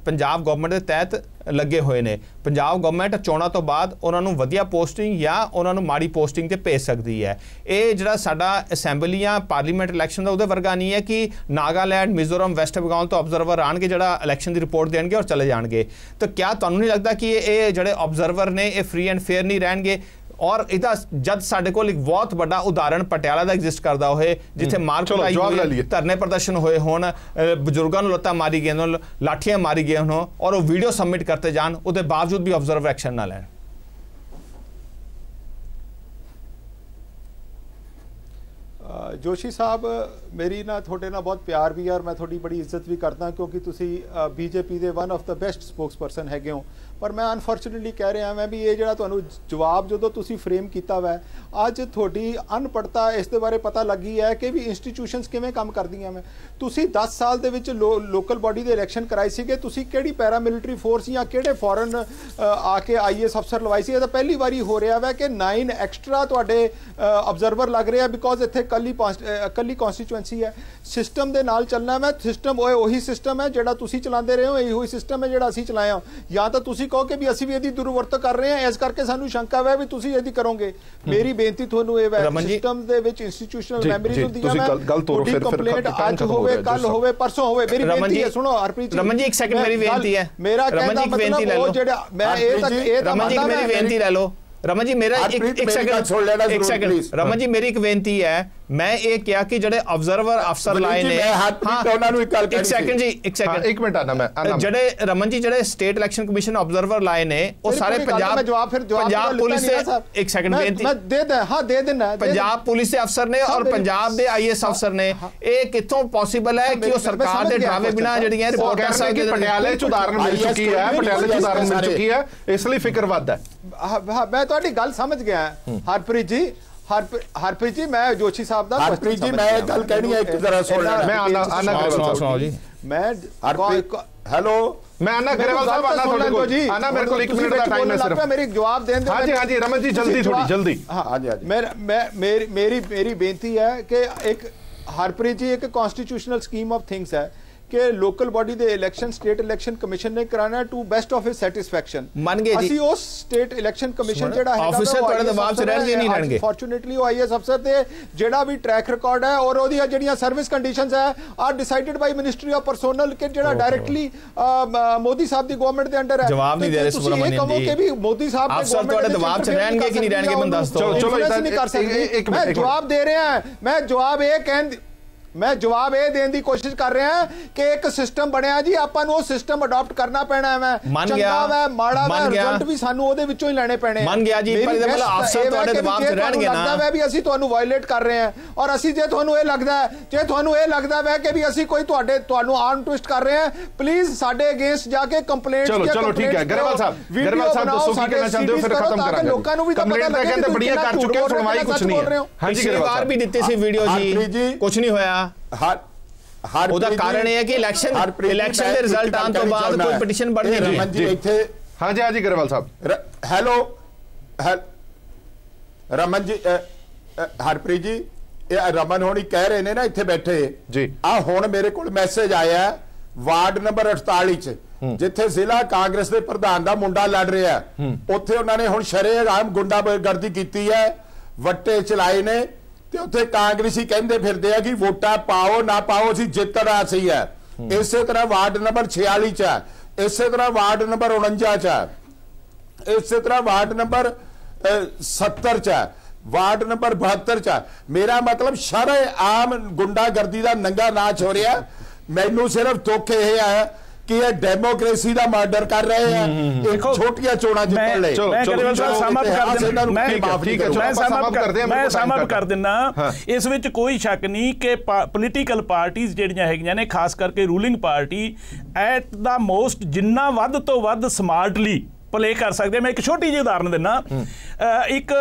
पंजाब गवर्नमेंट के तहत ਲੱਗੇ ਹੋਏ ਨੇ। ਪੰਜਾਬ ਗਵਰਨਮੈਂਟ ਚੋਣਾਂ ਤੋਂ ਬਾਅਦ ਉਹਨਾਂ ਨੂੰ ਵਧੀਆ ਪੋਸਟਿੰਗ ਜਾਂ ਉਹਨਾਂ ਨੂੰ ਮਾੜੀ ਪੋਸਟਿੰਗ ਤੇ ਭੇਜ ਸਕਦੀ ਹੈ। ਇਹ ਜਿਹੜਾ ਸਾਡਾ ਅਸੈਂਬਲੀਆਂ ਪਾਰਲੀਮੈਂਟ ਇਲੈਕਸ਼ਨ ਦਾ ਉਹਦੇ ਵਰਗਾ ਨਹੀਂ ਹੈ ਕਿ ਨਾਗਾਲੈਂਡ, ਮਿਜ਼ੋਰਮ, ਵੈਸਟ ਬੰਗਾਲ ਤੋਂ ਆਬਜ਼ਰਵਰ ਆਣਗੇ ਜਿਹੜਾ ਇਲੈਕਸ਼ਨ ਦੀ ਰਿਪੋਰਟ ਦੇਣਗੇ ਔਰ ਚਲੇ ਜਾਣਗੇ। ਤਾਂ ਕਿਆ ਤੁਹਾਨੂੰ ਨਹੀਂ ਲੱਗਦਾ ਕਿ ਇਹ ਜਿਹੜੇ ਆਬਜ਼ਰਵਰ ਨੇ ਇਹ ਫ੍ਰੀ ਐਂਡ ਫੇਅਰ ਨਹੀਂ ਰਹਿਣਗੇ? और इहदा जद साडे कोल एक बहुत बड़ा उदाहरण पटियाला का एग्जिस्ट करता होए जिथे मार कुटाई होई, धरने प्रदर्शन होए होण, बजुर्गों नूं लत्तां मारी गई होण, लाठियां मारी गई होण और वो वीडियो सबमिट करते जान, उसके बावजूद भी ऑब्जर्वर एक्शन ना लैण। जोशी साहब, मेरी ना थोड़े ना बहुत प्यार भी है और मैं थोड़ी बड़ी इज्जत भी करता क्योंकि तुसी बीजेपी दे one of the best spokesperson हैगे हो। पर मैं अनफॉर्चुनेटली कह रहा मैं भी ये जो तुहानू जवाब जो तुसी फ्रेम किया वै अज थोड़ी अनपढ़ता इस दे बारे पता लगी है कि भी इंस्टीट्यूशनस किवें काम करदियां मैं। तुसी 10 साल दे विच लोकल बॉडी दे इलैक्शन कराए सीगे, तुसी किहड़ी पैरामिलिटरी फोर्स या किहड़े फॉरन आके IAS अफसर लवाई सी? पहली बारी हो रहा है कि 9 एक्स्ट्रा तुहाडे ऑब्जर्वर लग रहे हैं बिकॉज इत्थे कल्ली कॉन्स्टिट्यूएंसी है। सिस्टम दे नाल चलना मैं, सिस्टम ओही सिस्टम है जिहड़ा तुसी चलाते रहे हो, यही सिस्टम है जिहड़ा असीं चलाया। या तो तुसी कहो कि भी असीं भी इहदी दुरवरतों कर रहे हैं, इस करके सानू शंका है भी तुसी इहदी करोगे। मेरी बेनती तुहानू इह है, सिस्टम दे विच इंस्टीट्यूशनल मैमरीज हुंदियां मैं गल तोरो फिर कंप्लेंट आज होवे, कल होवे, परसों होवे। मेरी बेनती है, सुनो हरप्रीत जी, रमन जी एक सेकंड मेरी बेनती है, मेरा कहना मतलब वो जेड़ा मैं रमन जी मेरी बेनती ले लो। रमन जी मेरा एक सेकंड रमन जी मेरी एक बेनती है, मैं ये क्या कि जड़े ऑब्जर्वर अफसर लाए ने, एक सेकंड जी, एक सेकंड, एक मिनट आना मैं जड़े रमन जी जड़े स्टेट इलेक्शन कमीशन ऑब्जर्वर लाए ने वो सारे पंजाब पुलिस से, एक सेकंड बेनती दे देना, पंजाब पुलिस के अफसर ने और पंजाब दे IAS अफसर ने, ये कितों पॉसिबल है कि वो सरकार दे ड्रावे बिना जड़ियां रिपोर्टर्स पटियाले च उदाहरण मिल चुकी है, पटियाले च उदाहरण मिल चुकी है, इसलिए फिक्र वध है। मैं तुहाडी गल समझ गया हरप्रीत जी। हरप्रीत जी, मैं जोशी साहब दा हरप्रीत जी मैं गल कहनी है, एक जरा सुन लेना। मैं आना सुनाओ जी। मैं हेलो मैं आना ग्रेवाल साहब आना थोड़ी को जी आना, मेरे को 1 मिनट का टाइम है सिर्फ, मेरी जवाब दें। हां जी रमन जी जल्दी, थोड़ी जल्दी। हां जी मेरी बेनती है कि एक हरप्रीत जी एक कॉन्स्टिट्यूशनल स्कीम ऑफ थिंग्स है कि लोकल बॉडी दे इलेक्शन स्टेट इलेक्शन कमीशन ने कराना to best of his satisfaction. मान गए जी, ਅਸੀਂ ਉਸ ਸਟੇਟ ਇਲੈਕਸ਼ਨ ਕਮਿਸ਼ਨ ਜਿਹੜਾ ਹੈ ਆਫੀਸਰ ਤੁਹਾਡੇ ਦਬਾਅ ਚ ਰਹਿਣਗੇ ਨਹੀਂ ਰਹਿਣਗੇ। ਫੋਰਚੂਨੇਟਲੀ ਉਹ IAS ਅਫਸਰ ਤੇ ਜਿਹੜਾ ਵੀ ਟਰੈਕ ਰਿਕਾਰਡ ਹੈ ਔਰ ਉਹਦੀਆਂ ਜਿਹੜੀਆਂ ਸਰਵਿਸ ਕੰਡੀਸ਼ਨਸ ਹੈ are decided by ministry of personnel ਕਿ ਜਿਹੜਾ ਡਾਇਰੈਕਟਲੀ ਮੋਦੀ ਸਾਹਿਬ ਦੀ ਗਵਰਨਮੈਂਟ ਦੇ ਅੰਡਰ ਹੈ। ਜਵਾਬ ਨਹੀਂ ਦੇ ਰਹੇ ਸੁਬਰਮਨਿਅਮ ਜੀ, ਕਿ ਵੀ ਮੋਦੀ ਸਾਹਿਬ ਦੇ ਅਫਸਰ ਤੁਹਾਡੇ ਦਬਾਅ ਚ ਰਹਿਣਗੇ ਕਿ ਨਹੀਂ ਰਹਿਣਗੇ ਮੈਨੂੰ ਦੱਸ ਦਿਓ। ਚਲੋ ਨਹੀਂ ਕਰ ਸਕਦੇ, ਮੈਂ ਜਵਾਬ ਦੇ ਰਿਹਾ, ਮੈਂ ਜਵਾਬ ਇਹ ਕਹਿਣ मैं जवाब ये देने की कोशिश कर रहा है कि एक सिस्टम बनया जी, आपां नूं सिस्टम अडॉप्ट करना पैना है। चंगा वा माड़ा वा रिजल्ट भी सानू ओदे विचों ही लेने पैने। मान गया जी, पर मतलब अफसर ਤੁਹਾਡੇ ਦਬਾਅ 'ਚ ਰਹਿਣਗੇ ਨਾ। लगदा है भी ਅਸੀਂ ਤੁਹਾਨੂੰ ਵਾਇਲੇਟ ਕਰ ਰਹੇ ਹਾਂ और ਅਸੀਂ ਜੇ ਤੁਹਾਨੂੰ ਇਹ ਲੱਗਦਾ ਹੈ, ਜੇ ਤੁਹਾਨੂੰ ਇਹ ਲੱਗਦਾ ਹੈ ਕਿ ਵੀ ਅਸੀਂ ਕੋਈ ਤੁਹਾਨੂੰ ਆਰਮ ਟਵਿਸਟ ਕਰ ਰਹੇ ਹਾਂ, ਪਲੀਜ਼ ਸਾਡੇ ਅਗੇਂਸਟ ਜਾ ਕੇ ਕੰਪਲੇਂਟ ਚਲੋ ਠੀਕ ਹੈ। ਗਰੇਵਾਲ ਸਾਹਿਬ ਦੱਸੋ ਕੀ ਕਹਿਣਾ ਚਾਹੁੰਦੇ ਹੋ, ਫਿਰ ਖਤਮ ਕਰਾਂਗੇ। ਲੋਕਾਂ ਨੂੰ ਵੀ ਤਾਂ ਪਤਾ ਲੱਗੇ ਕਹਿੰਦੇ ਬੜੀਆਂ ਕਰ ਚੁੱਕੇ ਹੋ, ਸੁਣਵਾਈ ਕੁਝ ਨਹੀਂ ਹੈ। ਹਾਂਜੀ ਗਰੇਵਾਲ ਵੀ ਦਿੱਤੀ ਸੀ ਵੀਡੀਓ ਜੀ, ਕੁਝ ਨਹੀਂ ਹੋਇਆ। ਉਹਦਾ ਕਾਰਨ ਇਹ ਹੈ ਕਿ ਇਲੈਕਸ਼ਨ ਦੇ ਰਿਜ਼ਲਟ ਆਉਣ ਤੋਂ ਬਾਅਦ ਕੋਈ ਪਟੀਸ਼ਨ ਬਣ ਨਹੀਂ ਰਹੀ। ਰਮਨ ਜੀ ਇੱਥੇ ਹਾਂਜੀ ਗਰੇਵਾਲ ਸਾਹਿਬ ਹੈਲੋ ਰਮਨ ਜੀ ਹਰਪ੍ਰੀਤ ਜੀ, ਇਹ ਰਮਨ ਹੋਣੀ ਕਹਿ ਰਹੇ ਨੇ ਨਾ ਇੱਥੇ ਬੈਠੇ ਜੀ, ਆ ਹੁਣ ਮੇਰੇ ਕੋਲ ਮੈਸੇਜ ਆਇਆ ਵਾਰਡ ਨੰਬਰ 48 ਚ ਜਿੱਥੇ ਜ਼ਿਲ੍ਹਾ ਕਾਂਗਰਸ ਦੇ ਪ੍ਰਧਾਨ ਦਾ ਮੁੰਡਾ ਲੜ ਰਿਹਾ, ਉੱਥੇ ਉਹਨਾਂ ਨੇ ਹੁਣ ਸ਼ਰੇਆਮ ਗੁੰਡਾਗਰਦੀ ਕੀਤੀ ਹੈ, ਵੱਟੇ ਚਲਾਏ ਨੇ ਤੇ ਉੱਥੇ ਕਾਂਗਰਸੀ ਕਹਿੰਦੇ ਫਿਰਦੇ ਆ ਕਿ ਵੋਟਾਂ ਪਾਓ ਨਾ ਪਾਓ ਅਸੀਂ ਜਿੱਤਣਾ ਸਹੀ ਹੈ। ਇਸੇ ਤਰ੍ਹਾਂ ਵਾਰਡ ਨੰਬਰ 46 ਚ ਹੈ, ਇਸੇ ਤਰ੍ਹਾਂ ਵਾਰਡ ਨੰਬਰ 49 ਚ ਹੈ, ਇਸੇ ਤਰ੍ਹਾਂ ਵਾਰਡ ਨੰਬਰ 70 ਚ ਹੈ, ਵਾਰਡ ਨੰਬਰ 72 ਚ ਹੈ। ਮੇਰਾ ਮਤਲਬ ਸ਼ਰੇਆਮ ਗੁੰਡਾਗਰਦੀ ਦਾ ਨੰਗਾ ਨਾਚ ਹੋ ਰਿਹਾ ਮੈਨੂੰ ਸਿਰਫ ਦੁੱਖ ਇਹ ਹੈ ਕਿ ਇਹ ਡੈਮੋਕ੍ਰੇਸੀ ਦਾ ਮਰਡਰ ਕਰ ਰਹੇ ਆ ਇੱਕ ਛੋਟੀਆਂ ਚੋਣਾਂ ਜਿੱਤਣ ਲਈ। ਮੈਂ ਗਰੇਵਾਲ ਸਾਹਿਬ ਸਮਾਪਤ ਕਰ ਦਿੰਦਾ ਇਸ ਵਿੱਚ ਕੋਈ ਸ਼ੱਕ ਨਹੀਂ ਕਿ ਪੋਲੀਟੀਕਲ ਪਾਰਟੀਆਂ ਜਿਹੜੀਆਂ ਹੈਗੀਆਂ ਨੇ, ਖਾਸ ਕਰਕੇ ruling party at the most ਜਿੰਨਾ ਵੱਧ ਤੋਂ ਵੱਧ ਸਮਾਰਟਲੀ ਪਲੇ ਕਰ ਸਕਦੇ। ਮੈਂ ਇੱਕ ਛੋਟੀ ਜਿਹੀ ਉਦਾਹਰਨ ਦਿੰਦਾ। ਇੱਕ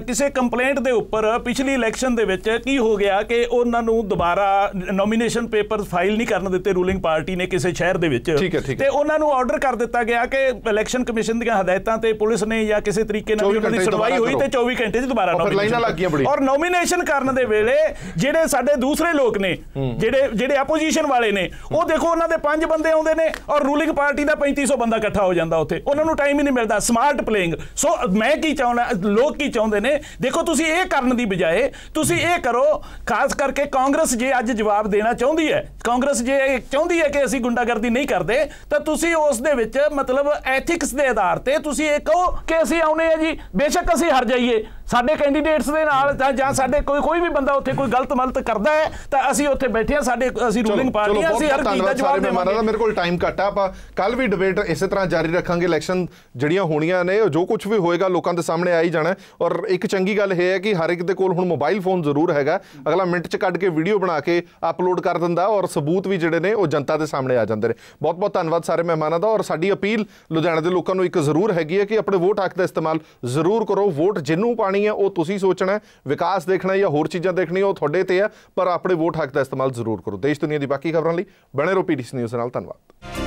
ਕਿਸੇ ਕੰਪਲੇਂਟ ਦੇ ਉੱਪਰ ਪਿਛਲੀ ਇਲੈਕਸ਼ਨ ਦੇ ਵਿੱਚ ਕੀ ਹੋ ਗਿਆ ਕਿ ਉਹਨਾਂ ਨੂੰ ਦੁਬਾਰਾ ਨੋਮੀਨੇਸ਼ਨ ਪੇਪਰ ਫਾਈਲ ਨਹੀਂ ਕਰਨ ਦਿੱਤੇ ਰੂਲਿੰਗ ਪਾਰਟੀ ਨੇ ਕਿਸੇ ਸ਼ਹਿਰ ਦੇ ਵਿੱਚ, ਤੇ ਉਹਨਾਂ ਨੂੰ ਆਰਡਰ ਕਰ ਦਿੱਤਾ ਗਿਆ ਕਿ ਇਲੈਕਸ਼ਨ ਕਮਿਸ਼ਨ ਦੀਆਂ ਹਦਾਇਤਾਂ ਤੇ ਪੁਲਿਸ ਨੇ ਜਾਂ ਕਿਸੇ ਤਰੀਕੇ ਨਾਲ ਉਹਨਾਂ ਦੀ ਸੁਣਵਾਈ ਹੋਈ ਤੇ 24 ਘੰਟੇ 'ਚ ਦੁਬਾਰਾ ਨੋਮੀਨੇਸ਼ਨ। ਔਰ ਨੋਮੀਨੇਸ਼ਨ ਕਰਨ ਦੇ ਵੇਲੇ ਜਿਹੜੇ ਸਾਡੇ ਦੂਸਰੇ ਲੋਕ ਨੇ, ਜਿਹੜੇ ਆਪੋਜੀਸ਼ਨ ਵਾਲੇ ਨੇ, ਉਹ ਦੇਖੋ ਉਹਨਾਂ ਦੇ 5 ਬੰਦੇ ਆਉਂਦੇ ਨੇ ਔਰ ਰੂਲਿੰਗ ਪਾਰਟੀ ਦਾ 3500 ਬੰਦਾ ਇਕੱਠਾ ਹੋ ਜਾਂਦਾ ਉੱਥੇ, ਉਹਨਾਂ ਨੂੰ ਹੀ ਨਹੀਂ ਮਿਲਦਾ। Smart playing. ਸੋ ਮੈਂ ਕੀ ਚਾਹੁੰਦਾ, ਲੋਕ ਕੀ ਚਾਹੁੰਦੇ ਨੇ, ਦੇਖੋ ਤੁਸੀਂ ਇਹ ਕਰਨ ਦੀ ਬਜਾਏ ਤੁਸੀਂ ਇਹ ਕਰੋ। ਖਾਸ ਕਰਕੇ ਕਾਂਗਰਸ ਜੇ ਅੱਜ ਜਵਾਬ ਦੇਣਾ ਚਾਹੁੰਦੀ ਹੈ, ਕਾਂਗਰਸ ਜੇ ਚਾਹੁੰਦੀ ਹੈ ਕਿ ਅਸੀਂ ਗੁੰਡਾਗਰਦੀ ਨਹੀਂ ਕਰਦੇ, ਤਾਂ ਤੁਸੀਂ ਉਸ ਦੇ ਵਿੱਚ ਮਤਲਬ ਐਥਿਕਸ ਦੇ ਆਧਾਰ ਤੇ ਤੁਸੀਂ ਇਹ ਕਹੋ ਕਿ ਅਸੀਂ ਆਉਨੇ ਆ ਜੀ, ਬੇਸ਼ੱਕ ਅਸੀਂ ਹਾਰ ਜਾਈਏ, ਸਾਡੇ ਕੈਂਡੀਡੇਟਸ ਦੇ ਨਾਲ ਜਾਂ ਸਾਡੇ ਕੋਈ ਵੀ ਬੰਦਾ ਉੱਥੇ ਕੋਈ ਗਲਤ ਮਲਤ ਕਰਦਾ ਹੈ ਤਾਂ ਅਸੀਂ ਉੱਥੇ ਬੈਠੇ ਹਾਂ, ਅਸੀਂ ਰੂਲਿੰਗ ਪਾਰਟੀ ਆ, ਅਸੀਂ ਹਰ ਚੀਜ਼ ਦਾ ਜਵਾਬ ਦੇਵਾਂਗੇ। ਮੇਰੇ ਕੋਲ ਟਾਈਮ ਘੱਟ ਆ, ਆਪਾਂ ਕੱਲ ਵੀ ਡਿਬੇਟ ਇਸੇ ਤਰ੍ਹਾਂ ਜਾਰੀ ਰੱਖਾਂਗੇ। ਇਲੈਕਸ਼ਨ ਜਿਹੜੀਆਂ ਹੋਣੀਆਂ ਨੇ, ਜੋ ਕੁਝ ਵੀ ਹੋਏਗਾ ਲੋਕਾਂ ਦੇ ਸਾਹਮਣੇ ਆ ਹੀ ਜਾਣਾ। ਔਰ ਇੱਕ ਚੰਗੀ ਗੱਲ ਇਹ ਹੈ ਕਿ ਹਰ ਇੱਕ ਦੇ ਕੋਲ ਹੁਣ ਮੋਬਾਈਲ ਫੋਨ ਜ਼ਰੂਰ ਹੈਗਾ, ਅਗਲਾ ਮਿੰਟ 'ਚ ਕੱਢ ਕੇ ਵੀਡੀਓ ਬਣਾ ਕੇ ਅਪਲੋਡ ਕਰ ਦਿੰਦਾ ਔਰ ਸਬੂਤ ਵੀ ਜਿਹੜੇ ਨੇ ਉਹ ਜਨਤਾ ਦੇ ਸਾਹਮਣੇ ਆ ਜਾਂਦੇ ਨੇ। ਬਹੁਤ ਬਹੁਤ ਧੰਨਵਾਦ ਸਾਰੇ ਮਹਿਮਾਨਾਂ ਦਾ। ਔਰ ਸਾਡੀ ਅਪੀਲ ਲੁਧਿਆਣਾ ਦੇ ਲੋਕਾਂ ਨੂੰ ਇੱਕ ਜ਼ਰੂਰ ਹੈਗੀ ਹੈ ਕਿ ਆਪਣੇ ਵੋਟ ਹੱਕ ਦਾ ਇਸਤੇਮਾਲ ਜ਼ਰੂਰ ਕਰੋ। ਵੋਟ ਜਿਹਨੂੰ ਪਾਣੀ ਹੈ ਉਹ ਤੁਸੀਂ ਸੋਚਣਾ, ਵਿਕਾਸ ਦੇਖਣਾ ਜਾਂ ਹੋਰ ਚੀਜ਼ਾਂ ਦੇਖਣੀਆਂ ਉਹ ਤੁਹਾਡੇ ਤੇ ਹੈ, ਪਰ ਆਪਣੇ ਵੋਟ ਹੱਕ ਦਾ ਇਸਤੇਮਾਲ ਜ਼ਰੂਰ ਕਰੋ। ਦੇਸ਼ ਦੁਨੀਆ ਦੀ ਬਾਕੀ ਖਬਰਾਂ ਲਈ ਬਣੇ ਰਹੋ PTC ਨਿਊਜ਼ ਨਾਲ। ਧੰਨਵਾਦ।